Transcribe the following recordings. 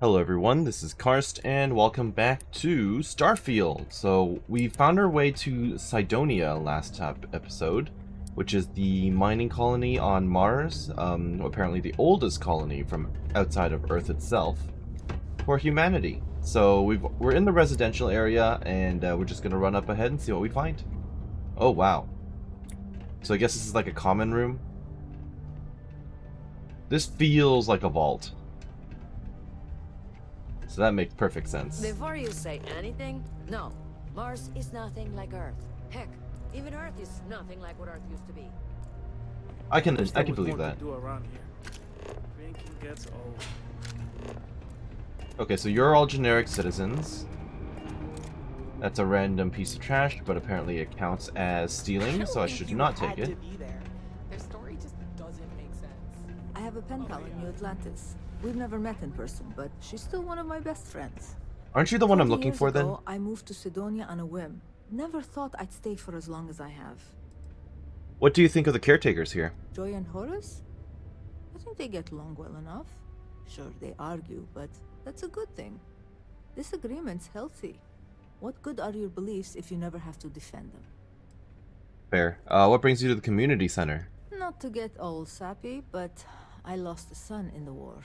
Hello everyone, this is Karst, and welcome back to Starfield. So, we found our way to Cydonia last episode, which is the mining colony on Mars, apparently the oldest colony from outside of Earth itself, for humanity. So, we're in the residential area, and we're just going to run up ahead and see what we find. Oh, wow. So I guess this is like a common room. This feels like a vault. So that makes perfect sense. Before you say anything, no. Mars is nothing like Earth. Heck, even Earth is nothing like what Earth used to be. I can believe that. Do around here. Drinking gets old. Okay, so you're all generic citizens. That's a random piece of trash, but apparently it counts as stealing, so I should not take it. Their story just doesn't make sense. I have a pen pal in New Atlantis. We've never met in person, but she's still one of my best friends. Aren't you the one I'm 20 looking years for then? ago, I moved to Cydonia on a whim. Never thought I'd stay for as long as I have. What do you think of the caretakers here? Joy and Horace? I think they get along well enough. Sure, they argue, but that's a good thing. Disagreement's healthy. What good are your beliefs if you never have to defend them? Fair. What brings you to the community center? Not to get all sappy, but I lost a son in the war.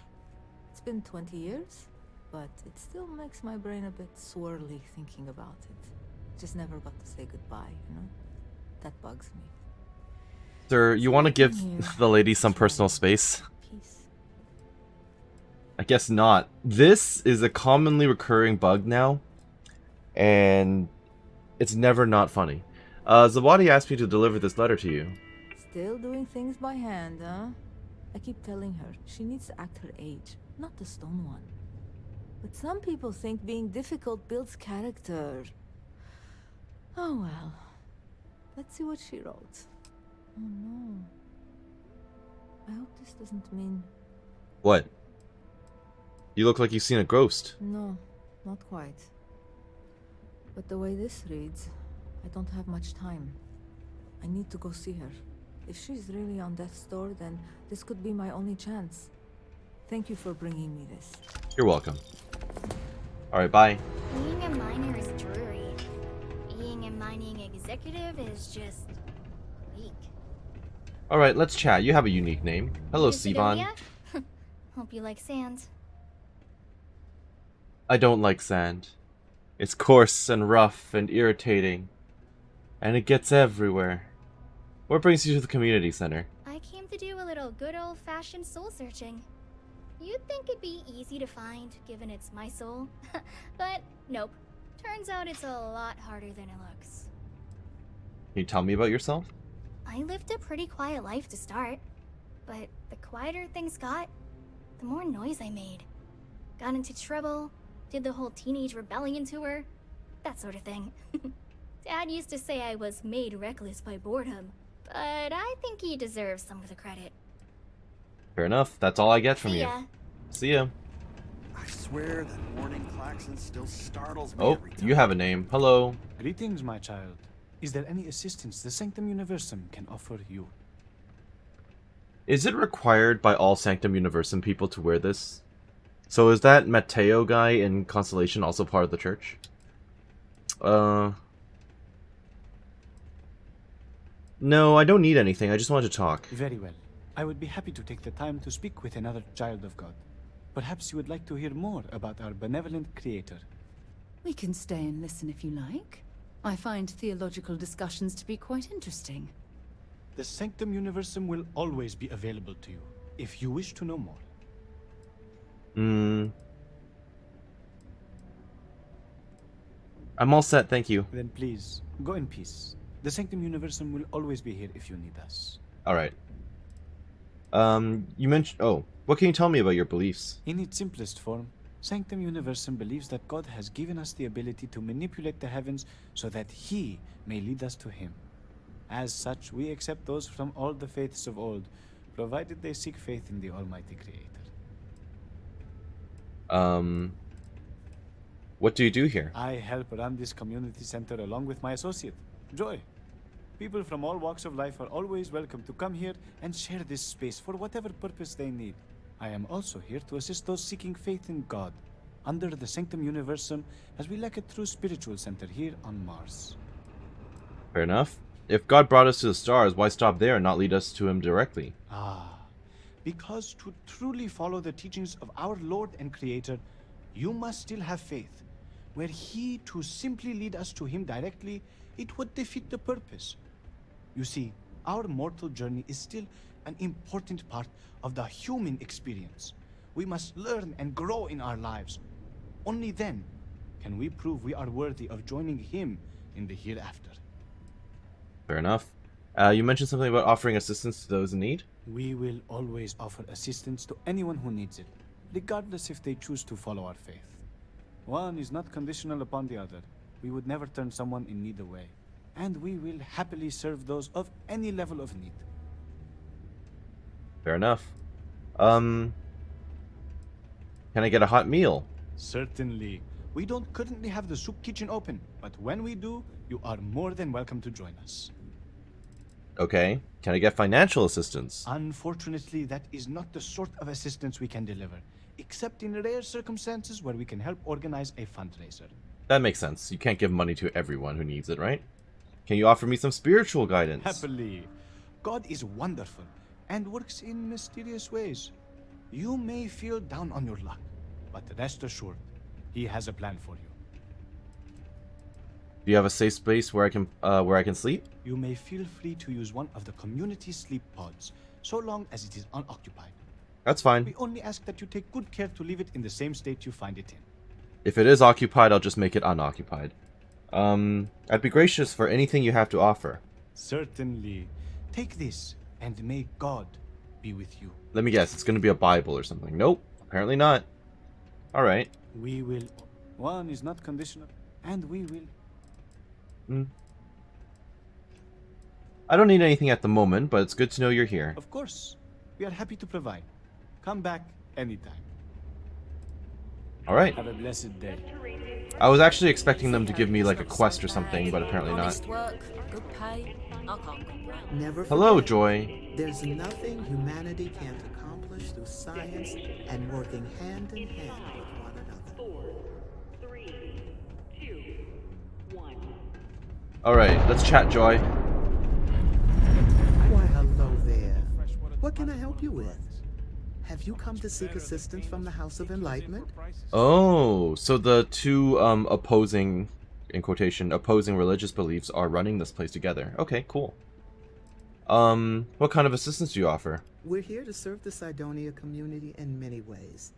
It's been 20 years, but it still makes my brain a bit swirly thinking about it. Just never got to say goodbye, you know? That bugs me. Sir, you want to give Here. the lady some personal space? Peace. I guess not. This is a commonly recurring bug now, and it's never not funny. Zawadi asked me to deliver this letter to you. Still doing things by hand, huh? I keep telling her she needs to act her age, not the stone one. But some people think being difficult builds character. Oh well. Let's see what she wrote. Oh no. I hope this doesn't mean... What? You look like you've seen a ghost. No, not quite. But the way this reads, I don't have much time. I need to go see her. If she's really on death's door, then this could be my only chance. Thank you for bringing me this. You're welcome. Alright, bye. Being a miner is dreary. Being a mining executive is just weak. Alright, let's chat. You have a unique name. Hello, Is it Sivan. Cydonia? Hope you like sand. I don't like sand. It's coarse and rough and irritating. And it gets everywhere. What brings you to the community center? I came to do a little good old-fashioned soul searching. You'd think it'd be easy to find, given it's my soul. But nope. Turns out it's a lot harder than it looks. Can you tell me about yourself? I lived a pretty quiet life to start. But the quieter things got, the more noise I made. Got into trouble, did the whole teenage rebellion tour, that sort of thing. Dad used to say I was made reckless by boredom, but I think he deserves some of the credit. Fair enough. That's all I get from See you. ya. See ya. I swear that morning klaxon still startles me Oh, every time. you have a name. Hello. Greetings, my child. Is there any assistance the Sanctum Universum can offer you? Is it required by all Sanctum Universum people to wear this? So is that Matteo guy in Constellation also part of the church? No, I don't need anything. I just wanted to talk. Very well. I would be happy to take the time to speak with another child of God. Perhaps you would like to hear more about our benevolent creator. We can stay and listen if you like. I find theological discussions to be quite interesting. The Sanctum Universum will always be available to you, if you wish to know more. I'm all set, thank you. Then please, go in peace. The Sanctum Universum will always be here if you need us. Alright. You mentioned... Oh, what can you tell me about your beliefs? In its simplest form, Sanctum Universum believes that God has given us the ability to manipulate the heavens so that He may lead us to Him. As such, we accept those from all the faiths of old, provided they seek faith in the Almighty Creator. What do you do here? I help run this community center along with my associate, Joy. People from all walks of life are always welcome to come here and share this space for whatever purpose they need. I am also here to assist those seeking faith in God, under the Sanctum Universum, as we lack a true spiritual center here on Mars. Fair enough. If God brought us to the stars, why stop there and not lead us to him directly? Because to truly follow the teachings of our Lord and Creator, you must still have faith. Were He to simply lead us to Him directly, it would defeat the purpose. You see, our mortal journey is still an important part of the human experience. We must learn and grow in our lives. Only then can we prove we are worthy of joining Him in the hereafter. Fair enough. You mentioned something about offering assistance to those in need? We will always offer assistance to anyone who needs it, regardless if they choose to follow our faith. One is not conditional upon the other. We would never turn someone in need away. And we will happily serve those of any level of need. Fair enough. Can I get a hot meal? Certainly. We don't currently have the soup kitchen open, but when we do, you are more than welcome to join us. Okay. Can I get financial assistance? Unfortunately, that is not the sort of assistance we can deliver, except in rare circumstances where we can help organize a fundraiser. That makes sense. You can't give money to everyone who needs it, right? Can you offer me some spiritual guidance? Happily. God is wonderful and works in mysterious ways. You may feel down on your luck, but rest assured, He has a plan for you. Do you have a safe space where I can sleep? You may feel free to use one of the community sleep pods, so long as it is unoccupied. That's fine. We only ask that you take good care to leave it in the same state you find it in. If it is occupied, I'll just make it unoccupied. I'd be gracious for anything you have to offer. Certainly. Take this, and may God be with you. Let me guess, it's gonna be a Bible or something. Nope, apparently not. Alright. We will... One is not conditional, and we will... I don't need anything at the moment, but it's good to know you're here. Of course. We are happy to provide. Come back anytime. Alright. Have a blessed day. I was actually expecting them to give me like a quest or something, but apparently not. Honest work, good pay. I can't complain. Never Hello, forget, Joy. there's nothing humanity can't accomplish through science and working hand in hand with one another. 4, 3, 2, 1. Alright, let's chat, Joy. Why, hello there. What can I help you with? Have you come to seek assistance from the House of Enlightenment? Oh, so the two opposing, in quotation, opposing religious beliefs are running this place together. Okay, cool. What kind of assistance do you offer? We're here to serve the Cydonia community in many ways.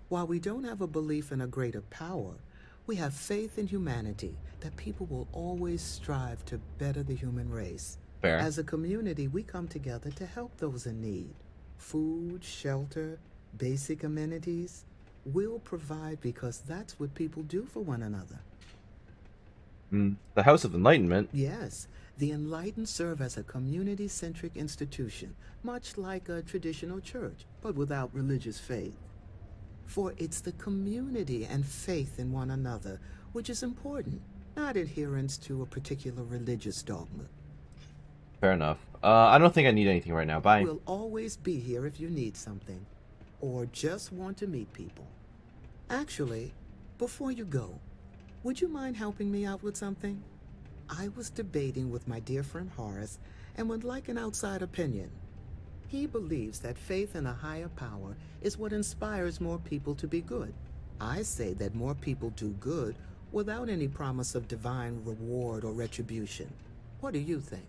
While we don't have a belief in a greater power, we have faith in humanity, that people will always strive to better the human race. Fair. As a community, we come together to help those in need. Food, shelter, basic amenities. We'll provide because that's what people do for one another. The House of Enlightenment? Yes, the Enlightened serve as a community-centric institution, much like a traditional church, but without religious faith. For it's the community and faith in one another which is important, not adherence to a particular religious dogma. Fair enough. I don't think I need anything right now. Bye. We'll always be here if you need something, or just want to meet people. Actually, before you go, would you mind helping me out with something? I was debating with my dear friend Horace and would like an outside opinion. He believes that faith in a higher power is what inspires more people to be good. I say that more people do good without any promise of divine reward or retribution. What do you think?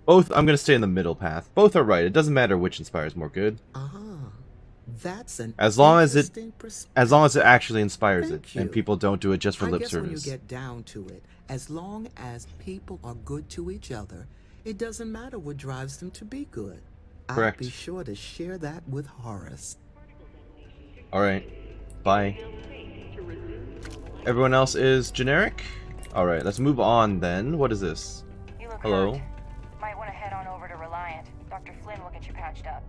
Both, I'm gonna stay in the middle path. Both are right. It doesn't matter which inspires more good. That's an As long as interesting it actually inspires it, Thank you. and people don't do it just for I lip guess service. when you get down to it, as long as people are good to each other, it doesn't matter what drives them to be good. Correct. I'll be sure to share that with Horace. Alright. Bye. Everyone else is generic? Alright, let's move on then. What is this? You look Hello? hurt. Might want to head on over to Reliant. Dr. Flynn will get you patched up.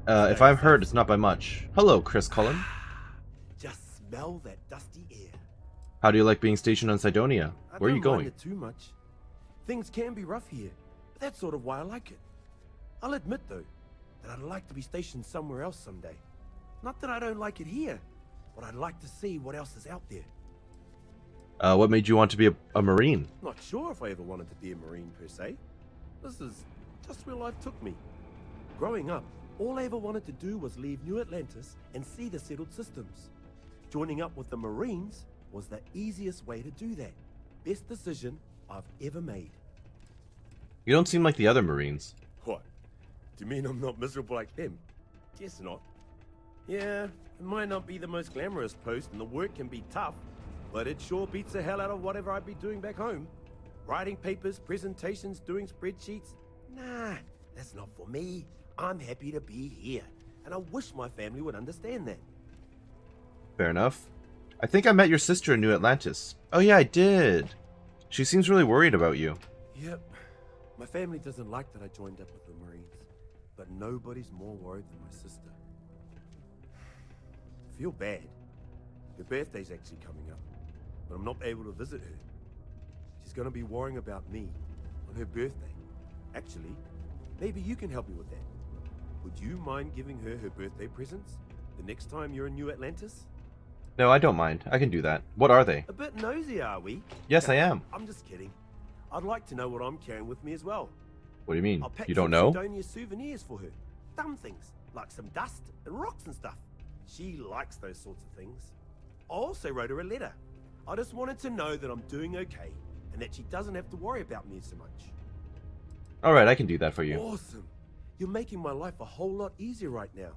If I'm hurt, it's not by much. Hello, Chris Cullen. Just smell that dusty air. How do you like being stationed on Cydonia? Where are you I don't going? mind it too much. Things can be rough here, But that's sort of why I like it. I'll admit, though, that I'd like to be stationed somewhere else someday. Not that I don't like it here, but I'd like to see what else is out there. What made you want to be a Marine? Not sure if I ever wanted to be a Marine per se. This is just where life took me. Growing up, all I ever wanted to do was leave New Atlantis and see the settled systems. Joining up with the Marines was the easiest way to do that. Best decision I've ever made. You don't seem like the other Marines. What? Do you mean I'm not miserable like them? Guess not. Yeah, it might not be the most glamorous post and the work can be tough, but it sure beats the hell out of whatever I'd be doing back home. Writing papers, presentations, doing spreadsheets. Nah, that's not for me. I'm happy to be here, and I wish my family would understand that. Fair enough. I think I met your sister in New Atlantis. Oh yeah, I did. She seems really worried about you. Yep. My family doesn't like that I joined up with the Marines, but nobody's more worried than my sister. I feel bad. Her birthday's actually coming up, but I'm not able to visit her. She's gonna be worrying about me on her birthday. Actually, maybe you can help me with that. Would you mind giving her her birthday presents the next time you're in New Atlantis? No, I don't mind. I can do that. What are they? A bit nosy, are we? Yes, I am. I'm just kidding. I'd like to know what I'm carrying with me as well. What do you mean? I'll pack You don't some know? Cydonia souvenirs for her. Dumb things, like some dust and rocks and stuff. She likes those sorts of things. I also wrote her a letter. I just wanted to know that I'm doing okay and that she doesn't have to worry about me so much. Alright, I can do that for you. Awesome. You're making my life a whole lot easier right now.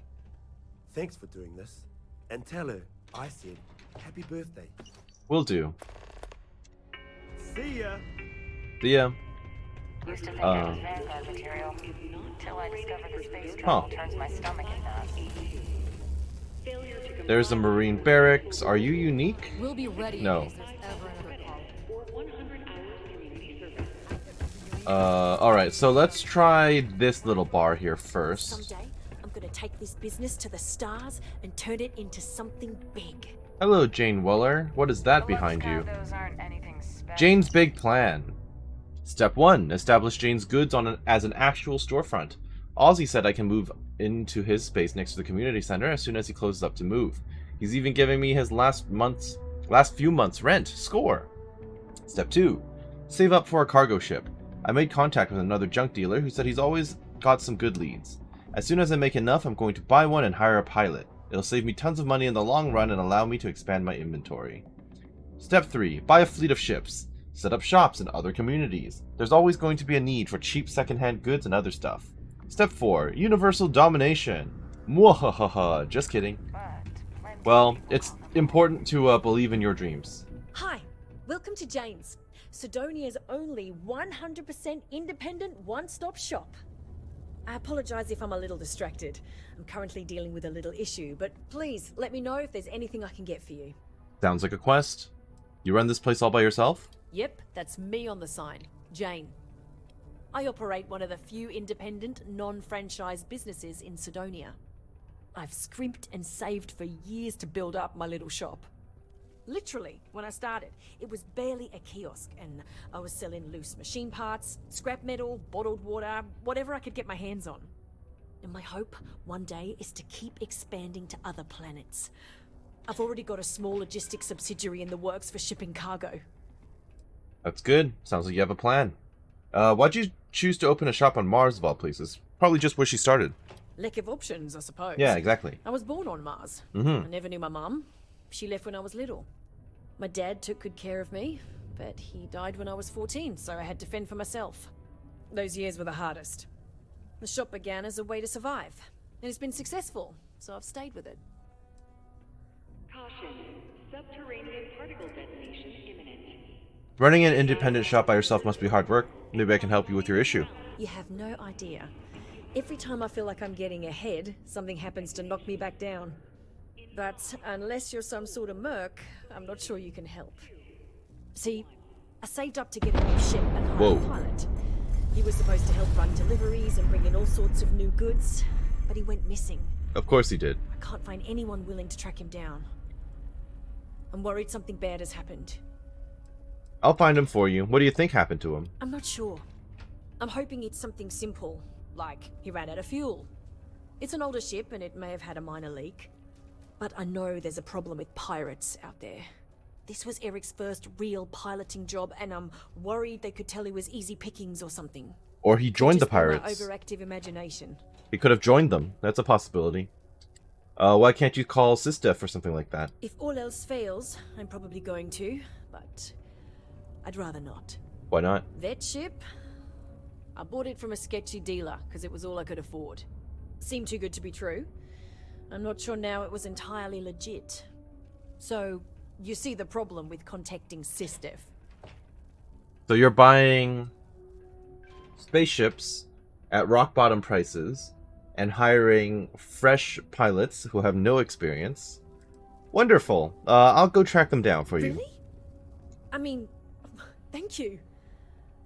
Thanks for doing this. And tell her I said happy birthday. Will do. See ya. See ya. Used to think I was Vanguard material, until I discovered that space travel turns my stomach in knots. There's the Marine barracks. Are you unique? We'll be ready No. in case there's ever another call. Or 100 hours community service. Alright, so let's try this little bar here first. Someday, I'm gonna take this business to the stars and turn it into something big. Hello, Jane Weller. What is that The behind looks you? now, those aren't anything special. Jane's big plan. Step 1. Establish Jane's goods as an actual storefront. Ozzy said I can move into his space next to the community center as soon as he closes up to move. He's even giving me his last few months' rent. Score! Step 2. Save up for a cargo ship. I made contact with another junk dealer who said he's always got some good leads. As soon as I make enough, I'm going to buy one and hire a pilot. It'll save me tons of money in the long run and allow me to expand my inventory. Step 3. Buy a fleet of ships. Set up shops in other communities. There's always going to be a need for cheap secondhand goods and other stuff. Step 4. Universal domination. Mwahaha. Just kidding. Well, it's important to believe in your dreams. Hi, welcome to Jane's, Cydonia's only 100% independent one-stop shop. I apologize if I'm a little distracted. I'm currently dealing with a little issue, but please let me know if there's anything I can get for you. Sounds like a quest. You run this place all by yourself? Yep, that's me on the sign. Jane. I operate one of the few independent, non-franchise businesses in Cydonia. I've scrimped and saved for years to build up my little shop. Literally, when I started, it was barely a kiosk, and I was selling loose machine parts, scrap metal, bottled water, whatever I could get my hands on. And my hope one day is to keep expanding to other planets. I've already got a small logistics subsidiary in the works for shipping cargo. That's good. Sounds like you have a plan. Why'd you choose to open a shop on Mars of all places? Probably just where she started. Lack of options, I suppose. Yeah, exactly. I was born on Mars. Mm-hmm. I never knew my mum. She left when I was little. My dad took good care of me, but he died when I was 14, so I had to fend for myself. Those years were the hardest. The shop began as a way to survive, and it's been successful, so I've stayed with it. Caution. Subterranean particle detonation imminent. Running an independent shop by yourself must be hard work. Maybe I can help you with your issue. You have no idea. Every time I feel like I'm getting ahead, something happens to knock me back down. But unless you're some sort of merc, I'm not sure you can help. See, I saved up to get a new ship and hire a pilot. He was supposed to help run deliveries and bring in all sorts of new goods, but he went missing. Of course he did. I can't find anyone willing to track him down. I'm worried something bad has happened. I'll find him for you. What do you think happened to him? I'm not sure. I'm hoping it's something simple, like he ran out of fuel. It's an older ship and it may have had a minor leak. But I know there's a problem with pirates out there. This was Eric's first real piloting job, and I'm worried they could tell he was easy pickings or something. Or he joined the Just be my pirates. overactive imagination. He could have joined them. That's a possibility. Why can't you call SysDef or something like that? If all else fails, I'm probably going to, but I'd rather not. Why not? That ship? I bought it from a sketchy dealer because it was all I could afford. Seemed too good to be true. I'm not sure now it was entirely legit. So, you see the problem with contacting SysDef. So you're buying spaceships at rock bottom prices and hiring fresh pilots who have no experience. Wonderful. I'll go track them down for you. Really? I mean, thank you.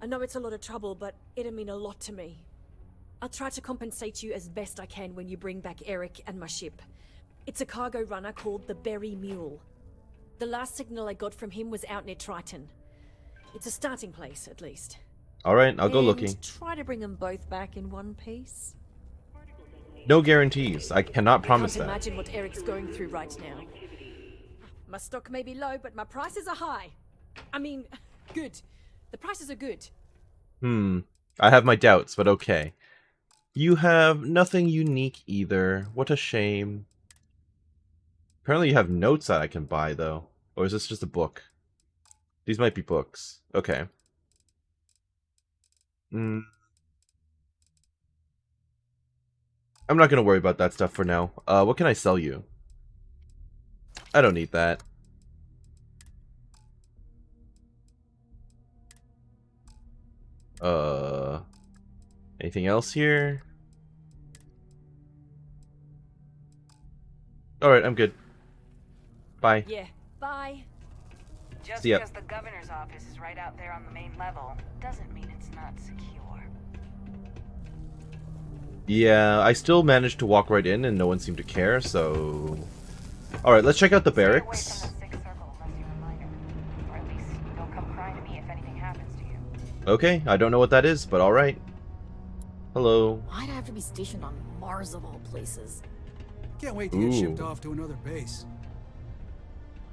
I know it's a lot of trouble, but it'll mean a lot to me. I'll try to compensate you as best I can when you bring back Eric and my ship. It's a cargo runner called the Berry Mule. The last signal I got from him was out near Triton. It's a starting place, at least. Alright, I'll go looking. Try to bring them both back in one piece. No guarantees. I cannot promise Can't that. imagine what Eric's going through right now. My stock may be low, but my prices are high. I mean, good. The prices are good. I have my doubts, but okay. You have nothing unique either. What a shame. Apparently you have notes that I can buy, though. Or is this just a book? These might be books. Okay. I'm not gonna worry about that stuff for now. What can I sell you? I don't need that. Anything else here? Alright, I'm good. Bye. Yeah, bye. Just See ya. because the governor's office is right out there on the main level, doesn't mean it's not secure. Yeah, I still managed to walk right in and no one seemed to care, so... Alright, let's check out the barracks. Stay away from the Sixth Circle unless you're a minor. Or at least don't come crying to me if anything happens to you. Okay, I don't know what that is, but alright. Hello. Why'd I have to be stationed on Mars of all places? Can't wait to get shipped off to another base.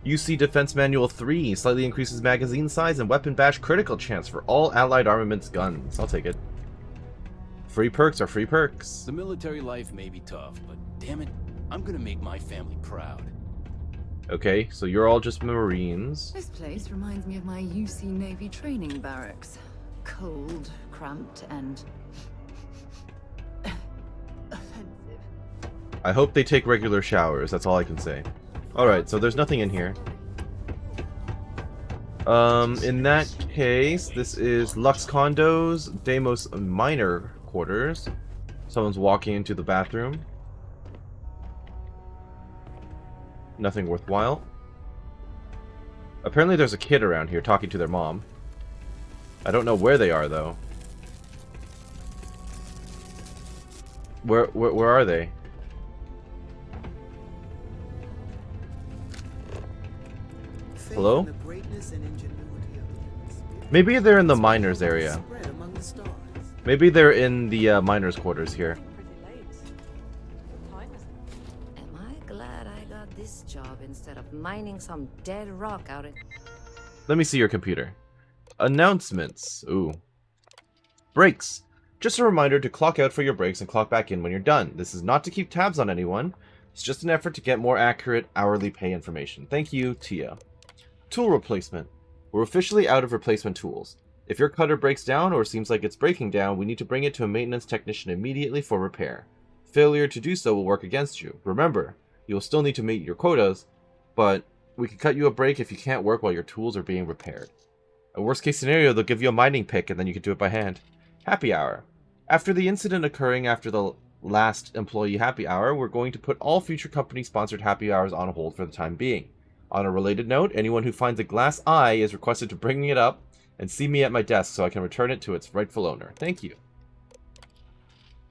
UC Defense Manual 3 slightly increases magazine size and weapon bash critical chance for all allied armaments guns. I'll take it. Free perks are free perks. The military life may be tough, but damn it, I'm gonna make my family proud. Okay, so you're all just Marines. This place reminds me of my UC Navy training barracks. Cold, cramped, and offensive. I hope they take regular showers, that's all I can say. Alright, so there's nothing in here. In that case, this is Lux Condos, Deimos Minor Quarters. Someone's walking into the bathroom. Nothing worthwhile. Apparently there's a kid around here talking to their mom. I don't know where they are, though. Where are they? Hello? Maybe they're in the miners area. Maybe they're in the miners' quarters here. Am I glad I got this job instead of mining some dead rock out in... Let me see your computer. Announcements. Ooh. Breaks. Just a reminder to clock out for your breaks and clock back in when you're done. This is not to keep tabs on anyone. It's just an effort to get more accurate hourly pay information. Thank you, Tia. Tool replacement. We're officially out of replacement tools. If your cutter breaks down or seems like it's breaking down, we need to bring it to a maintenance technician immediately for repair. Failure to do so will work against you. Remember, you will still need to meet your quotas, but we can cut you a break if you can't work while your tools are being repaired. A worst case scenario, they'll give you a mining pick and then you can do it by hand. Happy hour. After the incident occurring after the last employee happy hour, we're going to put all future company-sponsored happy hours on hold for the time being. On a related note, anyone who finds a glass eye is requested to bring it up and see me at my desk so I can return it to its rightful owner. Thank you.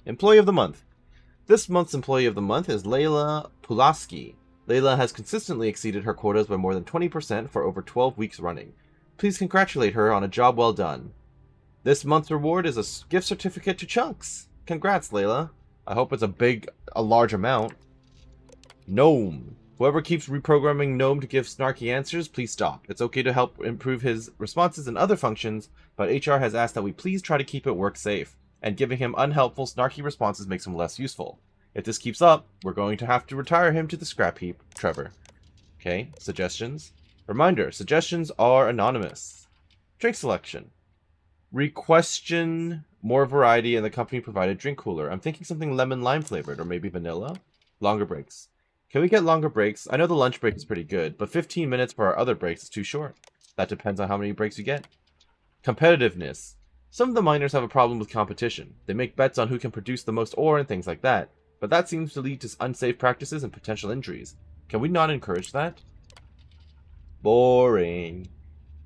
Employee of the Month. This month's Employee of the Month is Layla Pulaski. Layla has consistently exceeded her quotas by more than 20% for over 12 weeks running. Please congratulate her on a job well done. This month's reward is a gift certificate to Chunks. Congrats, Layla. I hope it's a large amount. Gnome. Whoever keeps reprogramming Gnome to give snarky answers, please stop. It's okay to help improve his responses and other functions, but HR has asked that we please try to keep it work safe, and giving him unhelpful, snarky responses makes him less useful. If this keeps up, we're going to have to retire him to the scrap heap. Trevor. Okay, suggestions. Reminder, suggestions are anonymous. Drink selection. Requestion more variety in the company-provided drink cooler. I'm thinking something lemon-lime flavored, or maybe vanilla? Longer breaks. Can we get longer breaks? I know the lunch break is pretty good, but 15 minutes for our other breaks is too short. That depends on how many breaks you get. Competitiveness. Some of the miners have a problem with competition. They make bets on who can produce the most ore and things like that, but that seems to lead to unsafe practices and potential injuries. Can we not encourage that? Boring.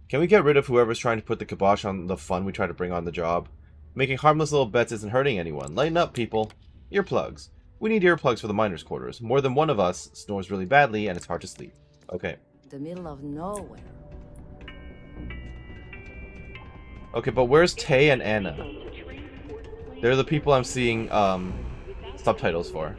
Can we get rid of whoever's trying to put the kibosh on the fun we try to bring on the job? Making harmless little bets isn't hurting anyone. Lighten up, people. Earplugs. We need earplugs for the miners' quarters. More than one of us snores really badly, and it's hard to sleep. Okay. The middle of nowhere. Okay, but where's Tay and Anna? They're the people I'm seeing subtitles for.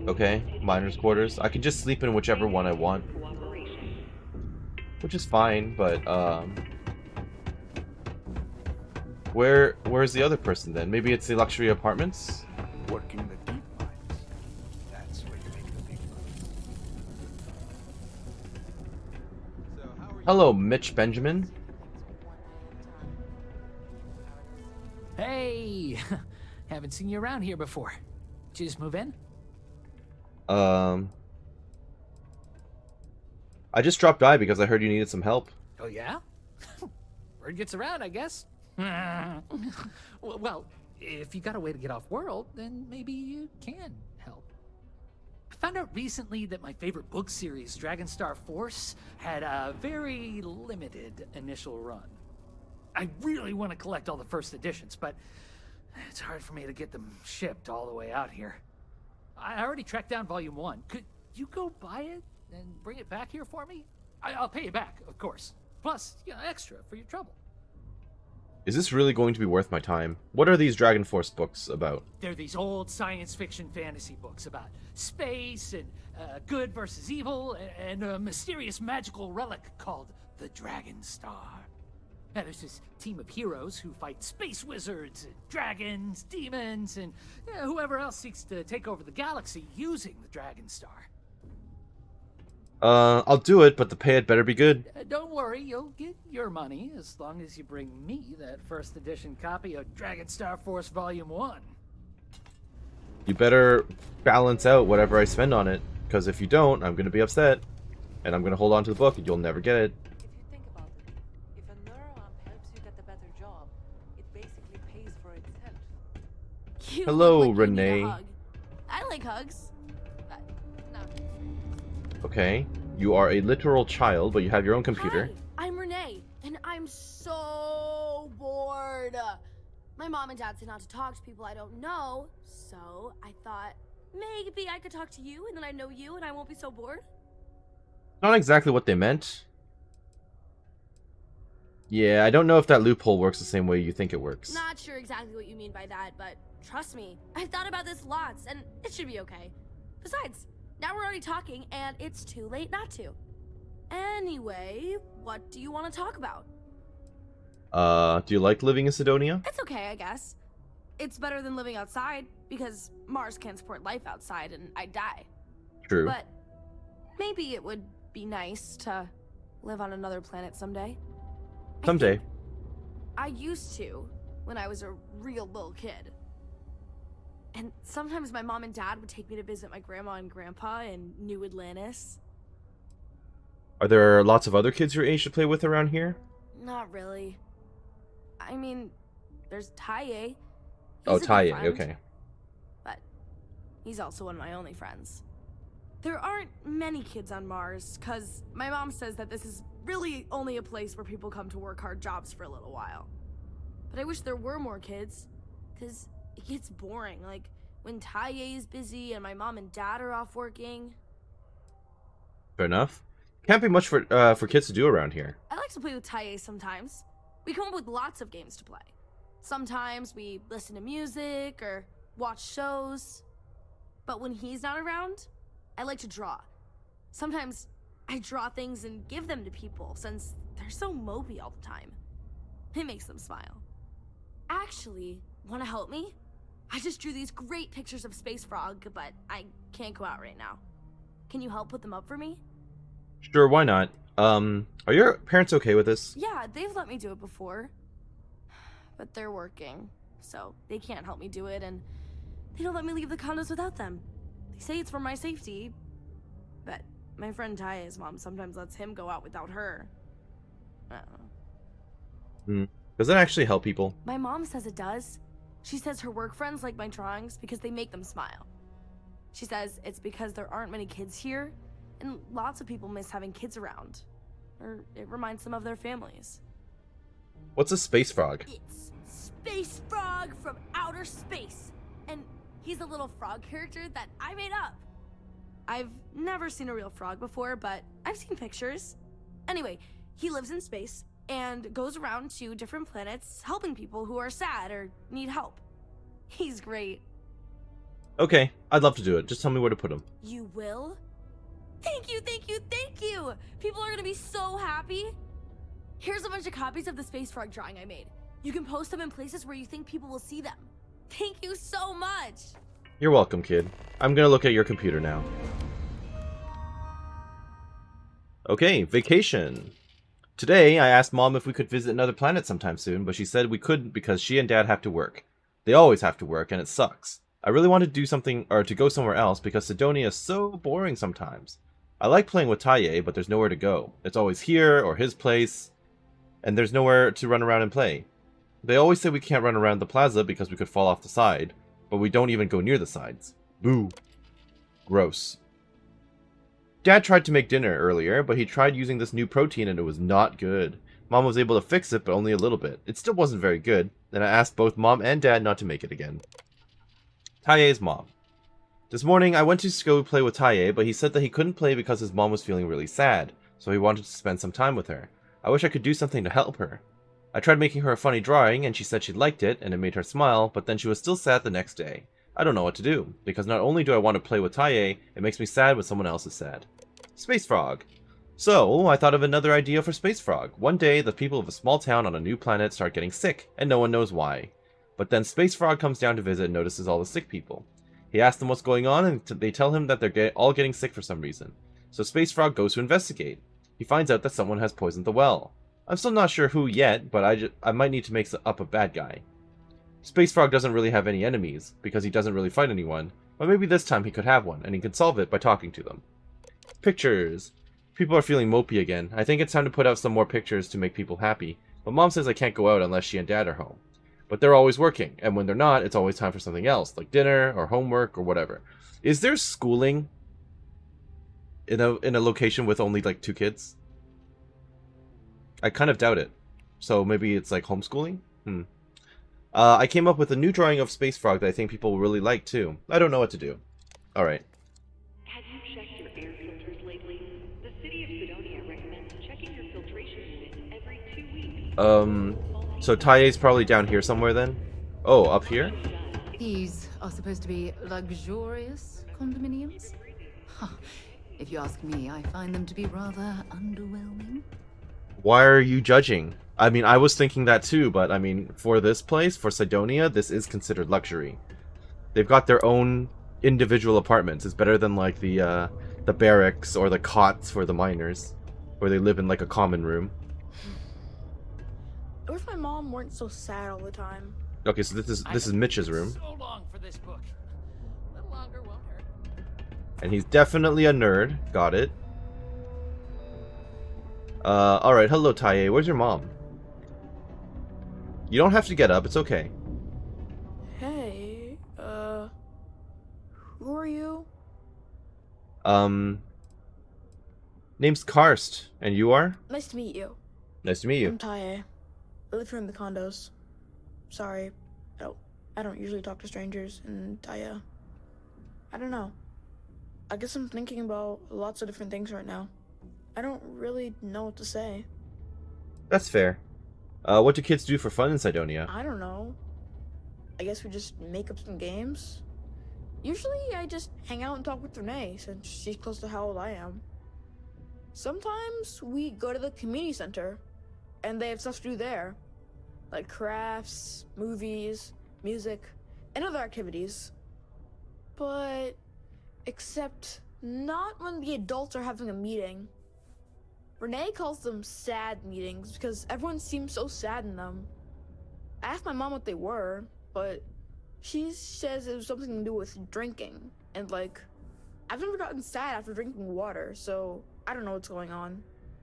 Okay, miners' quarters. I can just sleep in whichever one I want. Which is fine, but where's the other person then? Maybe it's the luxury apartments? Working the deep mines. That's where you make the big bucks. Hello, Mitch Benjamin. Hey! Haven't seen you around here before. Did you just move in? I just dropped by because I heard you needed some help. Oh, yeah? Word gets around, I guess. Well, if you got a way to get off world, then maybe you can help. I found out recently that my favorite book series, Dragonstar Force, had a very limited initial run. I really want to collect all the first editions, but it's hard for me to get them shipped all the way out here. I already tracked down Volume 1. Could you go buy it and bring it back here for me? I'll pay you back, of course. Plus, you know, extra for your trouble. Is this really going to be worth my time? What are these Dragon Force books about? They're these old science fiction fantasy books about space and good versus evil and a mysterious magical relic called the Dragon Star. Now, there's this team of heroes who fight space wizards, and dragons, demons, and whoever else seeks to take over the galaxy using the Dragon Star. I'll do it, but the pay had better be good. Don't worry, you'll get your money as long as you bring me that first edition copy of Dragonstar Force Volume 1. You better balance out whatever I spend on it, because if you don't, I'm going to be upset. And I'm going to hold on to the book, and you'll never get it. Hello, Renee. I like hugs. No. Okay, you are a literal child, but you have your own computer. Hi, I'm Renee, and I'm so bored. My mom and dad say not to talk to people I don't know, so I thought maybe I could talk to you, and then I know you, and I won't be so bored. Not exactly what they meant. Yeah, I don't know if that loophole works the same way you think it works. Not sure exactly what you mean by that, but trust me, I've thought about this lots, and it should be okay. Besides, now we're already talking, and it's too late not to. Anyway, what do you want to talk about? Do you like living in Cydonia? It's okay, I guess. It's better than living outside, because Mars can't support life outside, and I'd die. True. But maybe it would be nice to live on another planet someday. Someday. I used to, when I was a real little kid. And sometimes my mom and dad would take me to visit my grandma and grandpa in New Atlantis. Are there lots of other kids your age to play with around here? Not really. I mean, there's Taye. Oh, Taye, okay. But he's also one of my only friends. There aren't many kids on Mars, because my mom says that this is really only a place where people come to work hard jobs for a little while. But I wish there were more kids, because it gets boring, like when Taye is busy and my mom and dad are off working. Fair enough. Can't be much for kids to do around here. I like to play with Taye sometimes. We come up with lots of games to play. Sometimes we listen to music or watch shows. But when he's not around, I like to draw. Sometimes I draw things and give them to people since they're so mopey all the time. It makes them smile. Actually, want to help me? I just drew these great pictures of Space Frog, but I can't go out right now. Can you help put them up for me? Sure, why not? Are your parents okay with this? Yeah, they've let me do it before. But they're working, so they can't help me do it, and they don't let me leave the condos without them. They say it's for my safety, but my friend Taya's mom sometimes lets him go out without her. I don't know. Does that actually help people? My mom says it does. She says her work friends like my drawings because they make them smile. She says it's because there aren't many kids here, and lots of people miss having kids around. Or it reminds them of their families. What's a space frog? It's Space Frog from outer space. And he's a little frog character that I made up. I've never seen a real frog before, but I've seen pictures. Anyway, he lives in space and goes around to different planets helping people who are sad or need help. He's great. Okay, I'd love to do it. Just tell me where to put him. You will? Thank you, thank you, thank you! People are gonna be so happy. Here's a bunch of copies of the Space Frog drawing I made. You can post them in places where you think people will see them. Thank you so much! You're welcome, kid. I'm gonna look at your computer now. Okay, vacation. Today, I asked Mom if we could visit another planet sometime soon, but she said we couldn't because she and Dad have to work. They always have to work, and it sucks. I really want to do something, or to go somewhere else, because Cydonia is so boring sometimes. I like playing with Taye, but there's nowhere to go. It's always here, or his place, and there's nowhere to run around and play. They always say we can't run around the plaza because we could fall off the side, but we don't even go near the sides. Boo. Gross. Dad tried to make dinner earlier, but he tried using this new protein and it was not good. Mom was able to fix it, but only a little bit. It still wasn't very good, and I asked both Mom and Dad not to make it again. Taye's mom. This morning, I went to go play with Taye, but he said that he couldn't play because his mom was feeling really sad, so he wanted to spend some time with her. I wish I could do something to help her. I tried making her a funny drawing, and she said she liked it, and it made her smile, but then she was still sad the next day. I don't know what to do, because not only do I want to play with Taye, it makes me sad when someone else is sad. Space Frog. So, I thought of another idea for Space Frog. One day, the people of a small town on a new planet start getting sick, and no one knows why. But then Space Frog comes down to visit and notices all the sick people. He asks them what's going on, and they tell him that they're all getting sick for some reason. So Space Frog goes to investigate. He finds out that someone has poisoned the well. I'm still not sure who yet, but I might need to make up a bad guy. Space Frog doesn't really have any enemies, because he doesn't really fight anyone, but maybe this time he could have one, and he could solve it by talking to them. Pictures. People are feeling mopey again. I think it's time to put out some more pictures to make people happy, but Mom says I can't go out unless she and Dad are home. But they're always working, and when they're not, it's always time for something else, like dinner, or homework, or whatever. Is there schooling in a location with only, like, 2 kids? I kind of doubt it. So maybe it's, like, homeschooling? I came up with a new drawing of Space Frog that I think people will really like, too. I don't know what to do. Alright. Have you checked your air filters lately? The city of Cydonia recommends checking your filtration units every 2 weeks. So Taye's probably down here somewhere then? Oh, up here? These are supposed to be luxurious condominiums? Huh. If you ask me, I find them to be rather underwhelming. Why are you judging? I mean, I was thinking that too, but I mean, for this place, for Cydonia, this is considered luxury. They've got their own individual apartments. It's better than like the barracks or the cots for the miners, where they live in like a common room. I wish my mom weren't so sad all the time. Okay, so this is Mitch's room. So long for this book. A little longer won't hurt. And he's definitely a nerd. Got it. Alright, hello Taye. Where's your mom? You don't have to get up, it's okay. Hey, who are you? Name's Karst, and you are? Nice to meet you. Nice to meet you. I'm Taye. I live here in the condos. Sorry, I don't usually talk to strangers, and I don't know. I guess I'm thinking about lots of different things right now. I don't really know what to say. That's fair. What do kids do for fun in Cydonia? I don't know. I guess we just make up some games. Usually I just hang out and talk with Renee since she's close to how old I am. Sometimes we go to the community center and they have stuff to do there. Like crafts, movies, music, and other activities. But except not when the adults are having a meeting. Renee calls them sad meetings because everyone seems so sad in them. I asked my mom what they were, but she says it was something to do with drinking. And like, I've never gotten sad after drinking water, so I don't know what's going on.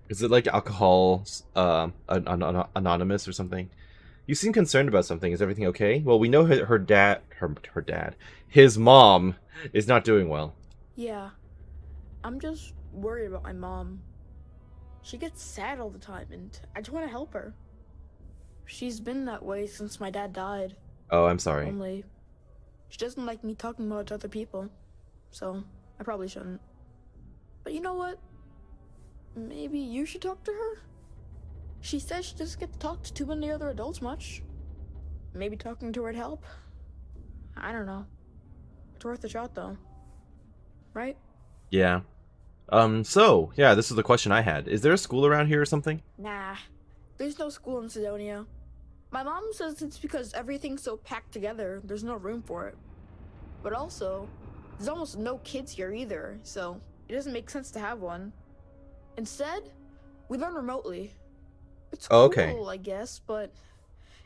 Is it like alcohol anonymous or something? You seem concerned about something. Is everything okay? Well, we know her dad, his mom is not doing well. Yeah, I'm just worried about my mom. She gets sad all the time, and I just want to help her. She's been that way since my dad died. Oh, I'm sorry. Only, she doesn't like me talking about it to other people, so I probably shouldn't. But you know what? Maybe you should talk to her? She says she doesn't get to talk to too many other adults much. Maybe talking to her would help. I don't know. It's worth a shot, though. Right? Yeah. So, yeah, this is the question I had. Is there a school around here or something? Nah. There's no school in Cydonia. My mom says it's because everything's so packed together, there's no room for it. But also, there's almost no kids here either, so it doesn't make sense to have one. Instead, we learn remotely. It's cool, okay. I guess, but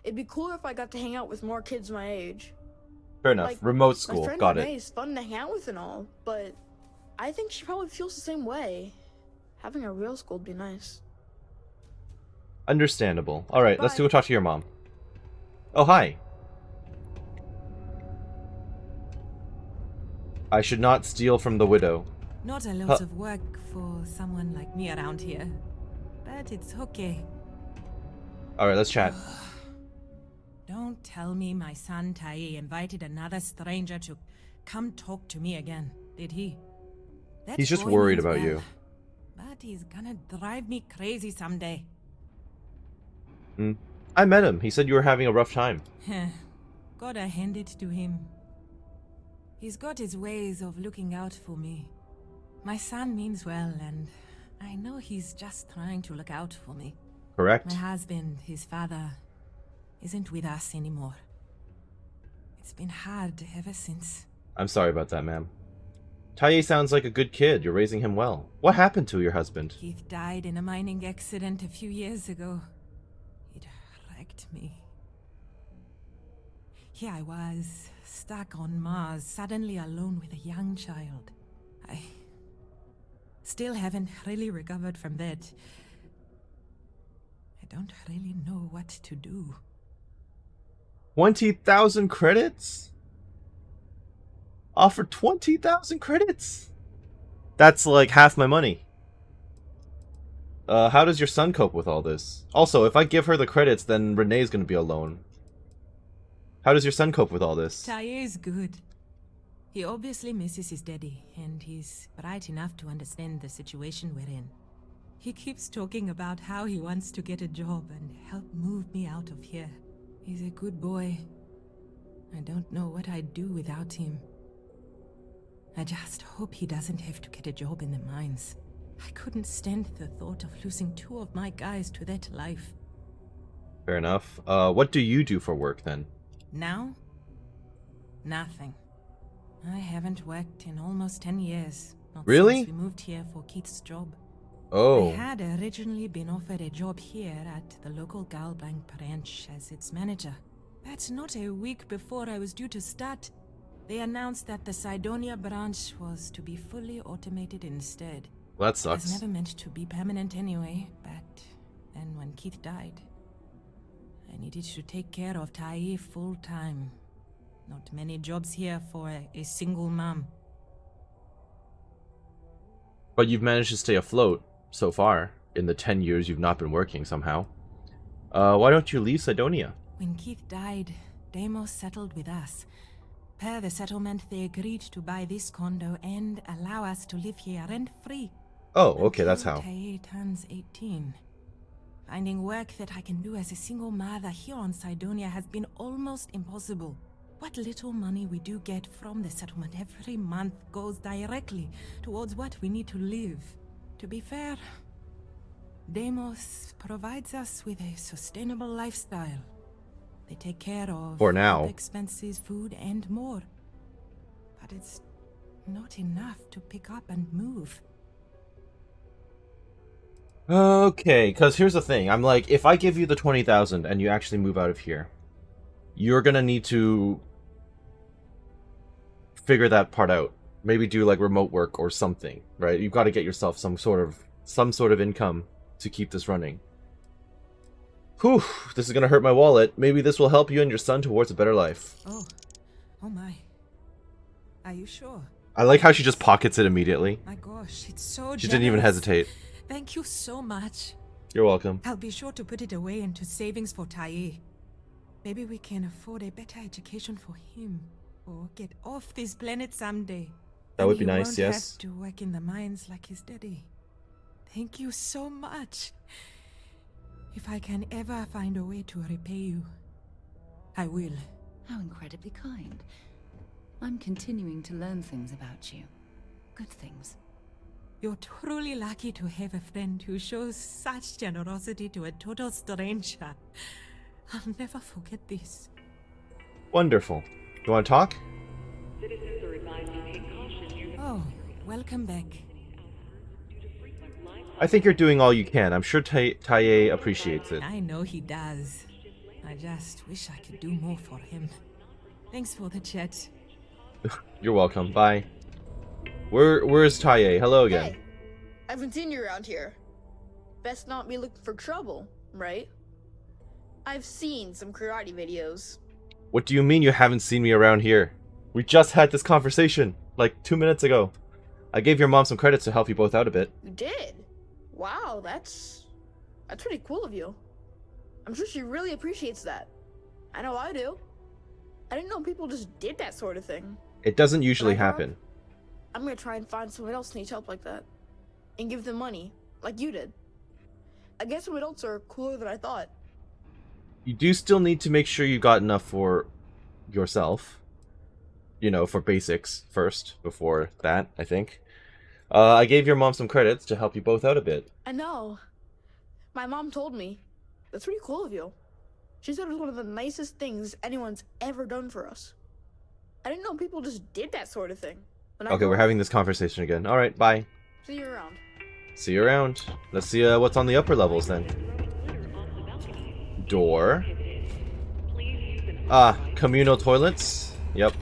it'd be cooler if I got to hang out with more kids my age. Fair enough. Like, remote school. My friend Got Renee it. is fun to hang out with and all, but I think she probably feels the same way. Having a real school would be nice. Understandable. Alright, let's Bye. go talk to your mom. Oh, hi. I should not steal from the widow. Not a lot of work for someone like me around here. But it's okay. Alright, let's chat. Don't tell me my son Tai invited another stranger to come talk to me again, did he? That He's just boy worried means about well, you. But he's gonna drive me crazy someday. I met him. He said you were having a rough time. Gotta hand it to him. He's got his ways of looking out for me. My son means well, and I know he's just trying to look out for me. Correct. My husband, his father, isn't with us anymore. It's been hard ever since. I'm sorry about that, ma'am. Taye sounds like a good kid. You're raising him well. What happened to your husband? Keith died in a mining accident a few years ago. It wrecked me. Here I was, stuck on Mars, suddenly alone with a young child. I still haven't really recovered from that. I don't really know what to do. 20,000 credits? Offer 20,000 credits? That's like half my money. How does your son cope with all this? Also, if I give her the credits, then Renee's gonna be alone. How does your son cope with all this? Taye is good. He obviously misses his daddy, and he's bright enough to understand the situation we're in. He keeps talking about how he wants to get a job and help move me out of here. He's a good boy. I don't know what I'd do without him. I just hope he doesn't have to get a job in the mines. I couldn't stand the thought of losing 2 of my guys to that life. Fair enough. What do you do for work then? Now? Nothing. I haven't worked in almost 10 years. Not Really? Since we moved here for Keith's job. Oh. I had originally been offered a job here at the local Galbank branch as its manager. But not a week before I was due to start, they announced that the Cydonia branch was to be fully automated instead. Well, that It sucks. was never meant to be permanent anyway, but then when Keith died, I needed to take care of Taye full time. Not many jobs here for a single mom. But you've managed to stay afloat so far in the 10 years you've not been working somehow. Why don't you leave Cydonia? When Keith died, Deimos settled with us. Per the settlement, they agreed to buy this condo and allow us to live here rent-free. Oh, okay, that's until how. Tae turns 18. Finding work that I can do as a single mother here on Cydonia has been almost impossible. What little money we do get from the settlement every month goes directly towards what we need to live. To be fair, Deimos provides us with a sustainable lifestyle. They take care of For now. health expenses, food, and more. But it's not enough to pick up and move. Okay, because here's the thing. I'm like, if I give you the 20,000 and you actually move out of here, you're gonna need to figure that part out. Maybe do like remote work or something, right? You've got to get yourself some sort of income to keep this running. Whew, this is gonna hurt my wallet. Maybe this will help you and your son towards a better life. Oh my. Are you sure? I like how she just pockets it immediately. My gosh, it's so She didn't even generous. hesitate. Thank you so much. You're welcome. I'll be sure to put it away into savings for Tae. Maybe we can afford a better education for him, or get off this planet someday. That would And be he nice, won't yes. have to work in the mines like his daddy. Thank you so much. If I can ever find a way to repay you, I will. How incredibly kind. I'm continuing to learn things about you. Good things. You're truly lucky to have a friend who shows such generosity to a total stranger. I'll never forget this. Wonderful. You want to talk? Citizens are advised to take caution near the Oh, welcome back. I think you're doing all you can. I'm sure Tae appreciates it. I know he does. I just wish I could do more for him. Thanks for the chat. You're welcome. Bye. Where's Tae? Hello again. Hey, I haven't seen you around here. Best not be looking for trouble, right? I've seen some karate videos. What do you mean you haven't seen me around here? We just had this conversation, like 2 minutes ago. I gave your mom some credits to help you both out a bit. You did? Wow, that's pretty cool of you. I'm sure she really appreciates that. I know I do. I didn't know people just did that sort of thing. It doesn't usually When I grow happen. up, I'm gonna try and find someone else who needs help like that. And give them money, like you did. I guess some adults are cooler than I thought. You do still need to make sure you got enough for yourself. You know, for basics first, before that, I think. I gave your mom some credits to help you both out a bit. I know. My mom told me. That's pretty cool of you. She said it was one of the nicest things anyone's ever done for us. I didn't know people just did that sort of thing. When I Okay, grew we're up. having this conversation again. Alright, bye. See you around. See you around. Let's see what's on the upper levels then. Door. Ah, communal toilets. Yep.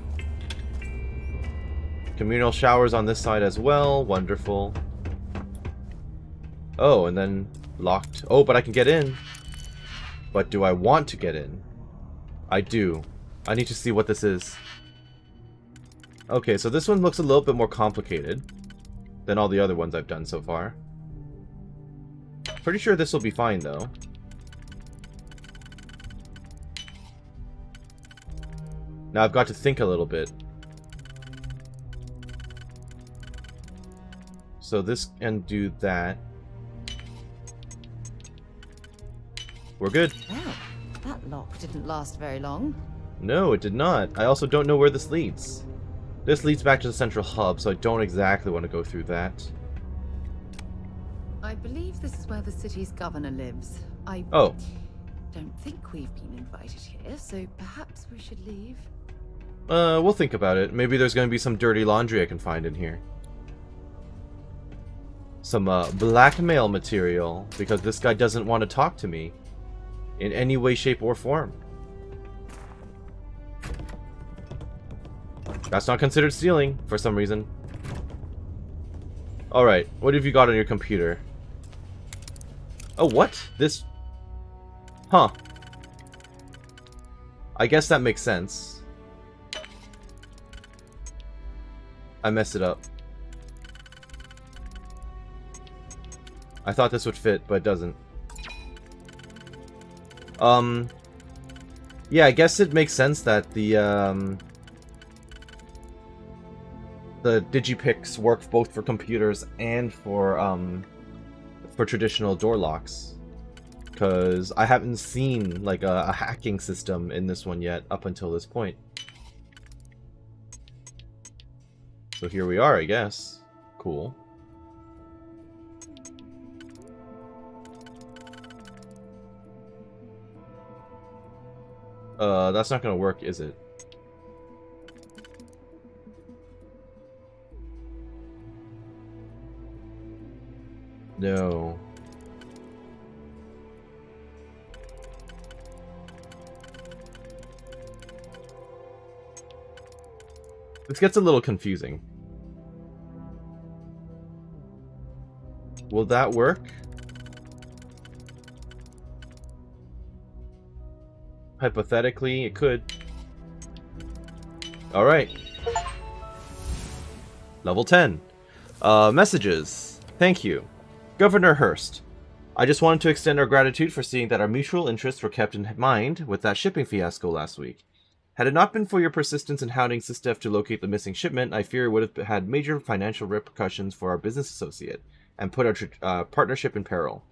Communal showers on this side as well. Wonderful. Oh, and then locked. Oh, but I can get in. But do I want to get in? I do. I need to see what this is. Okay, so this one looks a little bit more complicated than all the other ones I've done so far. Pretty sure this will be fine, though. Now I've got to think a little bit. So this can do that. We're good. Well, that lock didn't last very long. No, it did not. I also don't know where this leads. This leads back to the central hub, so I don't exactly want to go through that. I believe this is where the city's governor lives. I Oh. don't think we've been invited here, so perhaps we should leave. We'll think about it. Maybe there's going to be some dirty laundry I can find in here. Some, blackmail material, because this guy doesn't want to talk to me in any way, shape, or form. That's not considered stealing, for some reason. Alright, what have you got on your computer? Oh, what? This... Huh. I guess that makes sense. I messed it up. I thought this would fit, but it doesn't. Yeah, I guess it makes sense that the, the digipicks work both for computers and for traditional door locks. Because I haven't seen like a hacking system in this one yet up until this point. So here we are, I guess. Cool. That's not gonna work, is it? No. This gets a little confusing. Will that work? Hypothetically, it could. Alright. Level 10. Messages. Thank you. Governor Hurst. I just wanted to extend our gratitude for seeing that our mutual interests were kept in mind with that shipping fiasco last week. Had it not been for your persistence in hounding Sistef to locate the missing shipment, I fear it would have had major financial repercussions for our business associate, and put our partnership in peril.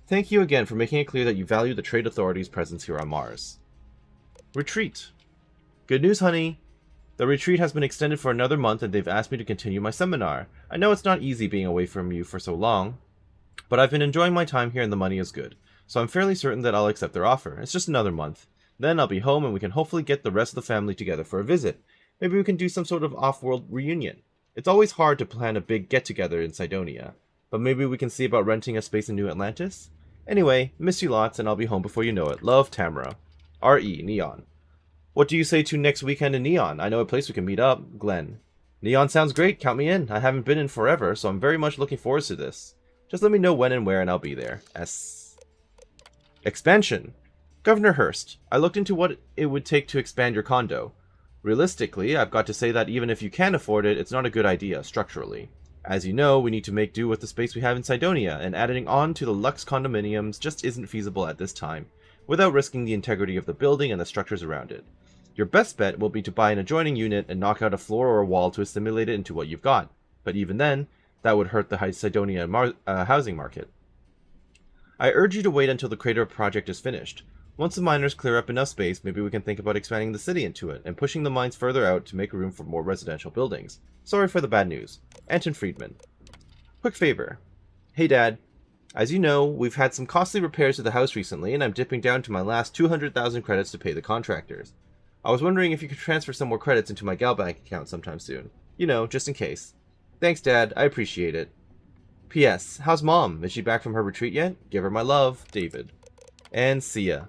Thank you again for making it clear that you value the trade authorities' presence here on Mars. Retreat. Good news, honey. The retreat has been extended for another month, and they've asked me to continue my seminar. I know it's not easy being away from you for so long, but I've been enjoying my time here and the money is good, so I'm fairly certain that I'll accept their offer. It's just another month. Then I'll be home and we can hopefully get the rest of the family together for a visit. Maybe we can do some sort of off-world reunion. It's always hard to plan a big get-together in Cydonia, but maybe we can see about renting a space in New Atlantis? Anyway, miss you lots and I'll be home before you know it. Love, Tamara. R.E. Neon. What do you say to next weekend in Neon? I know a place we can meet up. Glenn. Neon sounds great. Count me in. I haven't been in forever, so I'm very much looking forward to this. Just let me know when and where and I'll be there. S. Expansion. Governor Hurst, I looked into what it would take to expand your condo. Realistically, I've got to say that even if you can afford it, it's not a good idea, structurally. As you know, we need to make do with the space we have in Cydonia, and adding on to the Lux condominiums just isn't feasible at this time, without risking the integrity of the building and the structures around it. Your best bet will be to buy an adjoining unit and knock out a floor or a wall to assimilate it into what you've got. But even then, that would hurt the Cydonia housing market. I urge you to wait until the crater project is finished. Once the miners clear up enough space, maybe we can think about expanding the city into it, and pushing the mines further out to make room for more residential buildings. Sorry for the bad news. Anton Friedman. Quick favor. Hey Dad. As you know, we've had some costly repairs to the house recently, and I'm dipping down to my last 200,000 credits to pay the contractors. I was wondering if you could transfer some more credits into my Gal Bank account sometime soon. You know, just in case. Thanks, Dad. I appreciate it. P.S. How's Mom? Is she back from her retreat yet? Give her my love, David. And see ya.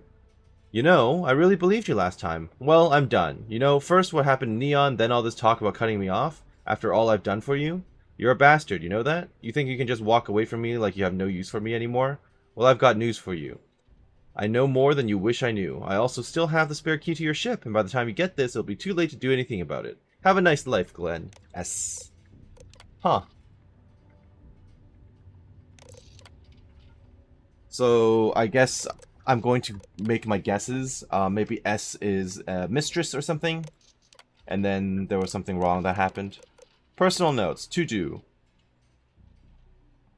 You know, I really believed you last time. Well, I'm done. You know, first what happened in Neon, then all this talk about cutting me off, after all I've done for you? You're a bastard, you know that? You think you can just walk away from me like you have no use for me anymore? Well, I've got news for you. I know more than you wish I knew. I also still have the spare key to your ship, and by the time you get this, it'll be too late to do anything about it. Have a nice life, Glenn. S. Huh. So, I guess I'm going to make my guesses. Maybe S is mistress or something. And then there was something wrong that happened. Personal notes. To do.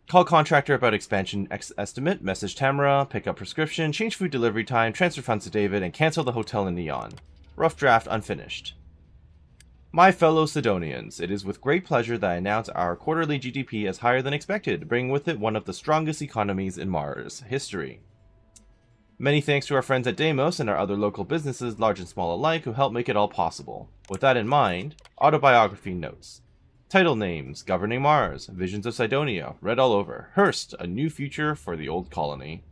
Call contractor about expansion estimate. Message Tamara. Pick up prescription. Change food delivery time. Transfer funds to David. And cancel the hotel in Neon. Rough draft unfinished. My fellow Cydonians, it is with great pleasure that I announce our quarterly GDP is higher than expected, bringing with it one of the strongest economies in Mars history. Many thanks to our friends at Deimos and our other local businesses, large and small alike, who helped make it all possible. With that in mind, autobiography notes. Title names, Governing Mars, Visions of Cydonia, read all over. Hurst, A New Future for the Old Colony.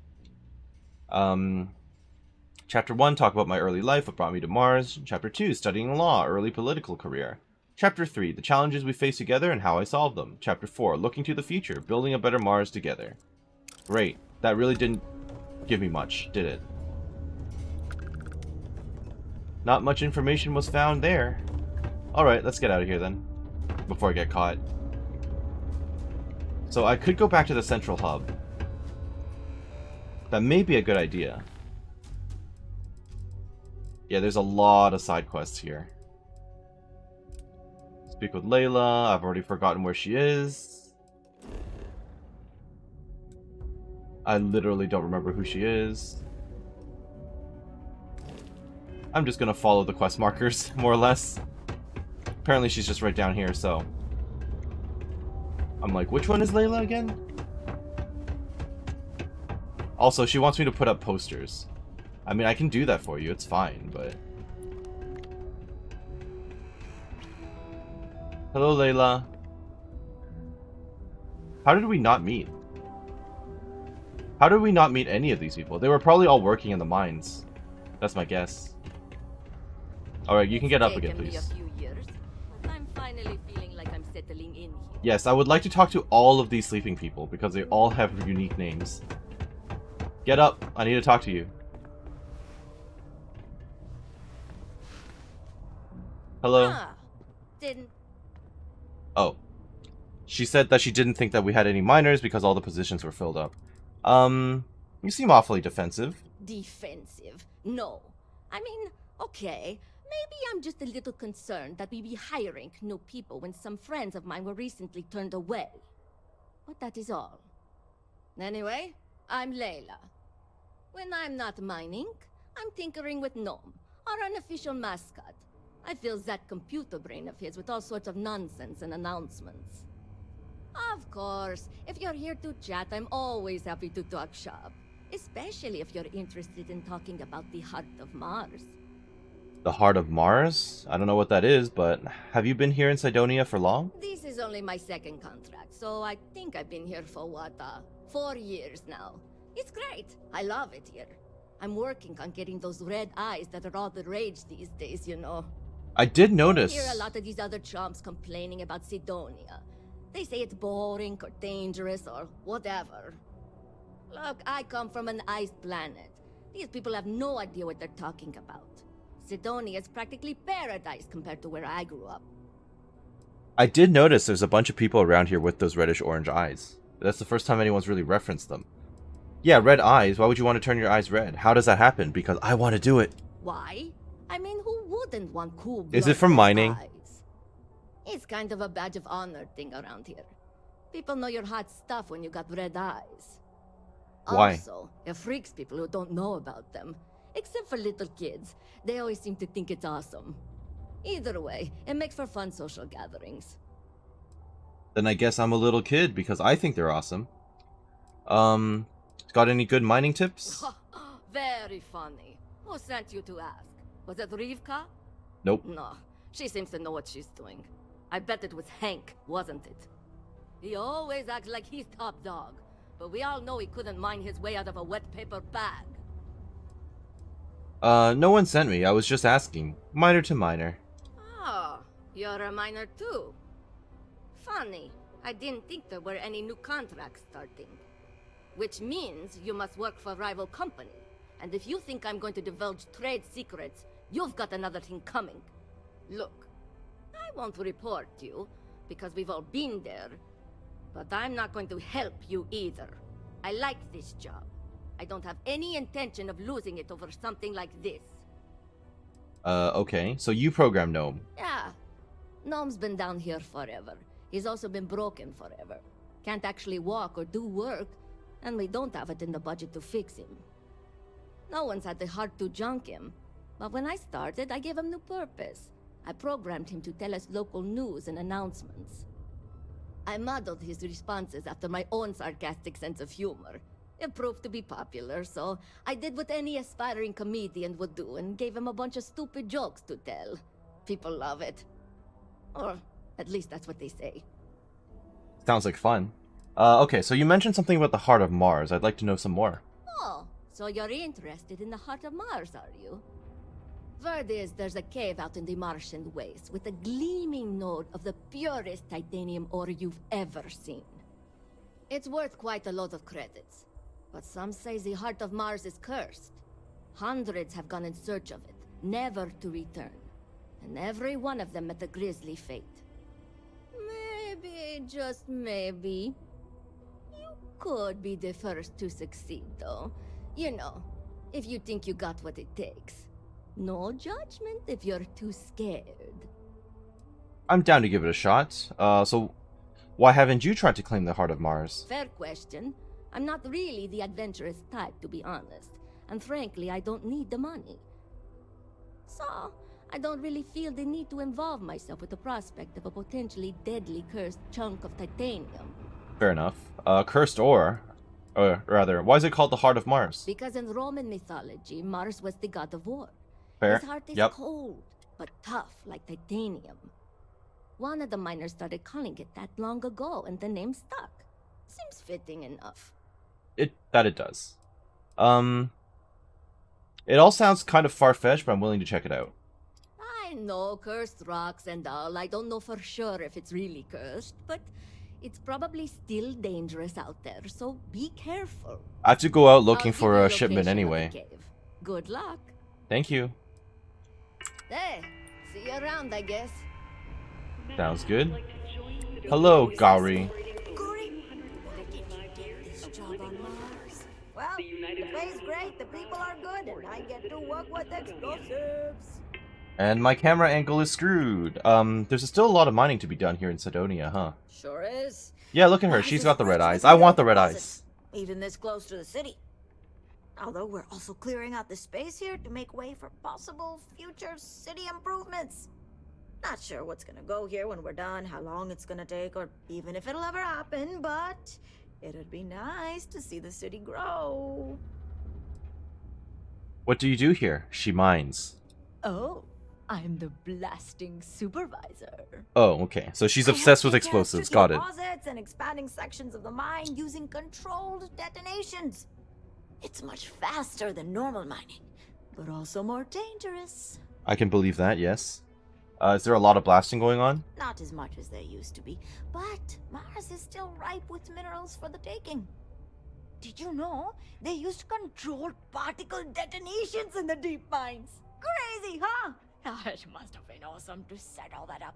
Chapter 1, talk about my early life, what brought me to Mars. Chapter 2, studying law, early political career. Chapter 3, the challenges we face together and how I solved them. Chapter 4, looking to the future, building a better Mars together. Great. That really didn't give me much, did it? Not much information was found there. Alright, let's get out of here then, before I get caught. So I could go back to the central hub. That may be a good idea. Yeah, there's a lot of side quests here. Speak with Layla. I've already forgotten where she is. I literally don't remember who she is. I'm just gonna follow the quest markers, more or less. Apparently she's just right down here, so... I'm like, which one is Layla again? Also, she wants me to put up posters. I mean, I can do that for you, it's fine, but... Hello, Layla. How did we not meet? How did we not meet any of these people? They were probably all working in the mines. That's my guess. Alright, you can get up again, please. I'm finally feeling like I'm settling in here. Yes, I would like to talk to all of these sleeping people, because they all have unique names. Get up, I need to talk to you. Hello? Didn't... Oh. She said that she didn't think that we had any miners because all the positions were filled up. You seem awfully defensive. Defensive? No. I mean, okay. Maybe I'm just a little concerned that we be hiring new people when some friends of mine were recently turned away. But that is all. Anyway, I'm Layla. When I'm not mining, I'm tinkering with Gnome, our unofficial mascot. I fill that computer brain of his with all sorts of nonsense and announcements. Of course, if you're here to chat, I'm always happy to talk shop. Especially if you're interested in talking about the Heart of Mars. The Heart of Mars? I don't know what that is, but have you been here in Cydonia for long? This is only my second contract, so I think I've been here for 4 years now. It's great. I love it here. I'm working on getting those red eyes that are all the rage these days, you know. I did notice. I hear a lot of these other chumps complaining about Cydonia. They say it's boring or dangerous or whatever. Look, I come from an ice planet. These people have no idea what they're talking about. Cydonia is practically paradise compared to where I grew up. I did notice there's a bunch of people around here with those reddish-orange eyes. That's the first time anyone's really referenced them. Yeah, red eyes. Why would you want to turn your eyes red? How does that happen? Because I want to do it. Why? I mean, who wouldn't want cool Is it from mining? Eyes? It's kind of a badge of honor thing around here. People know you're hot stuff when you got red eyes. Why? Also, it freaks people who don't know about them. Except for little kids. They always seem to think it's awesome. Either way, it makes for fun social gatherings. Then I guess I'm a little kid because I think they're awesome. Got any good mining tips? Very funny. Who sent you to ask? Was it Rivka? Nope. No, she seems to know what she's doing. I bet it was Hank, wasn't it? He always acts like he's top dog, but we all know he couldn't mine his way out of a wet paper bag. No one sent me. I was just asking. Miner to miner. Oh, you're a miner too. Funny. I didn't think there were any new contracts starting. Which means you must work for a rival company. And if you think I'm going to divulge trade secrets, you've got another thing coming. Look, I won't report you, because we've all been there. But I'm not going to help you either. I like this job. I don't have any intention of losing it over something like this. Okay. So you program Gnome. Yeah. Gnome's been down here forever. He's also been broken forever. Can't actually walk or do work, and we don't have it in the budget to fix him. No one's had the heart to junk him. But when I started, I gave him new purpose. I programmed him to tell us local news and announcements. I modeled his responses after my own sarcastic sense of humor. It proved to be popular, so I did what any aspiring comedian would do and gave him a bunch of stupid jokes to tell. People love it. Or at least that's what they say. Sounds like fun. Okay, so you mentioned something about the Heart of Mars. I'd like to know some more. Oh, so you're interested in the Heart of Mars, are you? Word is there's a cave out in the Martian waste with a gleaming node of the purest titanium ore you've ever seen. It's worth quite a lot of credits, but some say the Heart of Mars is cursed. Hundreds have gone in search of it, never to return. And every one of them met a grisly fate. Maybe, just maybe, you could be the first to succeed, though. You know, if you think you got what it takes. No judgment if you're too scared. I'm down to give it a shot. So why haven't you tried to claim the heart of Mars? Fair question. I'm not really the adventurous type, to be honest. And frankly, I don't need the money. So, I don't really feel the need to involve myself with the prospect of a potentially deadly cursed chunk of titanium. Fair enough. Cursed ore. Or rather, why is it called the Heart of Mars? Because in Roman mythology, Mars was the god of war. Fair. His heart is Yep. cold, but tough like titanium. One of the miners started calling it that long ago, and the name stuck. Seems fitting enough. It does. It all sounds kind of far-fetched, but I'm willing to check it out. I know, cursed rocks and all. I don't know for sure if it's really cursed, but it's probably still dangerous out there, so be careful. I have to go out looking I'll for give you a shipment location of the anyway. cave. Good luck. Thank you. Hey, see you around, I guess. Sounds good. Hello, Gauri. Well, the pay's great, the people are good, and I get to work with explosives. And my camera angle is screwed. There's still a lot of mining to be done here in Cydonia, huh? Sure is. Yeah, look at her. She's got the red eyes. I want the red eyes. Even this close to the city. Although we're also clearing out the space here to make way for possible future city improvements. Not sure what's gonna go here when we're done, how long it's gonna take, or even if it'll ever happen, but it'd be nice to see the city grow. What do you do here? She mines. Oh, I'm the blasting supervisor. Oh, okay. So she's obsessed with explosives. Got it. Deposits and expanding sections of the mine using controlled detonations. It's much faster than normal mining, but also more dangerous. I can believe that, yes. Is there a lot of blasting going on? Not as much as there used to be, but Mars is still ripe with minerals for the taking. Did you know they used controlled particle detonations in the deep mines? Crazy, huh? It must have been awesome to set all that up.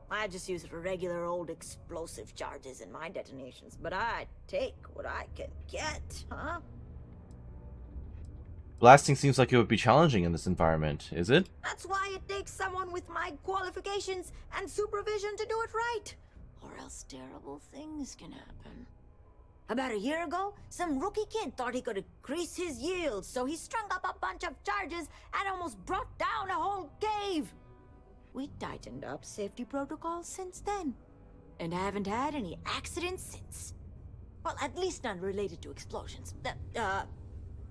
I just use regular old explosive charges in my detonations, but I take what I can get, huh? Blasting seems like it would be challenging in this environment, is it? That's why it takes someone with my qualifications and supervision to do it right. Or else terrible things can happen. About a year ago, some rookie kid thought he could increase his yield, so he strung up a bunch of charges and almost brought down a whole cave. We tightened up safety protocols since then, and haven't had any accidents since. Well, at least none related to explosions.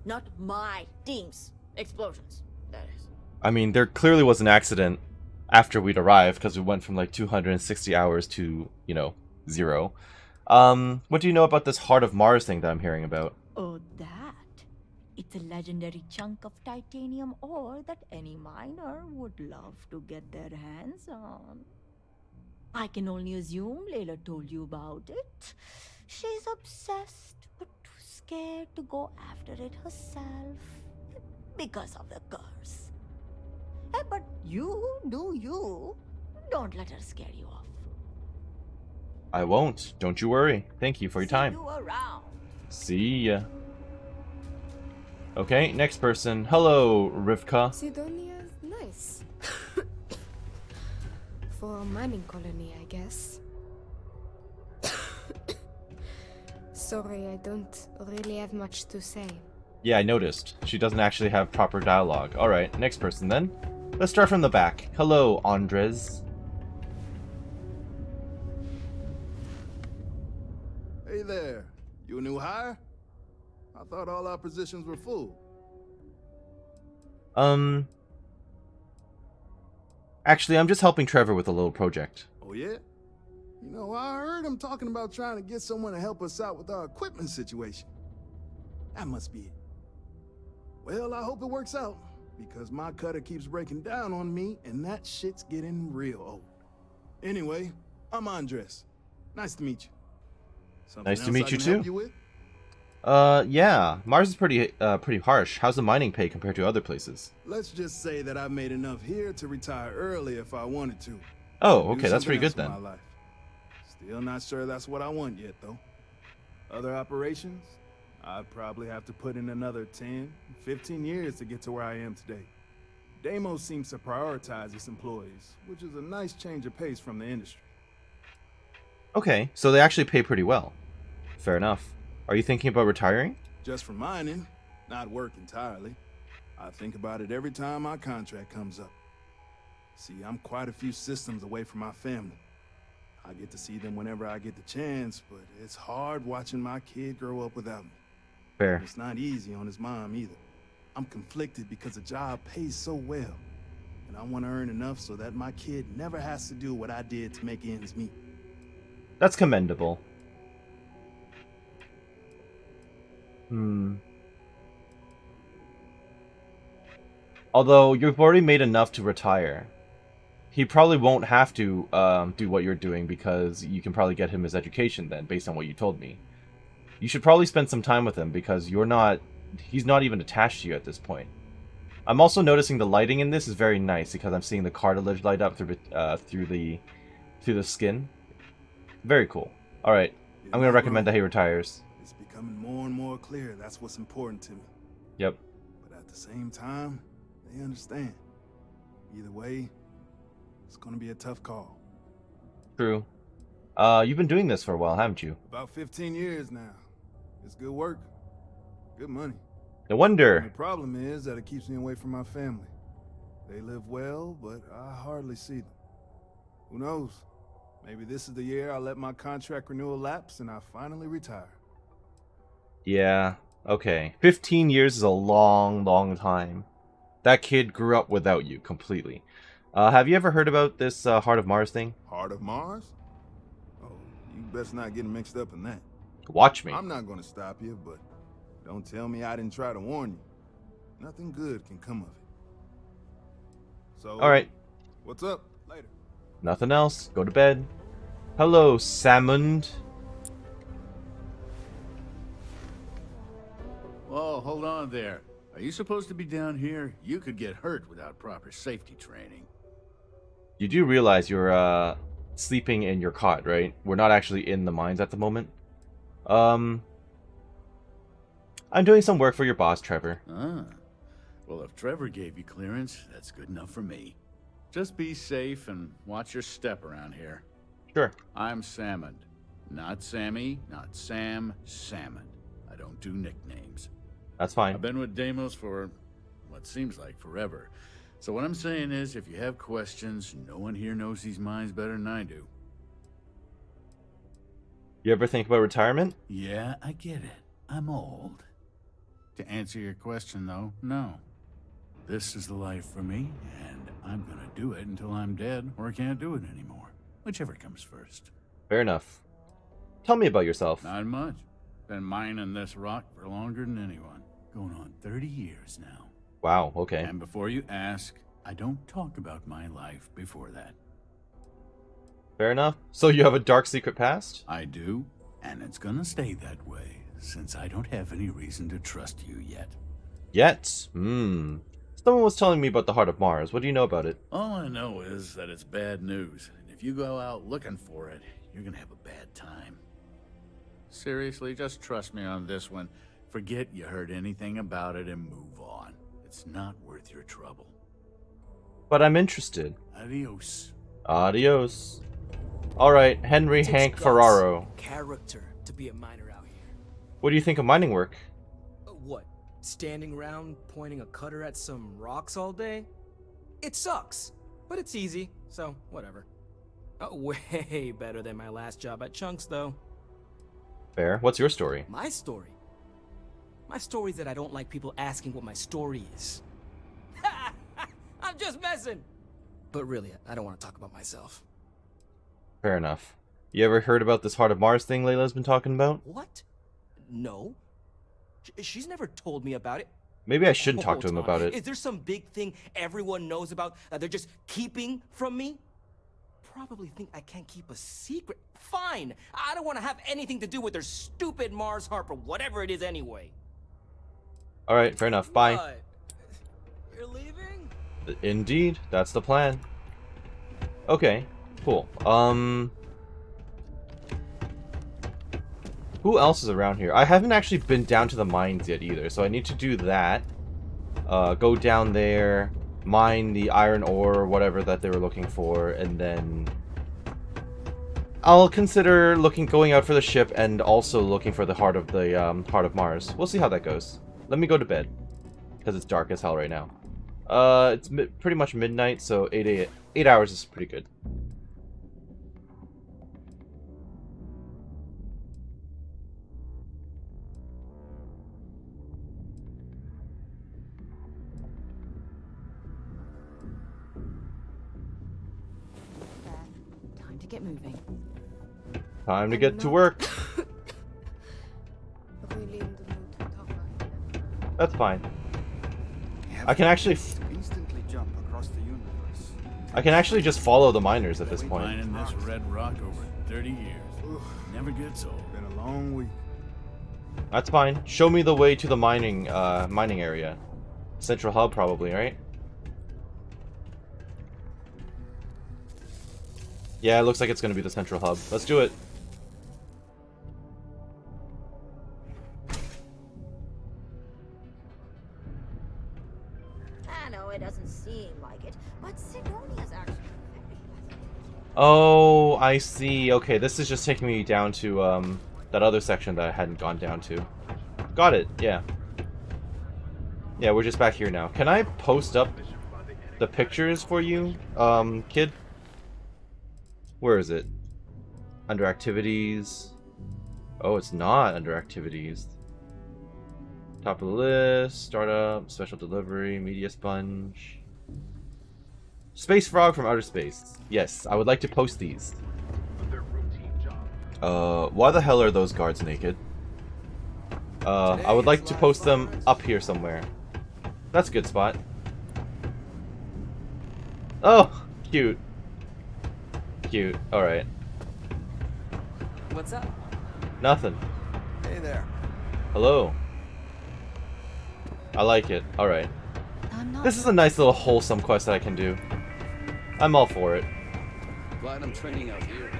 Not my team's explosions, that is. I mean, there clearly was an accident after we'd arrived, because we went from like 260 hours to, 0. What do you know about this Heart of Mars thing that I'm hearing about? Oh, that? It's a legendary chunk of titanium ore that any miner would love to get their hands on. I can only assume Layla told you about it. She's obsessed, but too scared to go after it herself. Because of the curse. But you do you. Don't let her scare you off. I won't. Don't you worry. Thank you for your time. See you around. See ya. Okay, next person. Hello, Rivka. Cydonia's nice. For a mining colony, I guess. Sorry, I don't really have much to say. Yeah, I noticed. She doesn't actually have proper dialogue. Alright, next person then. Let's start from the back. Hello, Andres. Hey there. You a new hire? I thought all our positions were full. Actually, I'm just helping Trevor with a little project. Oh yeah? You know, I heard him talking about trying to get someone to help us out with our equipment situation. That must be it. Well, I hope it works out, because my cutter keeps breaking down on me, and that shit's getting real old. Anyway, I'm Andres. Nice to meet you. Something Nice to else meet I you can too. help you with? Yeah. Mars is pretty harsh. How's the mining pay compared to other places? Let's just say that I've made enough here to retire early if I wanted to. Oh, Do okay, that's pretty something good else with then. my life. Still not sure that's what I want yet, though. Other operations? I'd probably have to put in another 10, 15 years to get to where I am today. Deimos seems to prioritize its employees, which is a nice change of pace from the industry. Okay, so they actually pay pretty well. Fair enough. Are you thinking about retiring? Just for mining, not work entirely. I think about it every time my contract comes up. See, I'm quite a few systems away from my family. I get to see them whenever I get the chance, but it's hard watching my kid grow up without me. Fair. It's not easy on his mom either. I'm conflicted because the job pays so well, and I want to earn enough so that my kid never has to do what I did to make ends meet. That's commendable. Although you've already made enough to retire. He probably won't have to do what you're doing because you can probably get him his education then, based on what you told me. You should probably spend some time with him because he's not even attached to you at this point. I'm also noticing the lighting in this is very nice because I'm seeing the cartilage light up through the skin. Very cool. All right, I'm gonna recommend that he retires. It's becoming more and more clear that's what's important to me. Yep. But at the same time, they understand. Either way, it's gonna be a tough call. True. You've been doing this for a while, haven't you? About 15 years now. It's good work. Good money. No wonder. The problem is that it keeps me away from my family. They live well, but I hardly see them. Who knows? Maybe this is the year I let my contract renewal lapse and I finally retire. Yeah, okay. 15 years is a long, long time. That kid grew up without you, completely. Have you ever heard about this Heart of Mars thing? Heart of Mars? Oh, you best not get mixed up in that. Watch me. I'm not gonna stop you, but don't tell me I didn't try to warn you. Nothing good can come of it. So, alright. What's up? Later. Nothing else. Go to bed. Hello, Salmond. Whoa, hold on there. Are you supposed to be down here? You could get hurt without proper safety training. You do realize you're sleeping in your cot, right? We're not actually in the mines at the moment. I'm doing some work for your boss, Trevor. Ah. Well, if Trevor gave you clearance, that's good enough for me. Just be safe and watch your step around here. Sure. I'm Salmond. Not Sammy, not Sam, Salmond. I don't do nicknames. That's fine. I've been with Deimos for what seems like forever. So what I'm saying is, if you have questions, no one here knows these mines better than I do. You ever think about retirement? Yeah, I get it. I'm old. To answer your question, though, no. This is the life for me, and I'm gonna do it until I'm dead or can't do it anymore. Whichever comes first. Fair enough. Tell me about yourself. Not much. Been mining this rock for longer than anyone. Going on 30 years now. Wow, okay. And before you ask, I don't talk about my life before that. Fair enough. So you have a dark secret past? I do, and it's gonna stay that way, since I don't have any reason to trust you yet. Yet? Someone was telling me about the Heart of Mars. What do you know about it? All I know is that it's bad news, and if you go out looking for it, you're gonna have a bad time. Seriously, just trust me on this one. Forget you heard anything about it and move on. It's not worth your trouble. But I'm interested. Adios. Adios. Alright, Henry Hank Ferraro. Character to be a miner out here. What do you think of mining work? What? Standing around pointing a cutter at some rocks all day? It sucks, but it's easy, so whatever. Way better than my last job at Chunks, though. Fair. What's your story? My story? My story is that I don't like people asking what my story is. I'm just messing! But really, I don't want to talk about myself. Fair enough. You ever heard about this Heart of Mars thing Layla's been talking about? What? No. She's never told me about it. Maybe I shouldn't talk to him Hold about on. it. Is there some big thing everyone knows about that they're just keeping from me? Probably think I can't keep a secret. Fine. I don't want to have anything to do with their stupid Mars harp or whatever it is anyway. Alright, fair enough. Bye. What? You're leaving? Indeed, that's the plan. Okay, cool. Who else is around here? I haven't actually been down to the mines yet either, so I need to do that. Go down there, mine the iron ore or whatever that they were looking for, and then I'll consider going out for the ship and also looking for the heart of Mars. We'll see how that goes. Let me go to bed because it's dark as hell right now. It's pretty much midnight, so 8 hours is pretty good. Time to get moving. Time to get to work. Really in the mood to talk about. That's fine. I can actually instantly jump across the universe. I can actually just follow the miners at this point. Mining this red rock over 30 years. Never gets old. Been a long week. That's fine. Show me the way to the mining area. Central hub probably, right? Yeah, it looks like it's going to be the central hub. Let's do it. I know it doesn't seem like it, but Cydonia's actually very pleasant. Oh, I see. Okay, this is just taking me down to that other section that I hadn't gone down to. Got it. Yeah. Yeah, we're just back here now. Can I post up the pictures for you, kid? Where is it? Under activities. Oh, it's not under activities. Top of the list, startup, special delivery, media sponge. Space frog from outer space. Yes, I would like to post these. Why the hell are those guards naked? I would like to post them up here somewhere. That's a good spot. Oh, cute. Cute. Alright. What's up? Nothing. Hey there. Hello. I like it. Alright. This is a nice little wholesome quest that I can do. I'm all for it. Glad I'm training out here.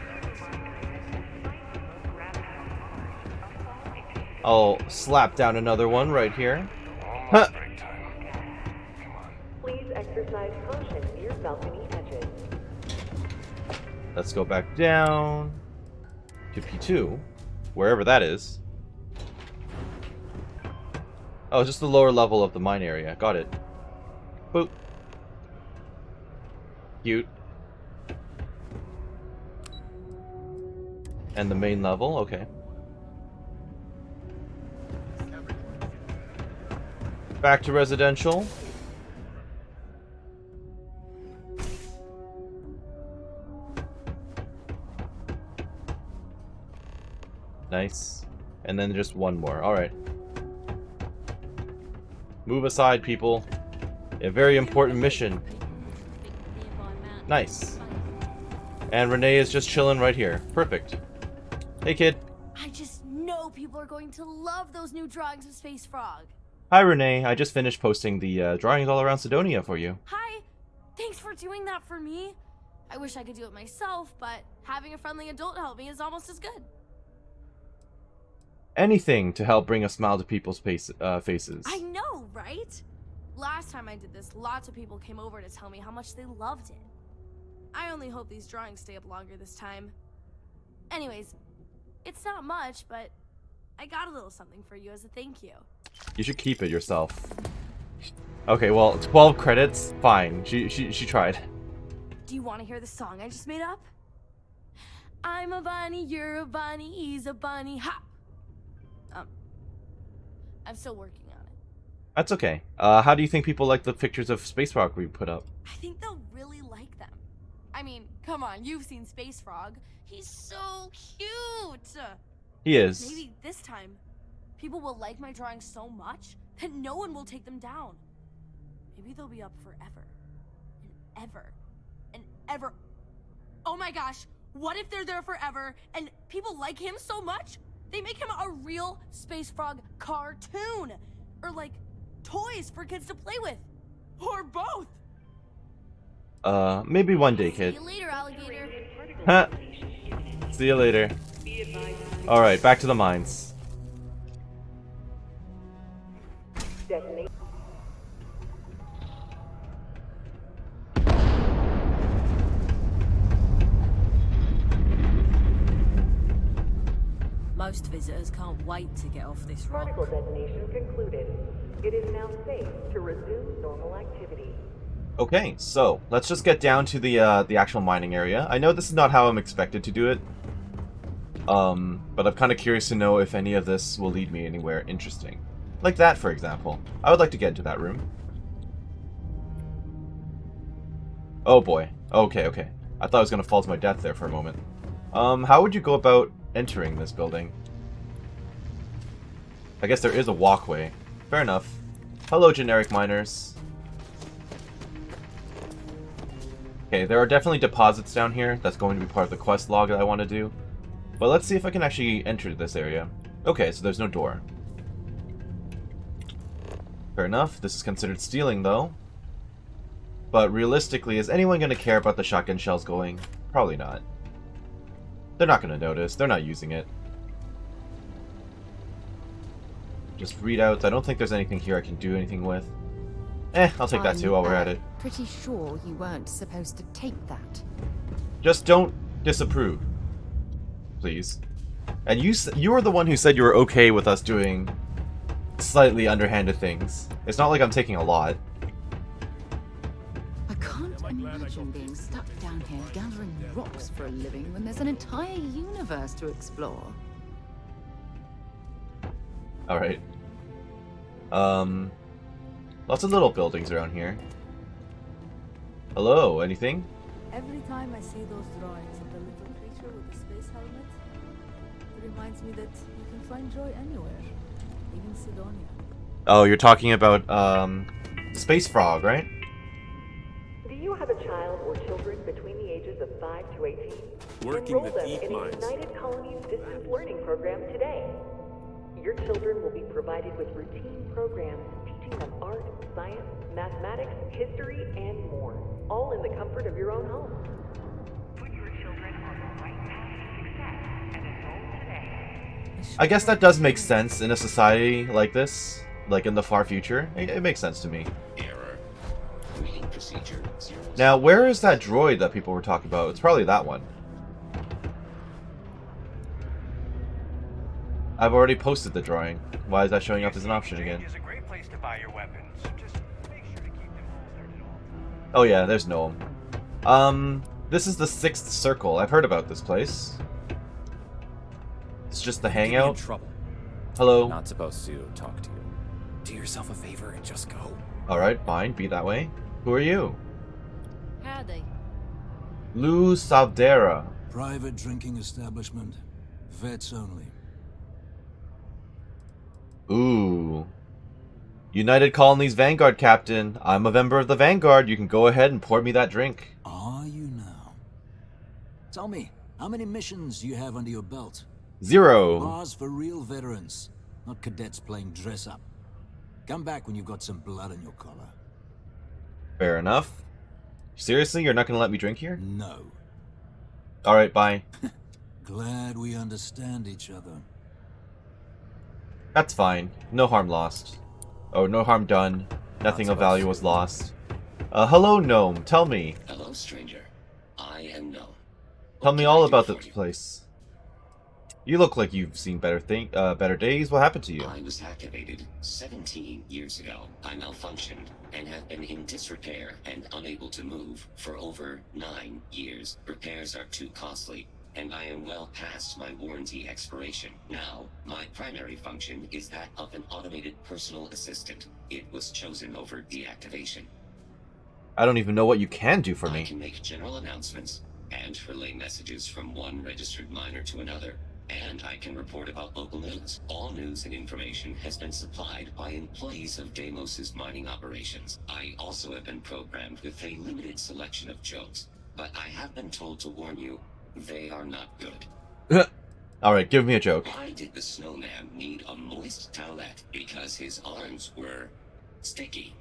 I'll slap down another one right here. Huh. Please exercise caution near balcony edges. Let's go back down to P2, wherever that is. Oh, just the lower level of the mine area. Got it. Boop. Cute. And the main level, okay. Back to residential. Nice. And then just one more. Alright. Move aside, people. A very important mission. Nice. And Renee is just chilling right here. Perfect. Hey, kid. I just know people are going to love those new drawings of Space Frog. Hi, Renee. I just finished posting the drawings all around Cydonia for you. Hi. Thanks for doing that for me. I wish I could do it myself, but having a friendly adult help me is almost as good. Anything to help bring a smile to people's faces. I know, right? Last time I did this, lots of people came over to tell me how much they loved it. I only hope these drawings stay up longer this time. Anyways, it's not much, but I got a little something for you as a thank you. You should keep it yourself. Okay, well, 12 credits? Fine. She tried. Do you want to hear the song I just made up? I'm a bunny, you're a bunny, he's a bunny, hop! I'm still working on it. That's okay. How do you think people like the pictures of Space Rock we put up? I think they'll really like them. I mean, come on, you've seen Space Frog. He's so cute! He is. Maybe this time, people will like my drawings so much that no one will take them down. Maybe they'll be up forever. And ever. And ever. Oh my gosh, what if they're there forever and people like him so much they make him a real Space Frog cartoon? Or like, toys for kids to play with. Or both. Maybe one day, kid. See you later, alligator. Huh. See you later. Alright, back to the mines. Most visitors can't wait to get off this rock. Particle detonation concluded. It is now safe to resume normal activity. Okay, so let's just get down to the actual mining area. I know this is not how I'm expected to do it, but I'm kind of curious to know if any of this will lead me anywhere interesting. Like that, for example. I would like to get into that room. Oh boy. Okay, okay. I thought I was going to fall to my death there for a moment. How would you go about entering this building? I guess there is a walkway. Fair enough. Hello, generic miners. Okay, there are definitely deposits down here. That's going to be part of the quest log that I want to do. But let's see if I can actually enter this area. Okay, so there's no door. Fair enough. This is considered stealing, though. But realistically, is anyone going to care about the shotgun shells going? Probably not. They're not going to notice. They're not using it. Just readouts. I don't think there's anything here I can do anything with. I'll take that too while we're at it. Pretty sure you weren't supposed to take that. Just don't disapprove, please. And you were the one who said you were okay with us doing slightly underhanded things. It's not like I'm taking a lot. I can't imagine being stuck down here gathering rocks for a living when there's an entire universe to explore. Alright. Lots of little buildings around here. Hello, anything? Every time I see those drawings of the little creature with the space helmet, it reminds me that you can find joy anywhere, even Cydonia. Oh, you're talking about, Space Frog, right? Do you have a child or children between the ages of 5 to 18? Working Enroll the them deep in a mines. United Colonies distance learning program today. Your children will be provided with routine programs teaching them art, science, mathematics, history, and more, all in the comfort of your own home. Put your children on the right path to success and enroll today. I guess that does make sense in a society like this, like in the far future. It makes sense to me. Error. Reading procedure 0. Now, where is that droid that people were talking about? It's probably that one. I've already posted the drawing. Why is that showing up as an option again? Oh yeah, there's Noam. This is the 6th Circle. I've heard about this place. It's just the hangout. Trouble. Hello. Not supposed to talk to you. Do yourself a favor and just go. Alright, fine. Be that way. Who are you? Howdy. Lou Saldera. Private drinking establishment. Vets only. Ooh. United Colonies Vanguard Captain. I'm a member of the Vanguard. You can go ahead and pour me that drink. Are you now? Tell me, how many missions do you have under your belt? 0. Mars for real veterans, not cadets playing dress up. Come back when you've got some blood on your collar. Fair enough. Seriously, you're not going to let me drink here? No. Alright, bye. Glad we understand each other. That's fine. No harm lost. Oh, no harm done. Nothing of value was lost. Hello, Gnome. Tell me. Hello, stranger. I am Gnome. Tell me all about this place. You look like you've seen better days. What happened to you? I was activated 17 years ago. I malfunctioned and have been in disrepair and unable to move for over 9 years. Repairs are too costly, and I am well past my warranty expiration. Now, my primary function is that of an automated personal assistant. It was chosen over deactivation. I don't even know what you can do for me. I can make general announcements and relay messages from one registered miner to another. And I can report about local news. All news and information has been supplied by employees of Deimos's mining operations. I also have been programmed with a limited selection of jokes, but I have been told to warn you, they are not good. Alright, give me a joke. Why did the snowman need a moist towelette? Because his arms were sticky.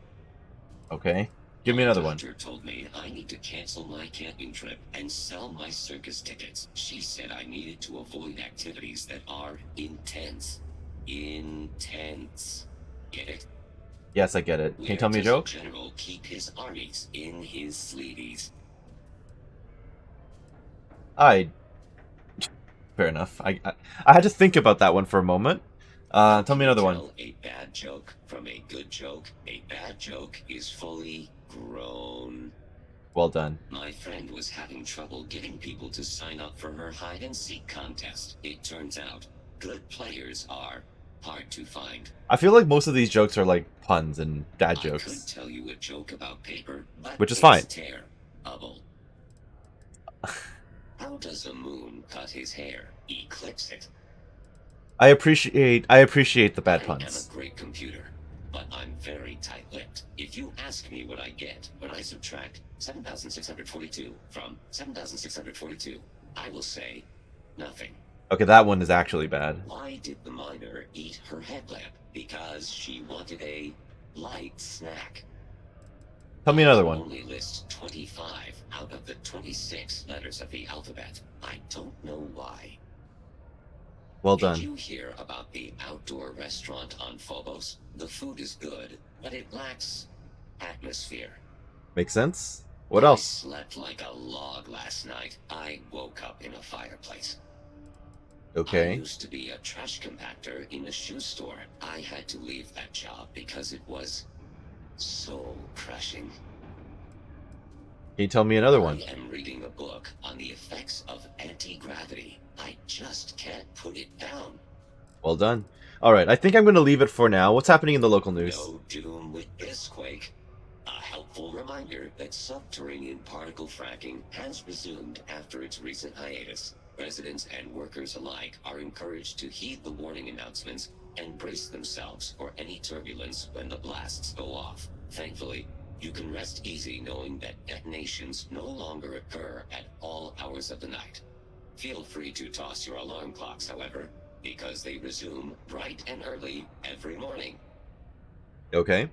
Okay. Give me another one. The doctor told me I need to cancel my camping trip and sell my circus tickets. She said I needed to avoid activities that are intense. Intense. Get it? Yes, I get it. Can you tell me a Where joke? does a general keep his armies? In his sleeveys. Fair enough. I had to think about that one for a moment. Tell me another one. A bad joke from a good joke. A bad joke is fully grown. Well done. My friend was having trouble getting people to sign up for her hide-and-seek contest. It turns out, good players are hard to find. I feel like most of these jokes are like puns and dad I jokes. could tell you a joke about paper, but Which is fine. it's terrible. How does a moon cut his hair? Eclipse it. I appreciate the bad I puns. am a great computer, but I'm very tight-lipped. If you ask me what I get when I subtract 7,642 from 7,642, I will say nothing. Okay, that one is actually bad. Why did the miner eat her headlamp? Because she wanted a light snack. Tell me another I one. only list 25 out of the 26 letters of the alphabet. I don't know why. Well Did done. you hear about the outdoor restaurant on Phobos? The food is good, but it lacks atmosphere. Makes sense? What I else? slept like a log last night. I woke up in a fireplace. I Okay. used to be a trash compactor in a shoe store. I had to leave that job because it was so crushing. Can you tell me another one? I am reading a book on the effects of anti-gravity. I just can't put it down. Well done. Alright, I think I'm going to leave it for now. What's happening in the local news? No doom with this quake. A helpful reminder that subterranean particle fracking has resumed after its recent hiatus. Residents and workers alike are encouraged to heed the warning announcements and brace themselves for any turbulence when the blasts go off. Thankfully, you can rest easy knowing that detonations no longer occur at all hours of the night. Feel free to toss your alarm clocks, however, because they resume bright and early every morning. Okay.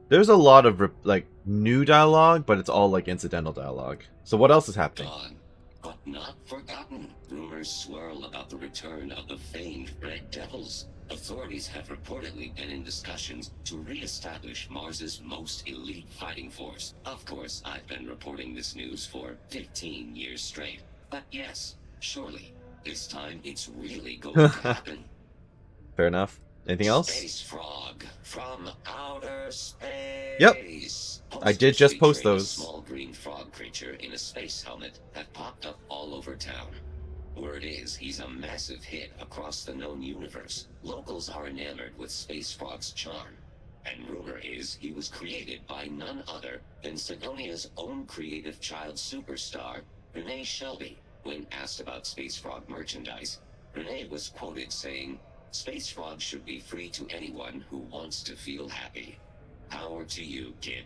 There's a lot of like new dialogue, but it's all like incidental dialogue. So what else is happening? Gone, but not forgotten. Rumors swirl about the return of the famed Red Devils. Authorities have reportedly been in discussions to re-establish Mars's most elite fighting force. Of course, I've been reporting this news for 15 years straight. But yes, surely, this time it's really going to happen. Fair enough. Anything else? Space Frog from outer space. Yep. I did just post Featuring those. A small green frog creature in a space helmet have popped up all over town. Word is he's a massive hit across the known universe. Locals are enamored with Space Frog's charm. And rumor is he was created by none other than Cydonia's own creative child superstar, Renee Shelby. When asked about Space Frog merchandise, Renee was quoted saying, "Space Frog should be free to anyone who wants to feel happy. Power to you, kid."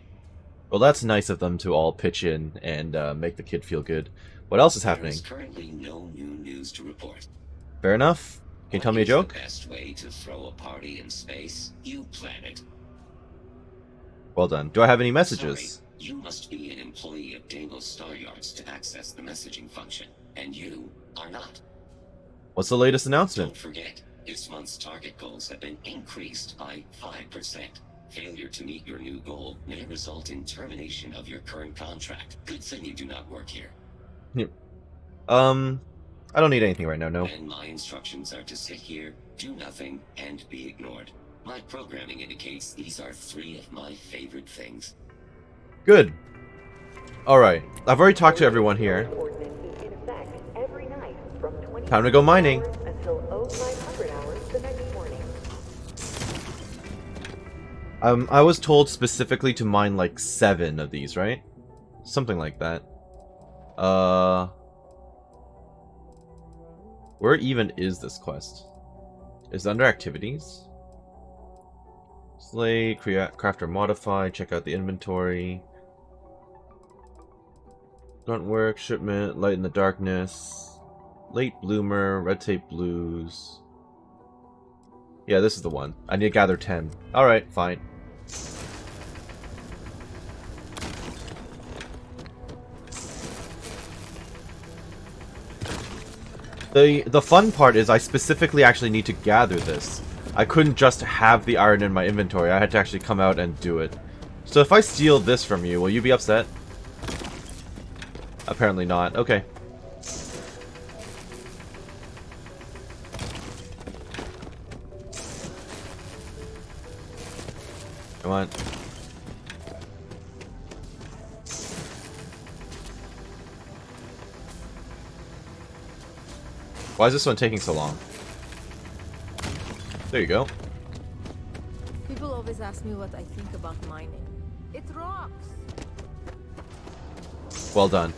Well, that's nice of them to all pitch in and make the kid feel good. What else is There happening? is currently no new news to report. Fair enough. Can you tell me a joke? The best way to throw a party in space? You plan it. Well done. Do I have any messages? Sorry, you must be an employee of Deimos Star Yards to access the messaging function, and you are not. What's the latest announcement? Don't forget, this month's target goals have been increased by 5%. Failure to meet your new goal may result in termination of your current contract. Good thing you do not work here. I don't need anything right now, no. And my instructions are to sit here, do nothing, and be ignored. My programming indicates these are 3 of my favorite things. Good. Alright. I've already talked to everyone here. Time to go mining. Until 0500 hours the next morning. I was told specifically to mine like 7 of these, right? Something like that. Where even is this quest? Is it under activities? Slay, craft or modify, check out the inventory. Grunt work, shipment, light in the darkness. Late bloomer, red tape blues. Yeah, this is the one. I need to gather 10. Alright, fine. The fun part is I specifically actually need to gather this. I couldn't just have the iron in my inventory. I had to actually come out and do it. So if I steal this from you, will you be upset? Apparently not. Okay. Come on. Why is this one taking so long? There you go. People always ask me what I think about mining. It rocks. Well done.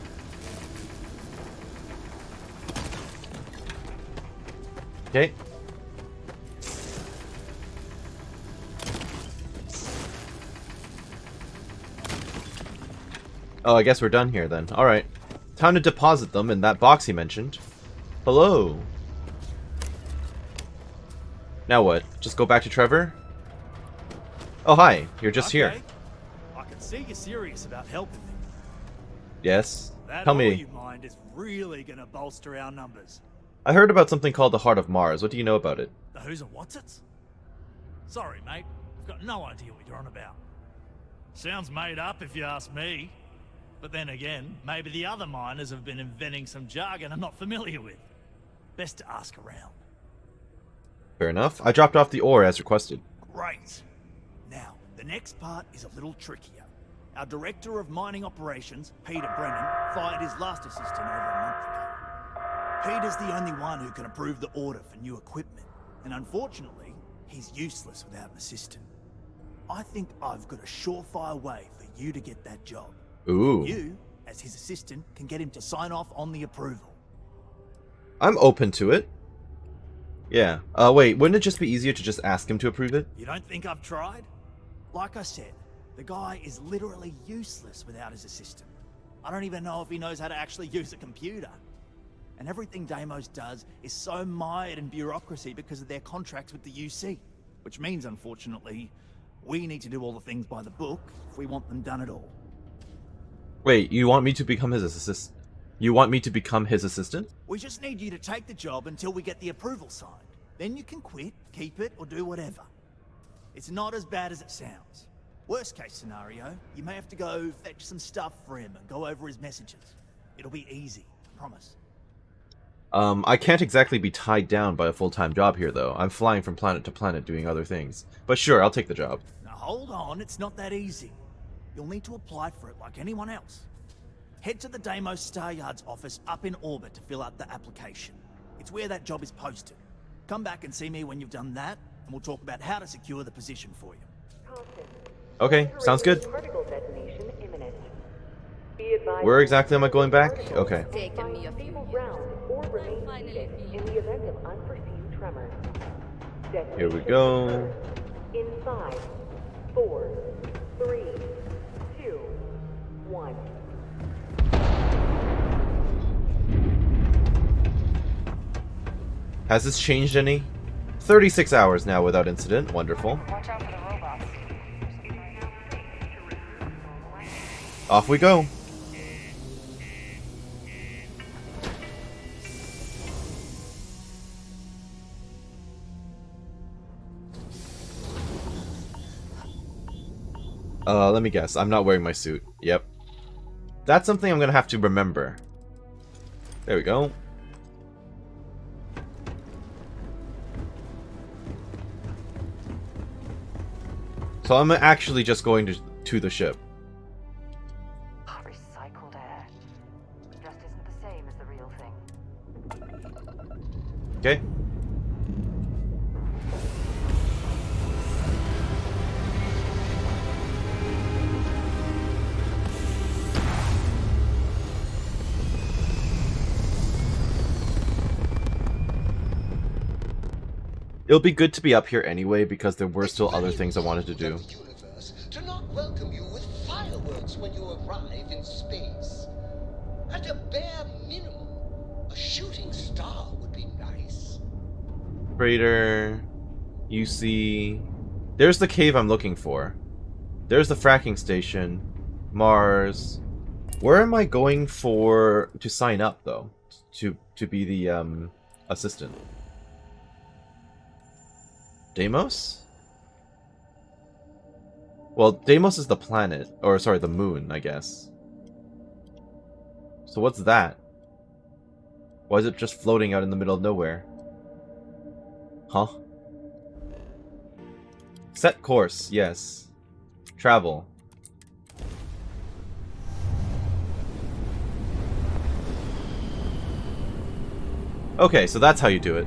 Okay. Oh, I guess we're done here then. Alright. Time to deposit them in that box he mentioned. Hello. Now what? Just go back to Trevor? Oh, hi. You're just here. I can see you're serious about helping me. Yes. That Tell ore me. you mined is really gonna bolster our numbers. I heard about something called the Heart of Mars. What do you know about it? The who's and what's it? Sorry, mate. I've got no idea what you're on about. Sounds made up if you ask me. But then again, maybe the other miners have been inventing some jargon I'm not familiar with. Best to ask around. Fair enough. I dropped off the ore as requested. Great. Now, the next part is a little trickier. Our director of mining operations, Peter Brennan, fired his last assistant over a month ago. Peter's the only one who can approve the order for new equipment, and unfortunately, he's useless without an assistant. I think I've got a surefire way for you to get that job. Ooh. You, as his assistant, can get him to sign off on the approval. I'm open to it. Yeah. Wait, wouldn't it just be easier to just ask him to approve it? You don't think I've tried? Like I said, the guy is literally useless without his assistant. I don't even know if he knows how to actually use a computer. And everything Deimos does is so mired in bureaucracy because of their contracts with the UC. Which means, unfortunately, we need to do all the things by the book if we want them done at all. Wait, you want me to become his assistant? You want me to become his assistant? We just need you to take the job until we get the approval signed. Then you can quit, keep it, or do whatever. It's not as bad as it sounds. Worst case scenario, you may have to go fetch some stuff for him and go over his messages. It'll be easy, I promise. I can't exactly be tied down by a full-time job here, though. I'm flying from planet to planet doing other things. But sure, I'll take the job. Now hold on, it's not that easy. You'll need to apply for it like anyone else. Head to the Deimos Star Yard's office up in orbit to fill out the application. It's where that job is posted. Come back and see me when you've done that, and we'll talk about how to secure the position for you. Okay, sounds good. Particle detonation imminent. Be advised. Where exactly am I going back? Okay. Taken me a few ground or remain seated in the event of unforeseen tremors. Here we go. In 5, 4, 3, 2, 1. Has this changed any? 36 hours now without incident. Wonderful. Off we go. Let me guess. I'm not wearing my suit. Yep. That's something I'm gonna have to remember. There we go. So I'm actually just going to the ship. Recycled air. Just isn't the same as the real thing. Okay. It'll be good to be up here anyway, because there were still other things I wanted to do. To not welcome you with fireworks when you arrive in space. At a bare minimum, a shooting star would be nice. Crater, UC. There's the cave I'm looking for. There's the fracking station. Mars. Where am I going to sign up, though? To be the assistant. Deimos? Well, Deimos is the planet. Or, sorry, the moon, I guess. So what's that? Why is it just floating out in the middle of nowhere? Huh? Set course, yes. Travel. Okay, so that's how you do it.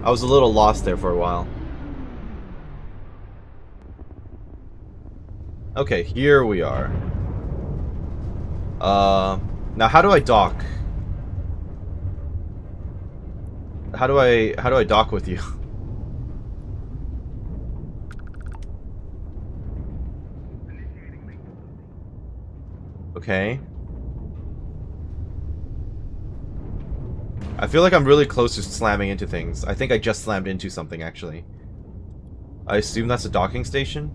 I was a little lost there for a while. Okay, here we are. Now how do I dock? How do I dock with you? Okay. I feel like I'm really close to slamming into things. I think I just slammed into something, actually. I assume that's a docking station?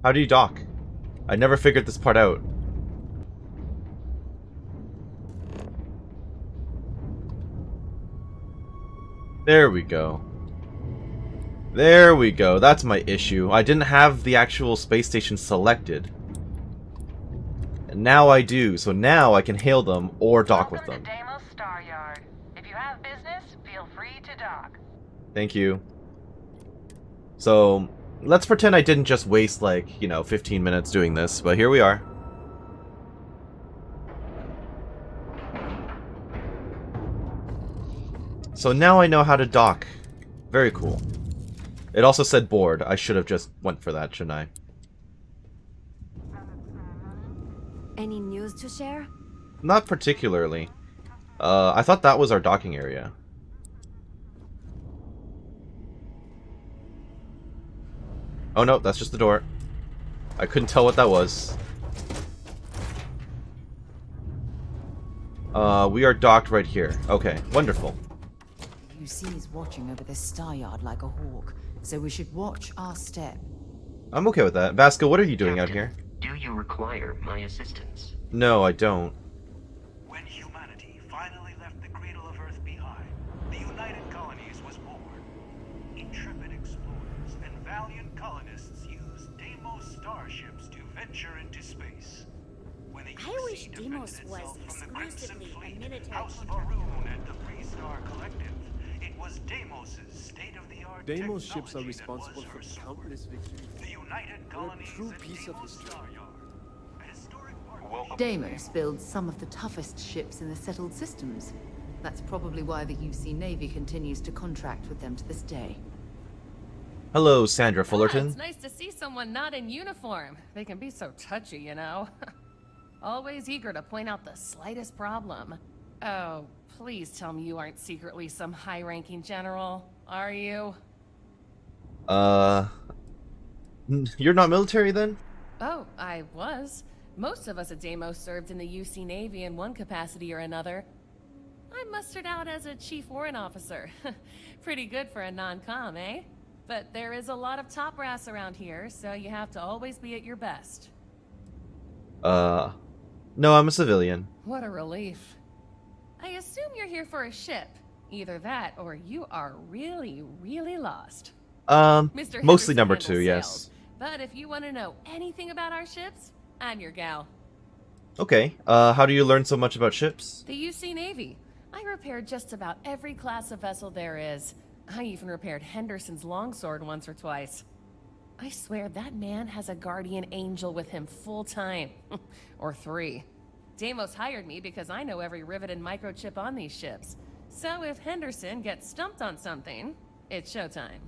How do you dock? I never figured this part out. There we go. There we go. That's my issue. I didn't have the actual space station selected. And now I do, so now I can hail them or dock with them. Deimos Star Yard. If you have business, feel free to dock. Thank you. So, let's pretend I didn't just waste, like, 15 minutes doing this, but here we are. So now I know how to dock. Very cool. It also said board. I should have just went for that, shouldn't I? Any news to share? Not particularly. I thought that was our docking area. Oh no, that's just the door. I couldn't tell what that was. We are docked right here. Okay, wonderful. UC is watching over this star yard like a hawk, so we should watch our step. I'm okay with that. Vasco, what are you doing out here? Do you require my assistance? No, I don't. When humanity finally left the cradle of Earth behind, the United Colonies was born. Intrepid explorers and valiant colonists used Deimos starships to venture into space. When the I wish UC Deimos defended was itself from the Crimson exclusively a Fleet, military House contract. Faroon, and the Freestar Collective, it was Deimos' state-of-the-art Deimos ships are technology responsible that for was her countless sword. victories. The United They're a Colonies true and piece of Deimos history. Star Yard. A historic partnership. Deimos builds some of the toughest ships in the settled systems. That's probably why the UC Navy continues to contract with them to this day. Hello, Sandra Fullerton. It's nice to see someone not in uniform. They can be so touchy, you know. Always eager to point out the slightest problem. Oh, please tell me you aren't secretly some high-ranking general, are you? You're not military then? Oh, I was. Most of us at Deimos served in the UC Navy in one capacity or another. I'm mustered out as a chief warrant officer. Pretty good for a non-com, eh? But there is a lot of top brass around here, so you have to always be at your best. No, I'm a civilian. What a relief. I assume you're here for a ship. Either that, or you are really, really lost. Mostly Mr. Henderson number handles 2, sales. yes. But if you want to know anything about our ships, I'm your gal. Okay, how do you learn so much about ships? The UC Navy. I repaired just about every class of vessel there is. I even repaired Henderson's longsword once or twice. I swear that man has a guardian angel with him full time. Or 3. Deimos hired me because I know every rivet and microchip on these ships. So if Henderson gets stumped on something, it's showtime.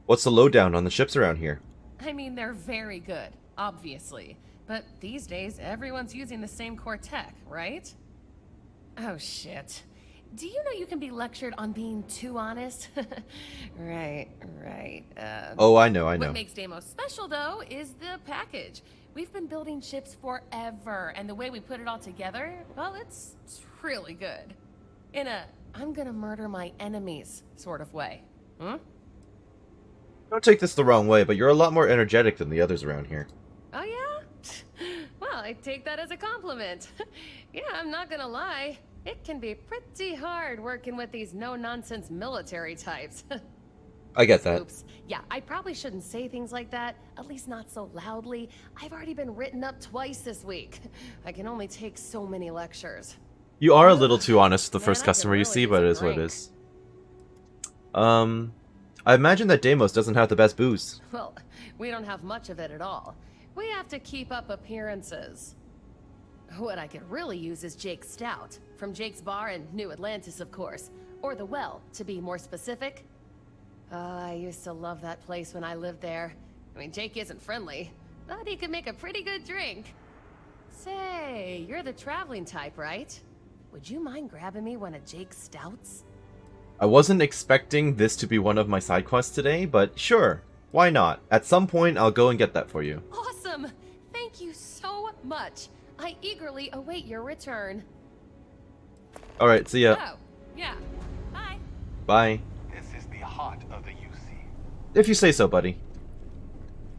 What's the lowdown on the ships around here? I mean, they're very good, obviously. But these days, everyone's using the same core tech, right? Oh, shit. Do you know you can be lectured on being too honest? Right. Oh, I know. What makes Deimos special, though, is the package. We've been building ships forever, and the way we put it all together, well, it's really good. In a, I'm gonna murder my enemies sort of way. Don't take this the wrong way, but you're a lot more energetic than the others around here. Oh, yeah? Well, I take that as a compliment. Yeah, I'm not gonna lie. It can be pretty hard working with these no-nonsense military types. I get that. Oops. Yeah, I probably shouldn't say things like that, at least not so loudly. I've already been written up twice this week. I can only take so many lectures. You are a little too honest with the Man, first I could customer you really see, use but a it is what it drink. is. I imagine that Deimos doesn't have the best booze. Well, we don't have much of it at all. We have to keep up appearances. What I could really use is Jake's Stout, from Jake's Bar in New Atlantis, of course. Or the Well, to be more specific. I used to love that place when I lived there. I mean, Jake isn't friendly, but he could make a pretty good drink. Say, you're the traveling type, right? Would you mind grabbing me one of Jake's Stouts? I wasn't expecting this to be one of my side quests today, but sure, why not? At some point, I'll go and get that for you. Awesome! Thank you so much. I eagerly await your return. Alright, see ya. Oh, yeah. Bye. Bye. This is the heart of the UC. If you say so, buddy.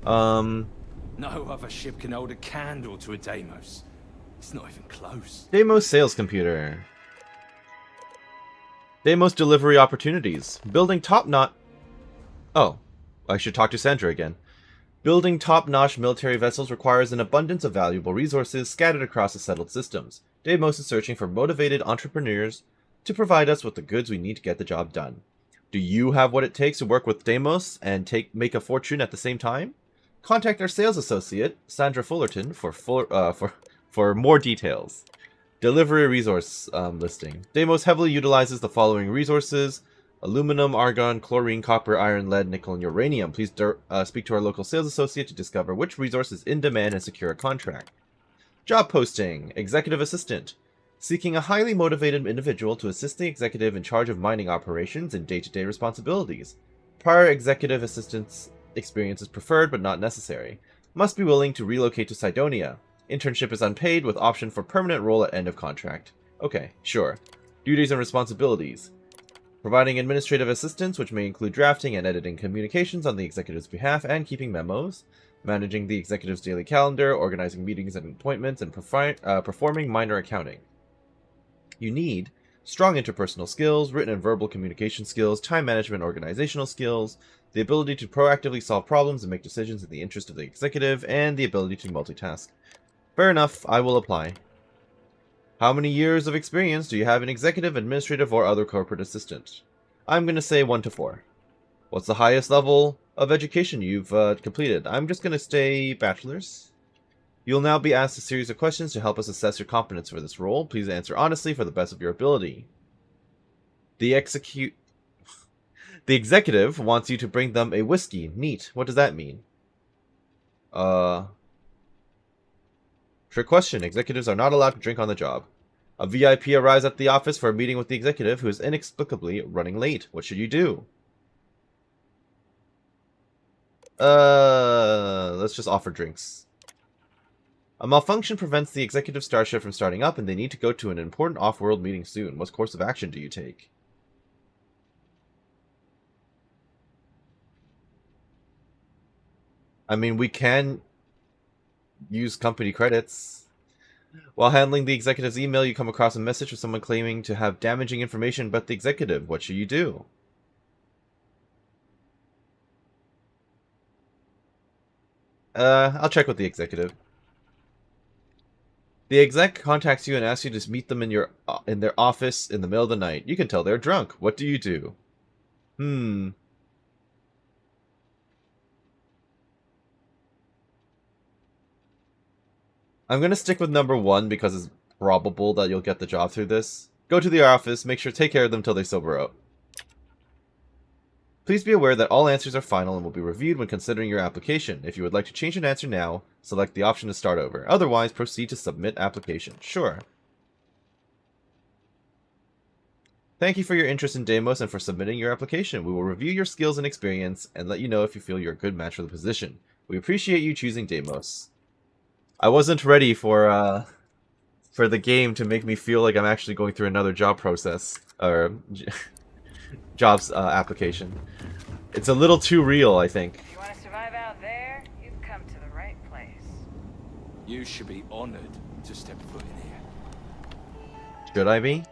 No other ship can hold a candle to a Deimos. It's not even close. Deimos sales computer. Deimos delivery opportunities. Building top-notch... Oh, I should talk to Sandra again. Building top-notch military vessels requires an abundance of valuable resources scattered across the settled systems. Deimos is searching for motivated entrepreneurs to provide us with the goods we need to get the job done. Do you have what it takes to work with Deimos and make a fortune at the same time? Contact our sales associate, Sandra Fullerton, for more details. Delivery resource listing. Deimos heavily utilizes the following resources: aluminum, argon, chlorine, copper, iron, lead, nickel, and uranium. Please speak to our local sales associate to discover which resource is in demand and secure a contract. Job posting. Executive assistant. Seeking a highly motivated individual to assist the executive in charge of mining operations and day-to-day responsibilities. Prior executive assistance experience is preferred but not necessary. Must be willing to relocate to Cydonia. Internship is unpaid with option for permanent role at end of contract. Okay, sure. Duties and responsibilities. Providing administrative assistance, which may include drafting and editing communications on the executive's behalf and keeping memos. Managing the executive's daily calendar, organizing meetings and appointments, and performing minor accounting. You need strong interpersonal skills, written and verbal communication skills, time management organizational skills, the ability to proactively solve problems and make decisions in the interest of the executive, and the ability to multitask. Fair enough, I will apply. How many years of experience do you have in executive, administrative, or other corporate assistant? I'm going to say 1 to 4. What's the highest level of education you've completed? I'm just going to say bachelor's. You'll now be asked a series of questions to help us assess your competence for this role. Please answer honestly for the best of your ability. The executive wants you to bring them a whiskey. Neat. What does that mean? Trick question. Executives are not allowed to drink on the job. A VIP arrives at the office for a meeting with the executive who is inexplicably running late. What should you do? Let's just offer drinks. A malfunction prevents the executive starship from starting up, and they need to go to an important off-world meeting soon. What course of action do you take? I mean, we can use company credits. While handling the executive's email, you come across a message from someone claiming to have damaging information about the executive. What should you do? I'll check with the executive. The exec contacts you and asks you to meet them in their office in the middle of the night. You can tell they're drunk. What do you do? I'm gonna stick with number 1 because it's probable that you'll get the job through this. Go to the office, make sure to take care of them till they sober up. Please be aware that all answers are final and will be reviewed when considering your application. If you would like to change an answer now, select the option to start over. Otherwise, proceed to submit application. Sure. Thank you for your interest in Deimos and for submitting your application. We will review your skills and experience and let you know if you feel you're a good match for the position. We appreciate you choosing Deimos. I wasn't ready for the game to make me feel like I'm actually going through another job process or jobs application. It's a little too real, I think. If you want to survive out there, you've come to the right place. You should be honored to step foot in here. Should I be?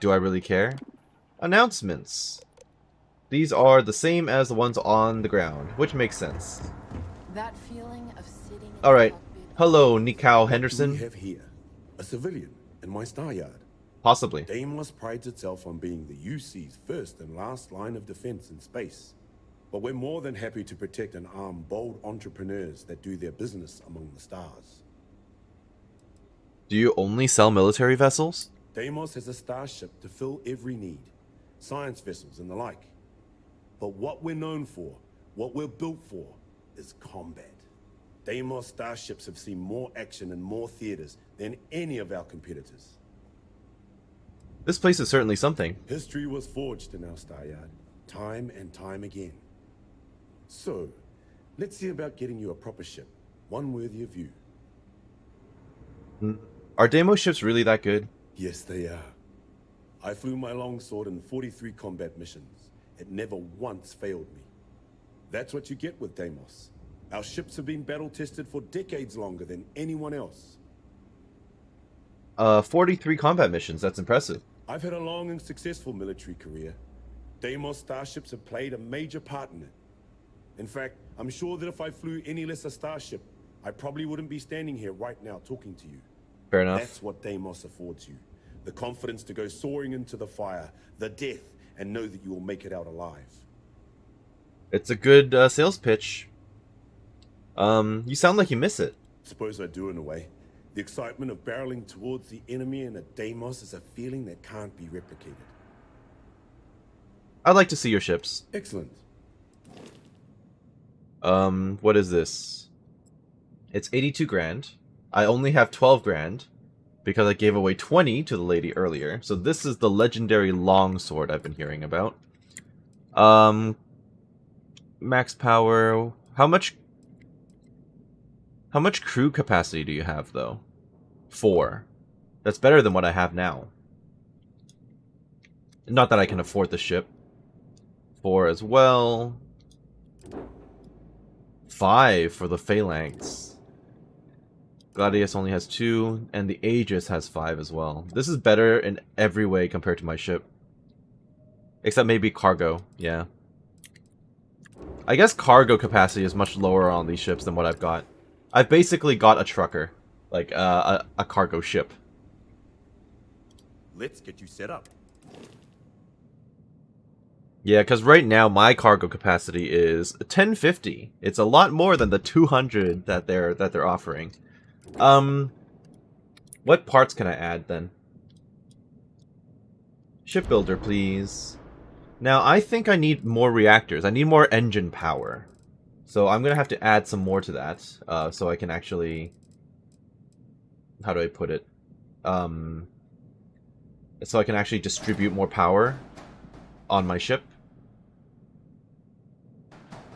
Do I really care? Announcements. these are the same as the ones on the ground, which makes sense. That feeling of sitting in Alright. Hello, Nikau What do Henderson. we have here? A civilian in my star yard. Possibly. Deimos prides itself on being the UC's first and last line of defense in space. But we're more than happy to protect and arm bold entrepreneurs that do their business among the stars. Do you only sell military vessels? Deimos has a starship to fill every need. Science vessels and the like. But what we're known for, what we're built for, is combat. Deimos starships have seen more action and more theaters than any of our competitors. This place is certainly something. History was forged in our star yard, time and time again. So, let's see about getting you a proper ship, one worthy of you. Are Deimos ships really that good? Yes, they are. I flew my longsword in 43 combat missions. It never once failed me. That's what you get with Deimos. Our ships have been battle-tested for decades longer than anyone else. 43 combat missions, that's impressive. I've had a long and successful military career. Deimos starships have played a major part in it. In fact, I'm sure that if I flew any lesser starship, I probably wouldn't be standing here right now talking to you. Fair enough. That's what Deimos affords you. The confidence to go soaring into the fire, the death, and know that you will make it out alive. It's a good sales pitch. You sound like you miss it. Suppose I do in a way. The excitement of barreling towards the enemy in a Deimos is a feeling that can't be replicated. I'd like to see your ships. Excellent. What is this? It's 82 grand. I only have 12 grand because I gave away 20 to the lady earlier. So this is the legendary longsword I've been hearing about. Max power. How much crew capacity do you have though? 4. That's better than what I have now. Not that I can afford the ship. 4 as well. 5 for the Phalanx. Gladius only has 2, and the Aegis has 5 as well. This is better in every way compared to my ship. Except maybe cargo, yeah. I guess cargo capacity is much lower on these ships than what I've got. I've basically got a trucker. Like, a cargo ship. Let's get you set up. Yeah, because right now my cargo capacity is 1050. It's a lot more than the 200 that they're offering. What parts can I add then? Shipbuilder, please. Now, I think I need more reactors. I need more engine power. So I'm going to have to add some more to that, so I can actually... How do I put it? So I can actually distribute more power on my ship.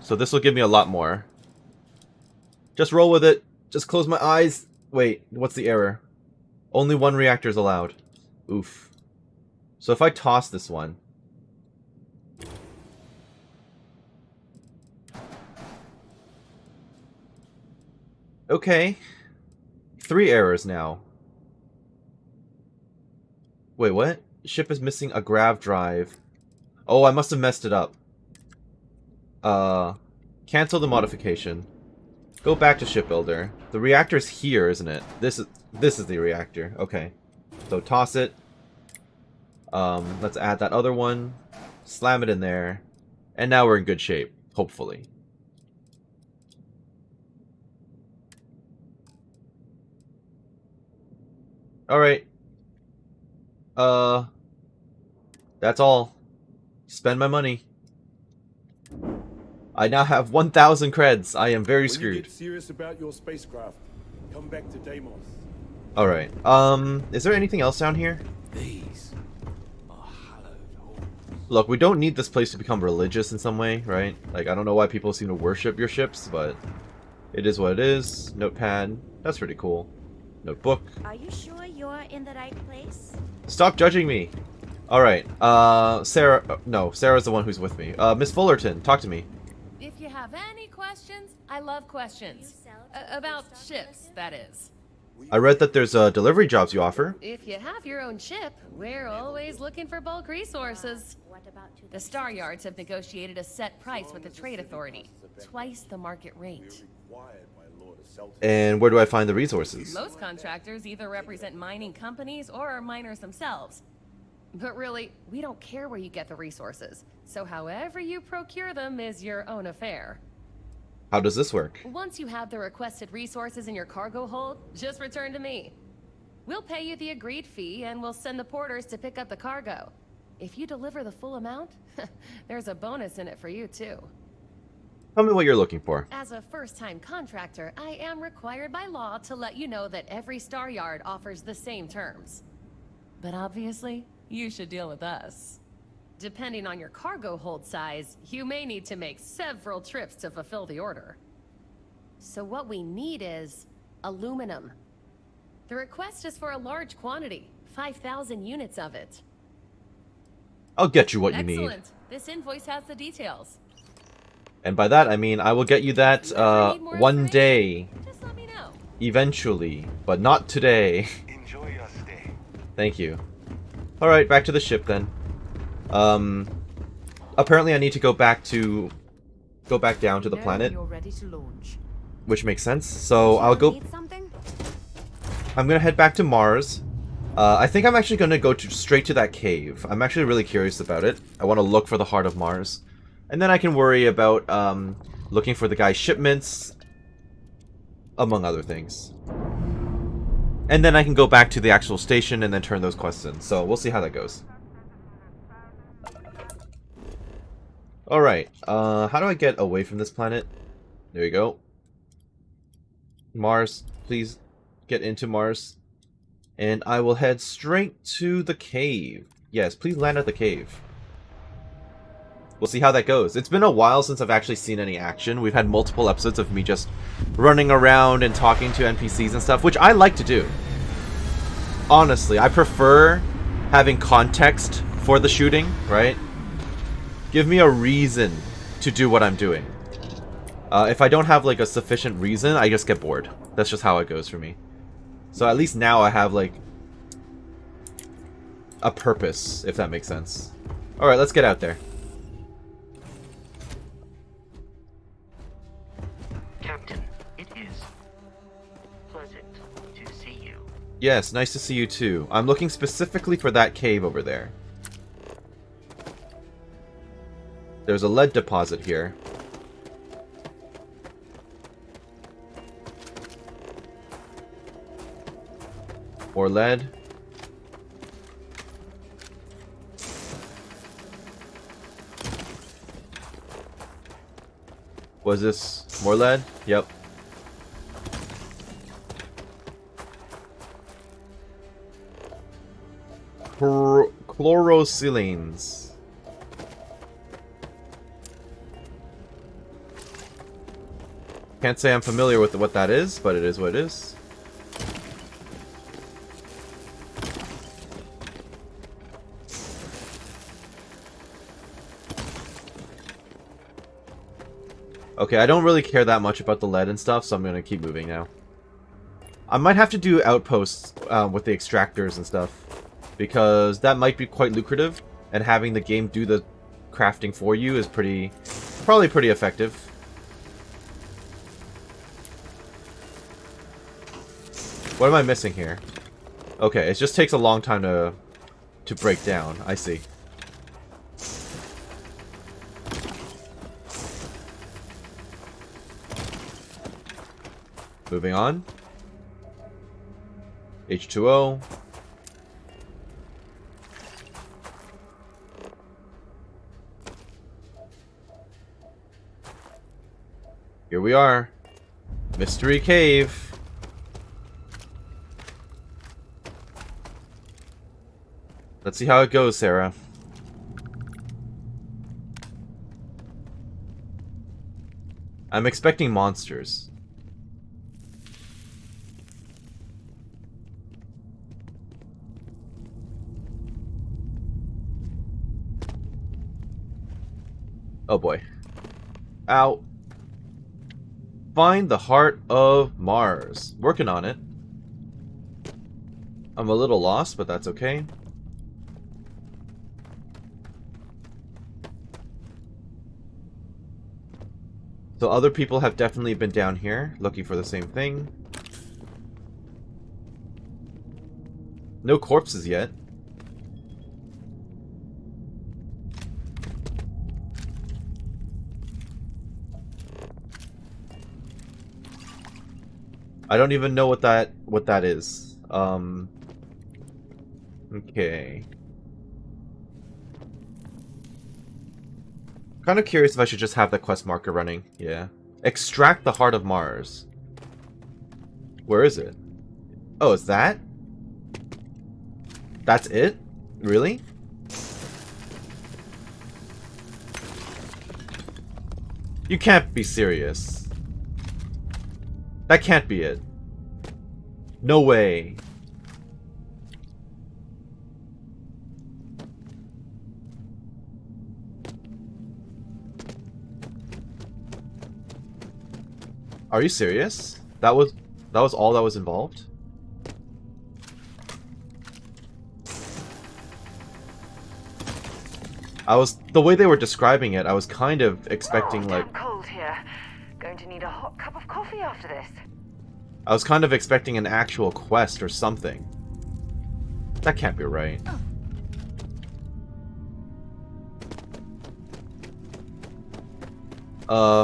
So this will give me a lot more. Just roll with it. Just close my eyes. Wait, what's the error? Only 1 reactor is allowed. Oof. So if I toss this one... Okay. 3 errors now. Wait, what? Ship is missing a grav drive. Oh, I must have messed it up. Cancel the modification. Go back to shipbuilder. The reactor's here, isn't it? This is the reactor. Okay. So toss it. Let's add that other one. Slam it in there. And now we're in good shape, hopefully. Alright. That's all. Spend my money. I now have 1,000 creds. I am very When screwed. you get serious about your spacecraft, come back to Deimos. Alright. Is there anything else down here? These. Look, we don't need this place to become religious in some way, right? Like, I don't know why people seem to worship your ships, but it is what it is. Notepad. That's pretty cool. Notebook. Are you sure you're in the right place? Stop judging me! Alright, Sarah... no, Sarah's the one who's with me. Miss Fullerton, talk to me. If you have any questions, I love questions. About ships, that is. I read that there's delivery jobs you offer. If you have your own ship, we're always looking for bulk resources. The Star Yards have negotiated a set price with the Trade Authority, twice the market rate. And where do I find the resources? Most contractors either represent mining companies or are miners themselves. But really, we don't care where you get the resources, so however you procure them is your own affair. How does this work? Once you have the requested resources in your cargo hold, just return to me. We'll pay you the agreed fee and we'll send the porters to pick up the cargo. If you deliver the full amount, there's a bonus in it for you too. Tell me what you're looking for. As a first-time contractor, I am required by law to let you know that every Star Yard offers the same terms. But obviously, you should deal with us. Depending on your cargo hold size, you may need to make several trips to fulfill the order. So what we need is aluminum. The request is for a large quantity, 5,000 units of it. I'll get you what you need. Excellent. This invoice has the details. And by that, I mean I will get you that one day. Just let me know. Eventually, but not today. Enjoy your stay. Thank you. Alright, back to the ship then. Apparently I need to go back down to the planet. You're ready to launch. Which makes sense. So I'll go. I'm gonna head back to Mars. I think I'm actually gonna go straight to that cave. I'm actually really curious about it. I want to look for the heart of Mars. And then I can worry about looking for the guy's shipments, among other things. And then I can go back to the actual station and then turn those quests in. So we'll see how that goes. Alright, how do I get away from this planet? There you go. Mars, please get into Mars. And I will head straight to the cave. Yes, please land at the cave. We'll see how that goes. It's been a while since I've actually seen any action. We've had multiple episodes of me just running around and talking to NPCs and stuff, which I like to do. Honestly, I prefer having context for the shooting, right? Give me a reason to do what I'm doing. If I don't have like a sufficient reason, I just get bored. That's just how it goes for me. So at least now I have like a purpose, if that makes sense. Alright, let's get out there. Captain, it is pleasant to see you. Yes, nice to see you too. I'm looking specifically for that cave over there. There's a lead deposit here. More lead. Was this more lead? Yep. Chlorosilines. Can't say I'm familiar with what that is, but it is what it is. Okay, I don't really care that much about the lead and stuff, so I'm gonna keep moving now. I might have to do outposts with the extractors and stuff, because that might be quite lucrative, and having the game do the crafting for you is probably pretty effective. What am I missing here? Okay, it just takes a long time to break down. I see. Moving on. H2O. Here we are. Mystery Cave. Let's see how it goes, Sarah. I'm expecting monsters. Oh boy. Ow. Find the heart of Mars. Working on it. I'm a little lost, but that's okay. So other people have definitely been down here looking for the same thing. No corpses yet. I don't even know what that is. Okay. Kind of curious if I should just have the quest marker running. Yeah. Extract the heart of Mars. Where is it? Oh, is that? That's it? Really? You can't be serious. That can't be it. No way. Are you serious? That was all that was involved? The way they were describing it, I was kind of expecting like Cold here. Going to need a hot cup of coffee after this. I was kind of expecting an actual quest or something. That can't be right.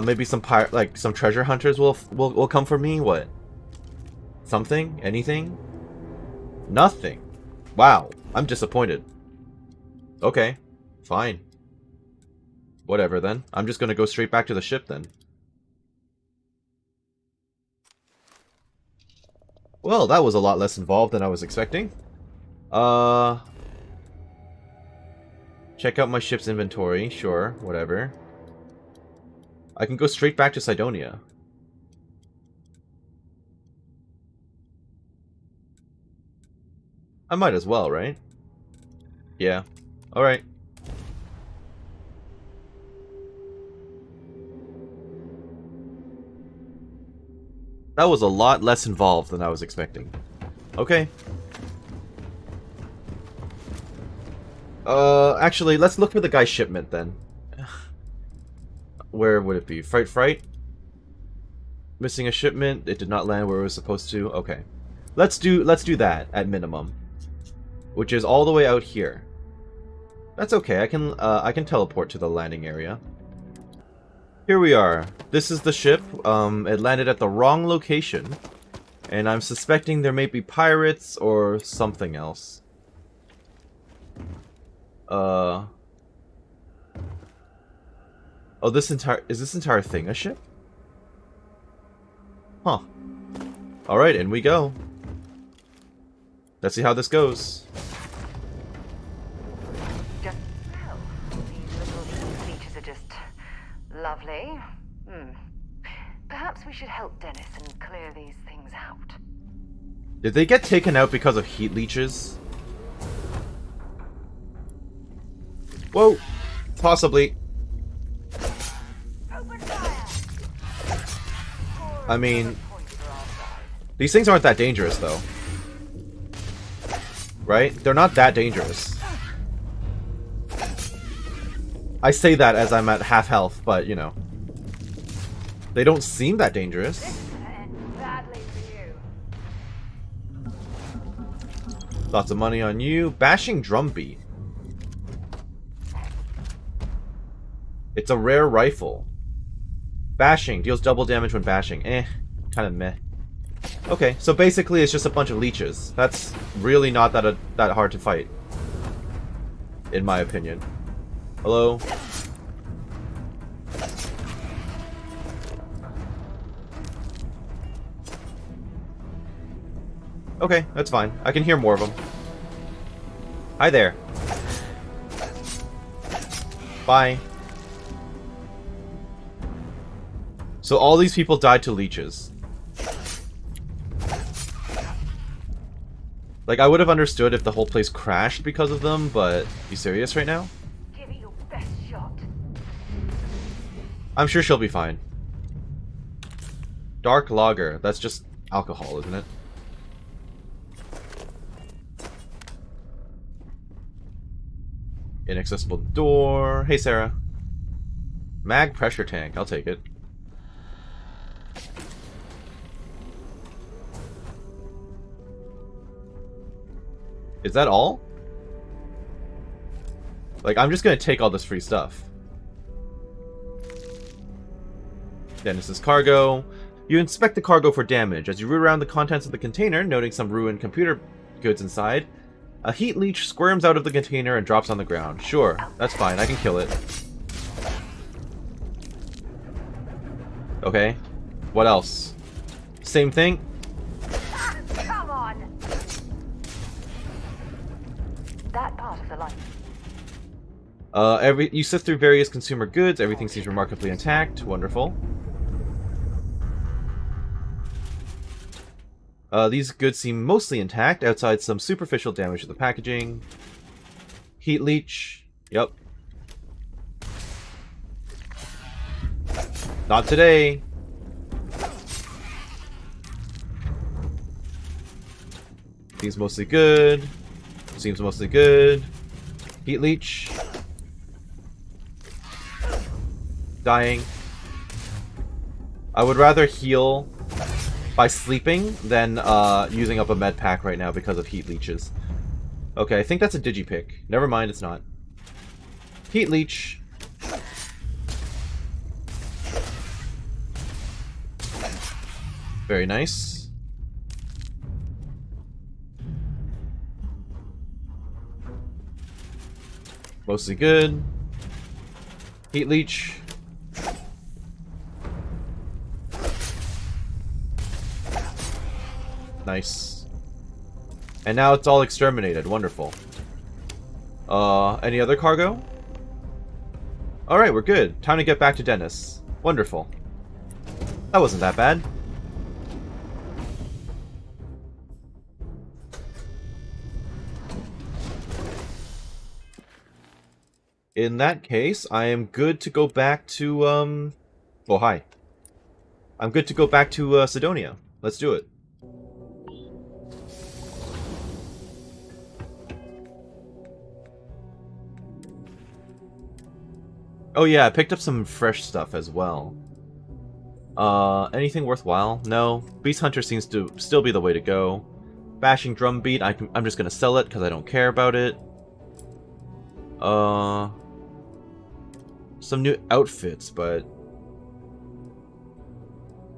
Maybe some some treasure hunters will come for me. What? Something? Anything? Nothing. Wow, I'm disappointed. Okay, fine. Whatever then. I'm just gonna go straight back to the ship then. Well, that was a lot less involved than I was expecting. Check out my ship's inventory. Sure, whatever. I can go straight back to Cydonia. I might as well, right? Yeah. Alright. That was a lot less involved than I was expecting. Okay. Actually, let's look for the guy's shipment then. Where would it be? Fright? Missing a shipment. It did not land where it was supposed to. Okay. Let's do that at minimum. Which is all the way out here. That's okay. I can teleport to the landing area. Here we are. This is the ship. It landed at the wrong location. And I'm suspecting there may be pirates or something else. Oh, is this entire thing a ship? Huh. Alright, in we go. Let's see how this goes. Just well, these little features are just lovely. Perhaps we should help Dennis and clear these things out. Did they get taken out because of heat leeches? Whoa! Possibly. I mean, these things aren't that dangerous, though. Right? They're not that dangerous. I say that as I'm at half health, but, you know. They don't seem that dangerous. Lots of money on you. Bashing drumbeat. It's a rare rifle. Bashing. Deals double damage when bashing. Kind of meh. Okay, so basically it's just a bunch of leeches. That's really not that hard to fight. In my opinion. Hello? Okay, that's fine. I can hear more of them. Hi there. Bye. So all these people died to leeches. Like, I would have understood if the whole place crashed because of them, but... You serious right now? Give it your best shot. I'm sure she'll be fine. Dark lager. That's just alcohol, isn't it? Inaccessible door. Hey, Sarah. Mag pressure tank. I'll take it. Is that all? Like, I'm just gonna take all this free stuff. Dennis's cargo. You inspect the cargo for damage. As you root around the contents of the container, noting some ruined computer goods inside, a heat leech squirms out of the container and drops on the ground. Sure, that's fine. I can kill it. Okay. What else? Same thing? Come on! That part of the line. You sift through various consumer goods. Everything seems remarkably intact. Wonderful. These goods seem mostly intact, outside some superficial damage to the packaging. Heat leech. Yep. Not today. Seems mostly good. Seems mostly good. Heat leech. Dying. I would rather heal by sleeping than using up a med pack right now because of heat leeches. Okay, I think that's a digipick. Never mind, it's not. Heat leech. Very nice. Mostly good. Heat leech. Nice. And now it's all exterminated. Wonderful. Any other cargo? Alright, we're good. Time to get back to Dennis. Wonderful. That wasn't that bad. In that case, I am good to go back to, oh, hi. I'm good to go back to, Cydonia. Let's do it. Oh yeah, I picked up some fresh stuff as well. Anything worthwhile? No. Beast Hunter seems to still be the way to go. Bashing Drumbeat, I'm just gonna sell it because I don't care about it. Some new outfits, but...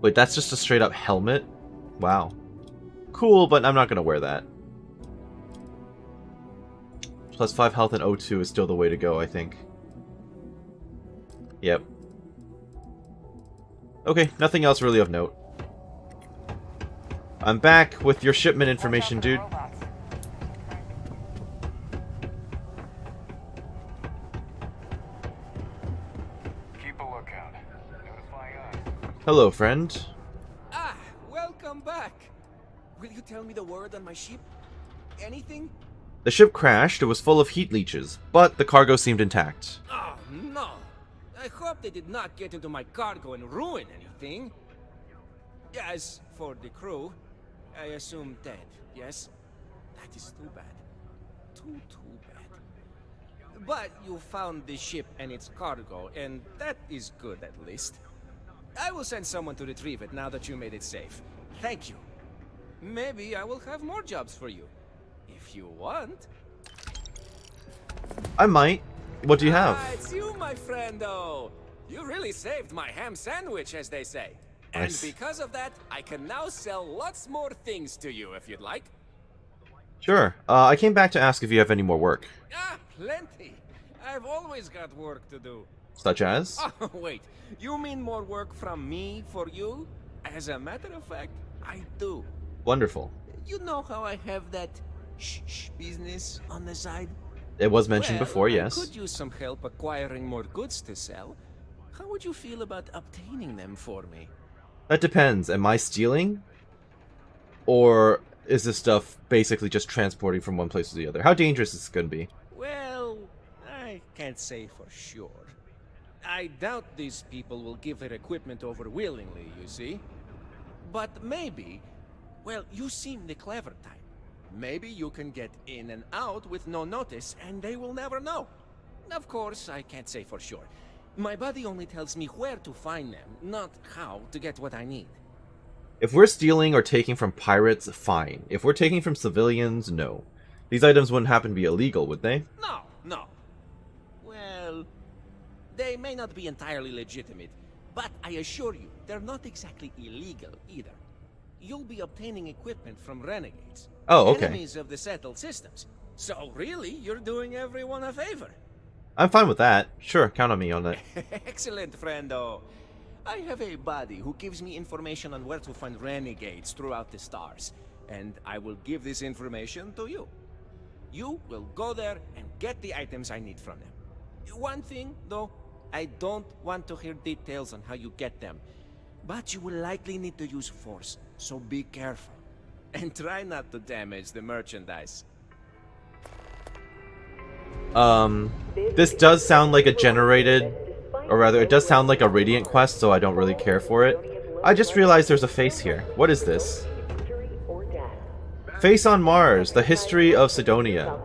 Wait, that's just a straight up helmet? Wow. Cool, but I'm not gonna wear that. Plus 5 health and O2 is still the way to go, I think. Yep. Okay, nothing else really of note. I'm back with your shipment information, dude. Keep a lookout. Notifying us. Hello, friend. Ah, welcome back. Will you tell me the word on my ship? Anything? The ship crashed. It was full of heat leeches, but the cargo seemed intact. Oh, no. I hope they did not get into my cargo and ruin anything. As for the crew, I assume dead, yes? That is too bad. Too bad. But you found the ship and its cargo, and that is good at least. I will send someone to retrieve it now that you made it safe. Thank you. Maybe I will have more jobs for you. If you want. I might. What do you have? Ah, it's you, my friendo. You really saved my ham sandwich, as they say. Nice. And because of that, I can now sell lots more things to you, if you'd like. Sure. I came back to ask if you have any more work. Ah, plenty. I've always got work to do. Such as? Oh, wait. You mean more work from me for you? As a matter of fact, I do. Wonderful. You know how I have that shh business on the side? It was mentioned before, yes. I could use some help acquiring more goods to sell. How would you feel about obtaining them for me? That depends. Am I stealing? Or is this stuff basically just transporting from one place to the other? How dangerous is this going to be? Well, I can't say for sure. I doubt these people will give their equipment over willingly, you see. But maybe, well, you seem the clever type. Maybe you can get in and out with no notice, and they will never know. Of course, I can't say for sure. My body only tells me where to find them, not how to get what I need. If we're stealing or taking from pirates, fine. If we're taking from civilians, no. These items wouldn't happen to be illegal, would they? No. Well, they may not be entirely legitimate, but I assure you, they're not exactly illegal either. You'll be obtaining equipment from renegades. Oh, okay. Enemies of the settled systems. So really, you're doing everyone a favor. I'm fine with that. Sure, count on me on that. Excellent, friendo. I have a buddy who gives me information on where to find renegades throughout the stars, and I will give this information to you. You will go there and get the items I need from them. One thing, though, I don't want to hear details on how you get them, but you will likely need to use force, so be careful. And try not to damage the merchandise. This does sound like a generated, or rather, it does sound like a Radiant quest, so I don't really care for it. I just realized there's a face here. What is this? Face on Mars, the history of Cydonia.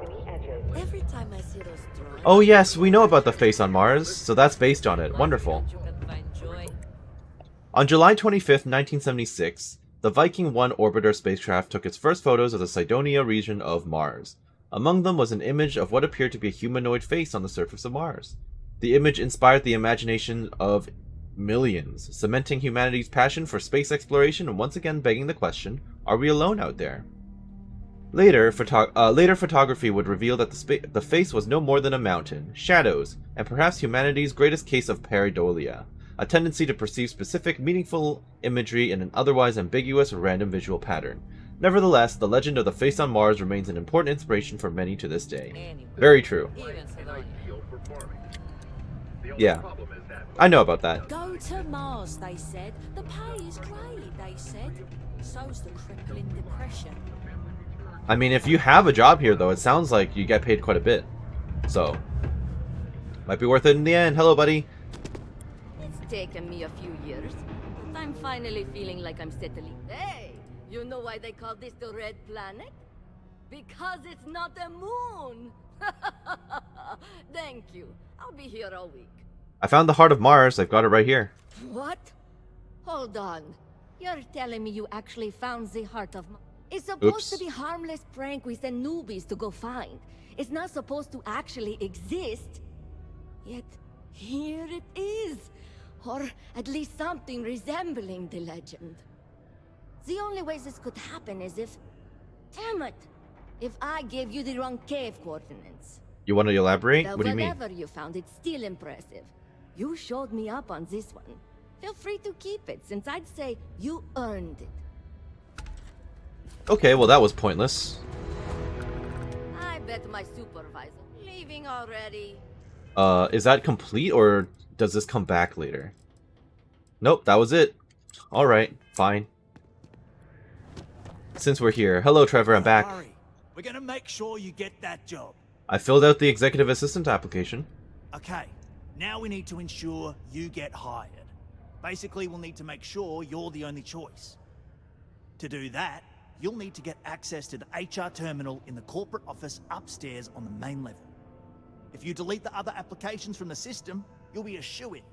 Every time I see those drawings, Oh yes, we know about the face on Mars, so that's based on it. Wonderful. On July 25th, 1976, the Viking 1 orbiter spacecraft took its first photos of the Cydonia region of Mars. Among them was an image of what appeared to be a humanoid face on the surface of Mars. The image inspired the imagination of millions, cementing humanity's passion for space exploration and once again begging the question, are we alone out there? Later photography would reveal that the face was no more than a mountain, shadows, and perhaps humanity's greatest case of pareidolia, a tendency to perceive specific, meaningful imagery in an otherwise ambiguous or random visual pattern. Nevertheless, the legend of the face on Mars remains an important inspiration for many to this day. Very true. Yeah, I know about that. Go to Mars, they said. The pay is great, they said. So's the crippling depression. I mean, if you have a job here, though, it sounds like you get paid quite a bit. So, might be worth it in the end. Hello, buddy. it's taken me a few years, but I'm finally feeling like I'm settling. Hey, you know why they call this the Red Planet? Because it's not a moon! Thank you. I'll be here all week. I found the heart of Mars. I've got it right here. What? Hold on. You're telling me you actually found the heart of Mars? It's supposed to be harmless prank we send newbies to go find. It's not supposed to actually exist. Yet, here it is. Or at least something resembling the legend. The only way this could happen is if... Damn it! If I gave you the wrong cave coordinates. You want to elaborate? Well, What do you mean? whatever you found, it's still impressive. You showed me up on this one. Feel free to keep it, since I'd say you earned it. Okay, well that was pointless. I bet my supervisor... Leaving already? Is that complete, or does this come back later? Nope, that was it. Alright, fine. Since we're here. Hello, Trevor, I'm back. Hurry. We're gonna make sure you get that job. I filled out the executive assistant application. Okay, now we need to ensure you get hired. Basically, we'll need to make sure you're the only choice. To do that, you'll need to get access to the HR terminal in the corporate office upstairs on the main level. If you delete the other applications from the system, you'll be a shoo-in.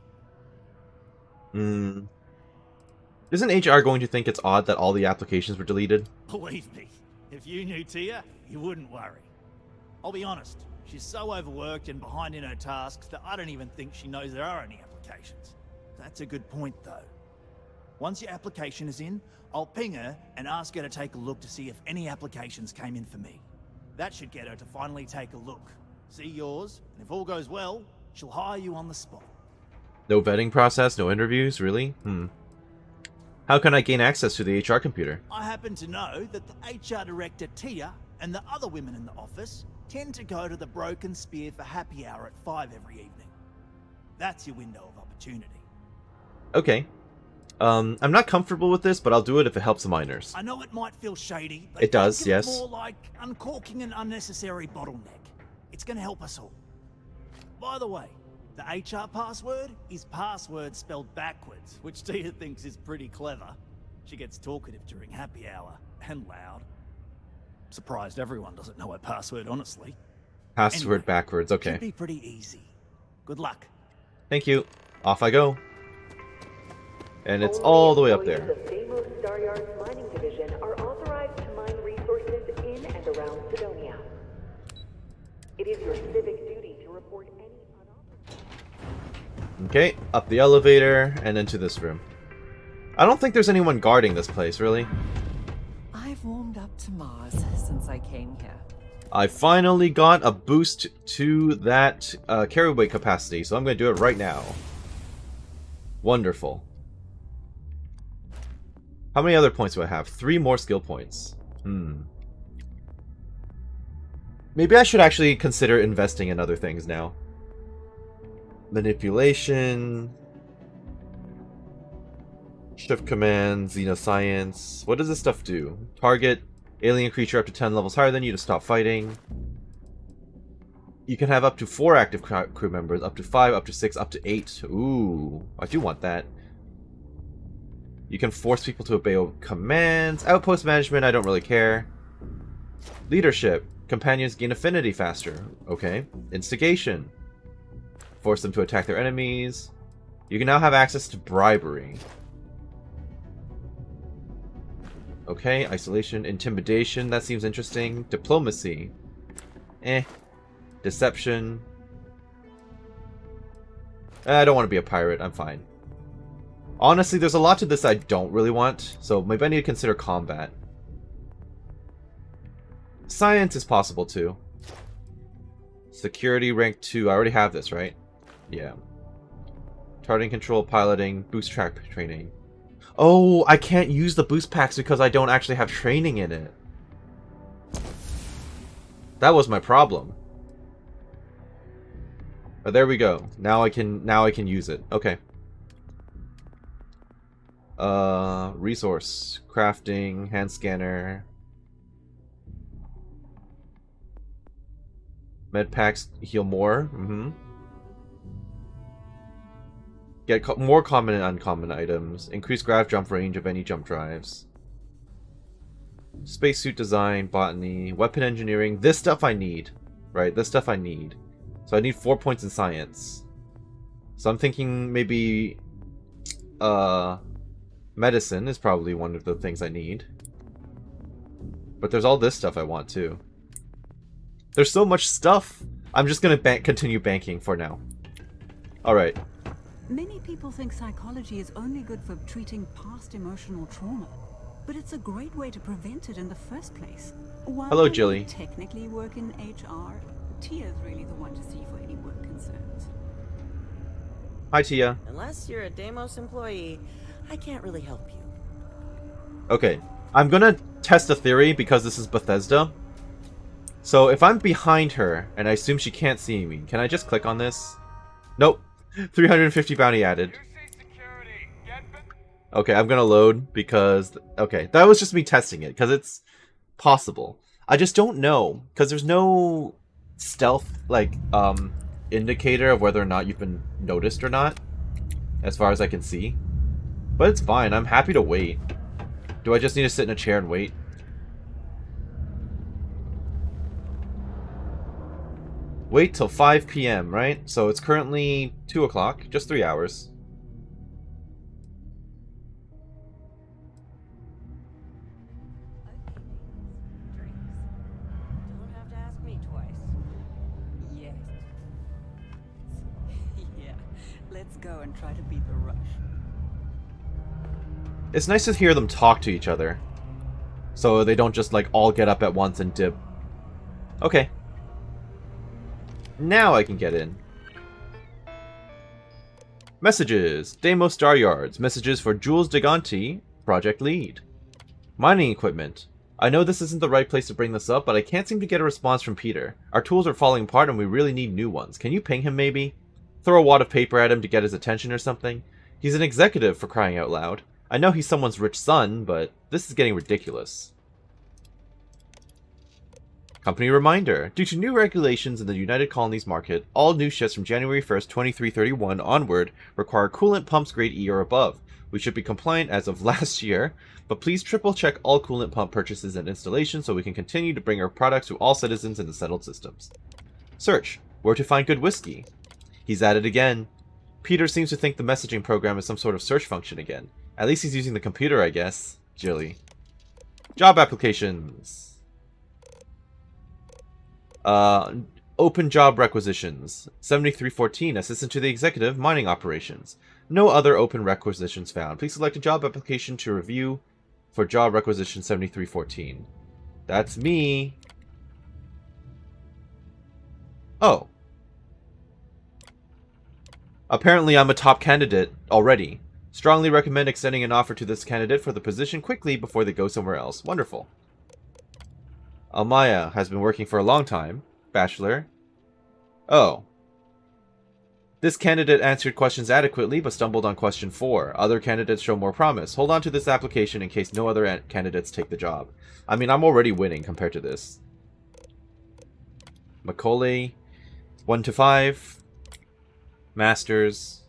Isn't HR going to think it's odd that all the applications were deleted? Believe me, if you knew Tia, you wouldn't worry. I'll be honest, she's so overworked and behind in her tasks that I don't even think she knows there are any applications. That's a good point, though. Once your application is in, I'll ping her and ask her to take a look to see if any applications came in for me. That should get her to finally take a look, see yours, and if all goes well, she'll hire you on the spot. No vetting process, no interviews, really? How can I gain access to the HR computer? I happen to know that the HR director, Tia, and the other women in the office tend to go to the Broken Spear for happy hour at 5 every evening. That's your window of opportunity. Okay. I'm not comfortable with this, but I'll do it if it helps the miners. I know it might feel shady, but It does, think of yes. it more like uncorking an unnecessary bottleneck. It's going to help us all. By the way, the HR password is password spelled backwards, which Tia thinks is pretty clever. She gets talkative during happy hour, and loud. Surprised everyone doesn't know her password, honestly. Password backwards, okay. Should be pretty easy. Good luck. Thank you. Off I go. And it's all the way up there. Employees of Deimos Staryard's mining division are authorized to mine resources in and around Cydonia. It is your civic duty to report any unauthorized... Okay, up the elevator and into this room. I don't think there's anyone guarding this place, really. I've warmed up to Mars since I came here. I finally got a boost to that carry weight capacity, so I'm going to do it right now. Wonderful. How many other points do I have? 3 more skill points. Maybe I should actually consider investing in other things now. Manipulation. Shift command, xenoscience. What does this stuff do? Target alien creature up to 10 levels higher than you to stop fighting. You can have up to 4 active crew members, up to 5, up to 6, up to 8. Ooh, I do want that. You can force people to obey commands. Outpost management, I don't really care. Leadership. Companions gain affinity faster. Okay. Instigation. Force them to attack their enemies. You can now have access to bribery. Okay, isolation, intimidation, that seems interesting. Diplomacy. Deception. I don't want to be a pirate, I'm fine. Honestly, there's a lot to this I don't really want, so maybe I need to consider combat. Science is possible too. Security rank 2, I already have this, right? Yeah. Targeting control, piloting, boost track training. Oh, I can't use the boost packs because I don't actually have training in it. That was my problem. But there we go. Now I can use it. Okay. Resource, crafting, hand scanner. Med packs heal more. Get more common and uncommon items. Increase grav jump range of any jump drives. Spacesuit design, botany, weapon engineering. This stuff I need. Right, this stuff I need. So I need 4 points in science. So I'm thinking maybe... medicine is probably one of the things I need. But there's all this stuff I want too. There's so much stuff! I'm just gonna continue banking for now. Alright. Many people think psychology is only good for treating past emotional trauma, but it's a great way to prevent it in the first place. While Hello, I Jilly. technically work in HR, Tia's really the one to see for any work concerns. Hi, Tia. Unless you're a Deimos employee, I can't really help you. Okay, I'm gonna test a theory because this is Bethesda. So if I'm behind her, and I assume she can't see me, can I just click on this? Nope. 350 bounty added. Okay, I'm gonna load because... Okay, that was just me testing it, because it's possible. I just don't know, because there's no stealth, like, indicator of whether or not you've been noticed or not, as far as I can see. But it's fine, I'm happy to wait. Do I just need to sit in a chair and wait? Wait till 5 p.m., right? So it's currently 2 o'clock, just 3 hours. Don't have to ask me twice. Yes. Yeah, let's go and try to beat the rush. It's nice to hear them talk to each other. So they don't just, like, all get up at once and dip. Okay. Now I can get in. Messages. Deimos Staryards. Messages for Jules Deganti, project lead. Mining equipment. I know this isn't the right place to bring this up, but I can't seem to get a response from Peter. Our tools are falling apart and we really need new ones. Can you ping him maybe? Throw a wad of paper at him to get his attention or something? He's an executive, for crying out loud. I know he's someone's rich son, but this is getting ridiculous. Company reminder. Due to new regulations in the United Colonies market, all new ships from January 1st, 2331 onward require coolant pumps grade E or above. We should be compliant as of last year, but please triple check all coolant pump purchases and installations so we can continue to bring our products to all citizens in the settled systems. Search. Where to find good whiskey. He's at it again. Peter seems to think the messaging program is some sort of search function again. At least he's using the computer, I guess. Jilly. Job applications. Open job requisitions. 7314, assistant to the executive, mining operations. No other open requisitions found. Please select a job application to review for job requisition 7314. That's me. Oh. Apparently I'm a top candidate already. Strongly recommend extending an offer to this candidate for the position quickly before they go somewhere else. Wonderful. Almaya has been working for a long time. Bachelor. Oh. This candidate answered questions adequately, but stumbled on question 4. Other candidates show more promise. Hold on to this application in case no other candidates take the job. I mean, I'm already winning compared to this. Macaulay. 1 to 5. Masters.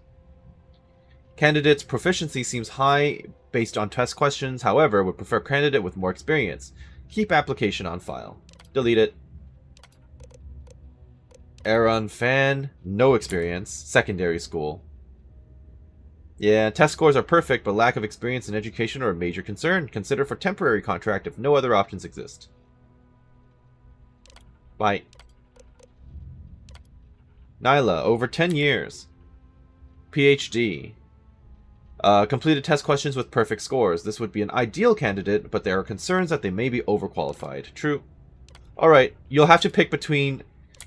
Candidate's proficiency seems high based on test questions. However, would prefer candidate with more experience. Keep application on file. Delete it. Aaron Fan, no experience. Secondary school. Yeah, test scores are perfect, but lack of experience in education are a major concern. Consider for temporary contract if no other options exist. Bye. Nyla, over 10 years. PhD. Completed test questions with perfect scores. This would be an ideal candidate, but there are concerns that they may be overqualified. True. Alright, you'll have to pick between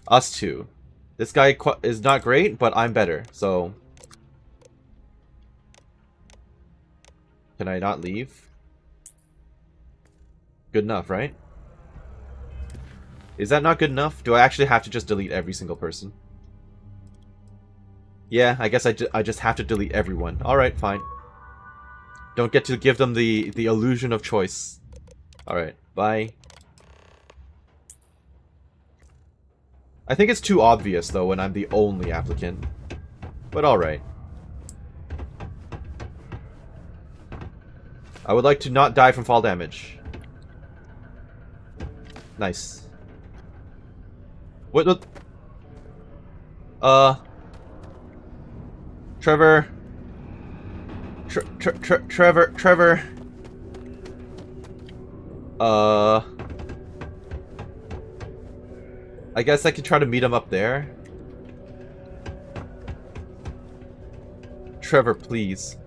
us two. This guy is not great, but I'm better, so... Can I not leave? Good enough, right? Is that not good enough? Do I actually have to just delete every single person? Yeah, I guess I just have to delete everyone. Alright, fine. Don't get to give them the illusion of choice. Alright, bye. I think it's too obvious, though, when I'm the only applicant. But alright. I would like to not die from fall damage. Nice. What? Trevor. Trevor. I guess I could try to meet him up there. Trevor, please.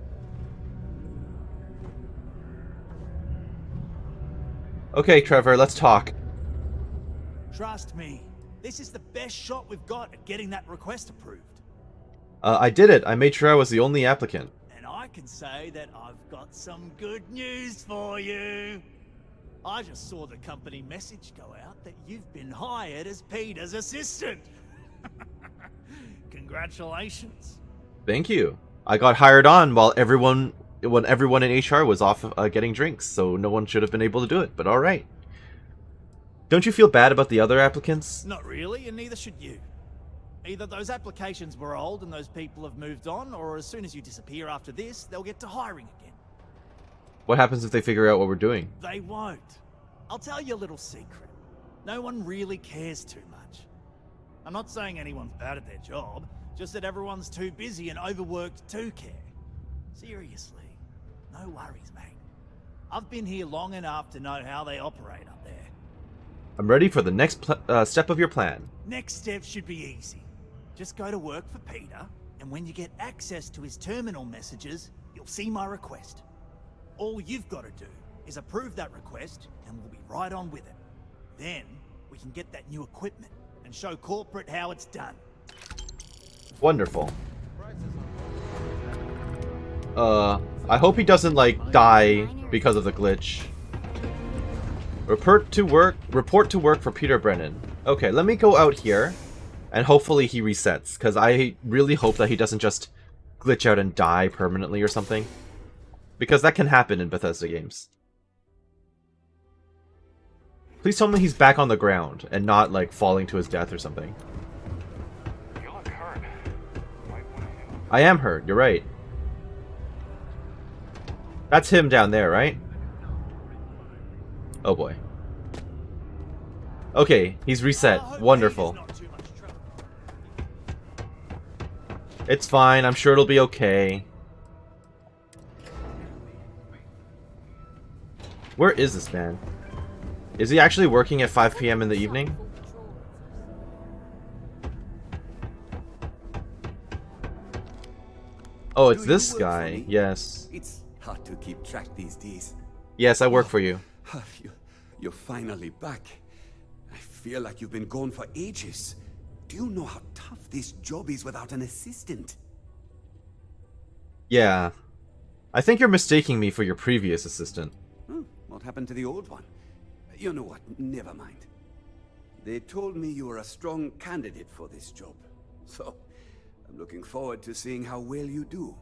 Okay, Trevor, let's talk. Trust me, this is the best shot we've got at getting that request approved. I did it. I made sure I was the only applicant. And I can say that I've got some good news for you. I just saw the company message go out that you've been hired as Peter's assistant. Congratulations. Thank you. I got hired on while everyone in HR was off getting drinks, so no one should have been able to do it, but alright. Don't you feel bad about the other applicants? Not really, and neither should you. Either those applications were old and those people have moved on, or as soon as you disappear after this, they'll get to hiring again. What happens if they figure out what we're doing? They won't. I'll tell you a little secret. No one really cares too much. I'm not saying anyone's bad at their job, just that everyone's too busy and overworked to care. Seriously, no worries, mate. I've been here long enough to know how they operate up there. I'm ready for the next step of your plan. Next step should be easy. Just go to work for Peter, and when you get access to his terminal messages, you'll see my request. All you've got to do is approve that request, and we'll be right on with it. Then, we can get that new equipment, and show corporate how it's done. Wonderful. I hope he doesn't, like, die because of the glitch. Report to work for Peter Brennan. Okay, let me go out here, and hopefully he resets, because I really hope that he doesn't just glitch out and die permanently or something. Because that can happen in Bethesda games. Please tell me he's back on the ground, and not, like, falling to his death or something. You look hurt. I am hurt, you're right. That's him down there, right? Oh boy. Okay, he's reset. Wonderful. It's fine. I'm sure it'll be okay. Where is this man? Is he actually working at 5 p.m. in the evening? Oh, it's this guy. Yes. It's hard to keep track these days. Yes, I work for you. You're finally back. I feel like you've been gone for ages. Do you know how tough this job is without an assistant? Yeah. I think you're mistaking me for your previous assistant. What happened to the old one? You know what? Never mind. They told me you were a strong candidate for this job. So, I'm looking forward to seeing how well you do.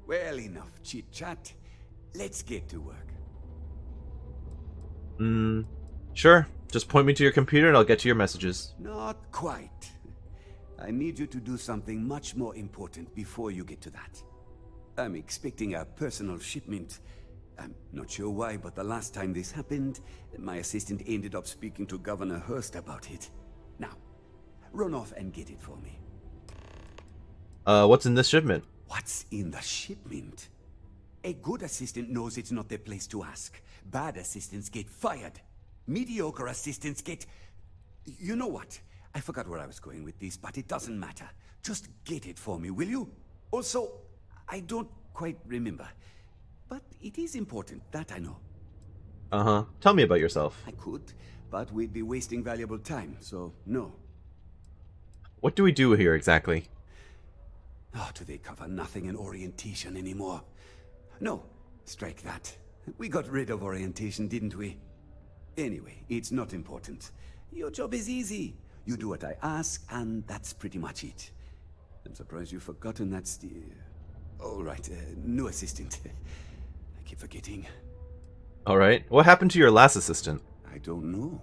Well, enough chit-chat. Let's get to work. Sure. Just point me to your computer and I'll get to your messages. Not quite. I need you to do something much more important before you get to that. I'm expecting a personal shipment. I'm not sure why, but the last time this happened, my assistant ended up speaking to Governor Hurst about it. Now, run off and get it for me. What's in this shipment? What's in the shipment? A good assistant knows it's not their place to ask. Bad assistants get fired. Mediocre assistants get... You know what? I forgot where I was going with this, but it doesn't matter. Just get it for me, will you? Also, I don't quite remember. But it is important, that I know. Uh-huh. Tell me about yourself. I could, but we'd be wasting valuable time, so no. What do we do here exactly? Oh, do they cover nothing in orientation anymore? No, strike that. We got rid of orientation, didn't we? Anyway, it's not important. Your job is easy. You do what I ask, and that's pretty much it. I'm surprised you've forgotten that's the... All right, new assistant. I keep forgetting. Alright, what happened to your last assistant? I don't know.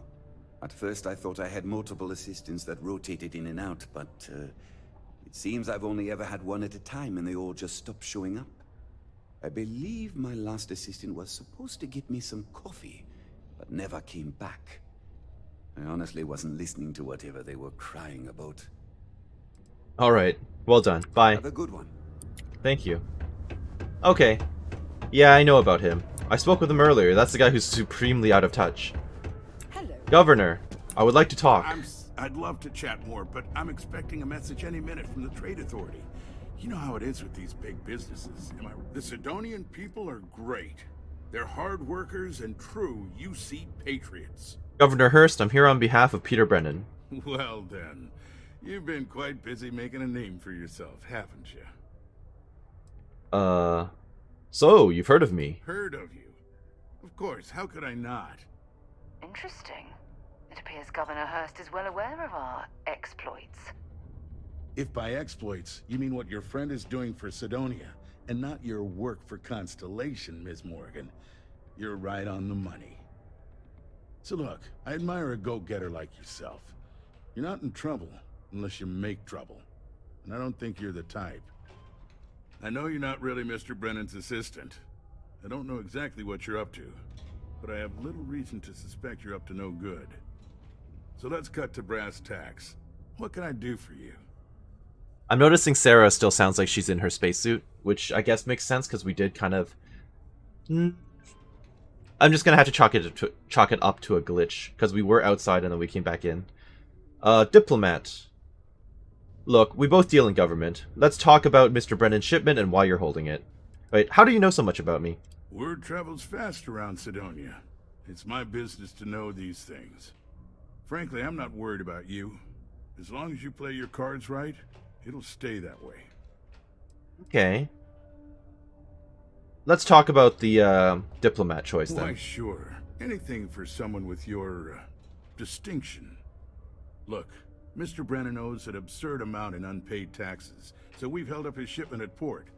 At first I thought I had multiple assistants that rotated in and out, but it seems I've only ever had one at a time and they all just stopped showing up. I believe my last assistant was supposed to get me some coffee, but never came back. I honestly wasn't listening to whatever they were crying about. Alright, well done. Bye. Have a good one. Thank you. Okay. Yeah, I know about him. I spoke with him earlier. That's the guy who's supremely out of touch. Hello. Governor, I would like to talk. I'd love to chat more, but I'm expecting a message any minute from the Trade Authority. You know how it is with these big businesses. The Cydonian people are great. They're hard workers and true UC patriots. Governor Hurst, I'm here on behalf of Peter Brennan. Well then, you've been quite busy making a name for yourself, haven't you? So, you've heard of me. Heard of you? Of course, how could I not? Interesting. It appears Governor Hurst is well aware of our exploits. If by exploits, you mean what your friend is doing for Cydonia, and not your work for Constellation, Ms. Morgan, you're right on the money. So look, I admire a go-getter like yourself. You're not in trouble unless you make trouble. And I don't think you're the type. I know you're not really Mr. Brennan's assistant. I don't know exactly what you're up to, but I have little reason to suspect you're up to no good. So let's cut to brass tacks. What can I do for you? I'm noticing Sarah still sounds like she's in her spacesuit, which I guess makes sense because we did kind of... I'm just gonna have to chalk it up to a glitch, because we were outside and then we came back in. Diplomat. Look, we both deal in government. Let's talk about Mr. Brennan's shipment and why you're holding it. Wait, how do you know so much about me? Word travels fast around Cydonia. It's my business to know these things. Frankly, I'm not worried about you. As long as you play your cards right, it'll stay that way. Okay. Let's talk about the diplomat choice then. Why, sure. Anything for someone with your distinction. Look, Mr. Brennan owes an absurd amount in unpaid taxes, so we've held up his shipment at port.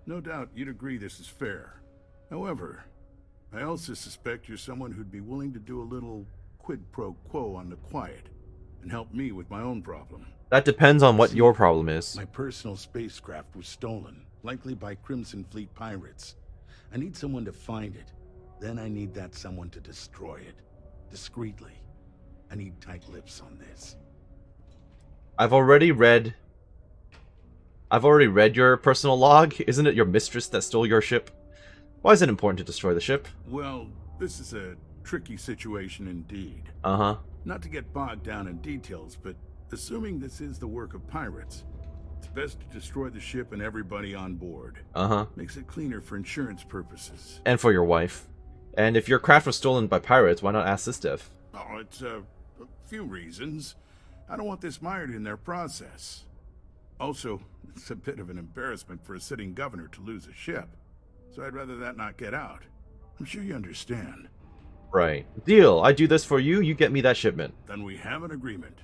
No doubt you'd agree this is fair. However, I also suspect you're someone who'd be willing to do a little quid pro quo on the quiet and help me with my own problem. That depends on what your problem is. My personal spacecraft was stolen, likely by Crimson Fleet pirates. I need someone to find it. Then I need that someone to destroy it. Discreetly. I need tight lips on this. I've already read I've already read your personal log. Isn't it your mistress that stole your ship? Why is it important to destroy the ship? Well, this is a tricky situation indeed. Uh-huh. Not to get bogged down in details, but assuming this is the work of pirates, it's best to destroy the ship and everybody on board. Uh-huh. Makes it cleaner for insurance purposes. And for your wife. And if your craft was stolen by pirates, why not ask Sistev? Oh, it's a few reasons. I don't want this mired in their process. Also, it's a bit of an embarrassment for a sitting governor to lose a ship. So I'd rather that not get out. I'm sure you understand. Right. Deal. I do this for you, you get me that shipment. Then we have an agreement.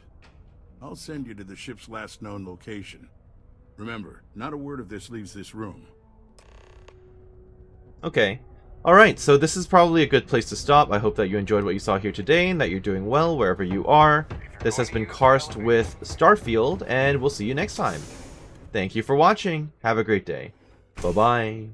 I'll send you to the ship's last known location. Remember, not a word of this leaves this room. Okay. Alright, so this is probably a good place to stop. I hope that you enjoyed what you saw here today and that you're doing well wherever you are. This has been Karst with Starfield, and we'll see you next time. Thank you for watching. Have a great day. Bye-bye.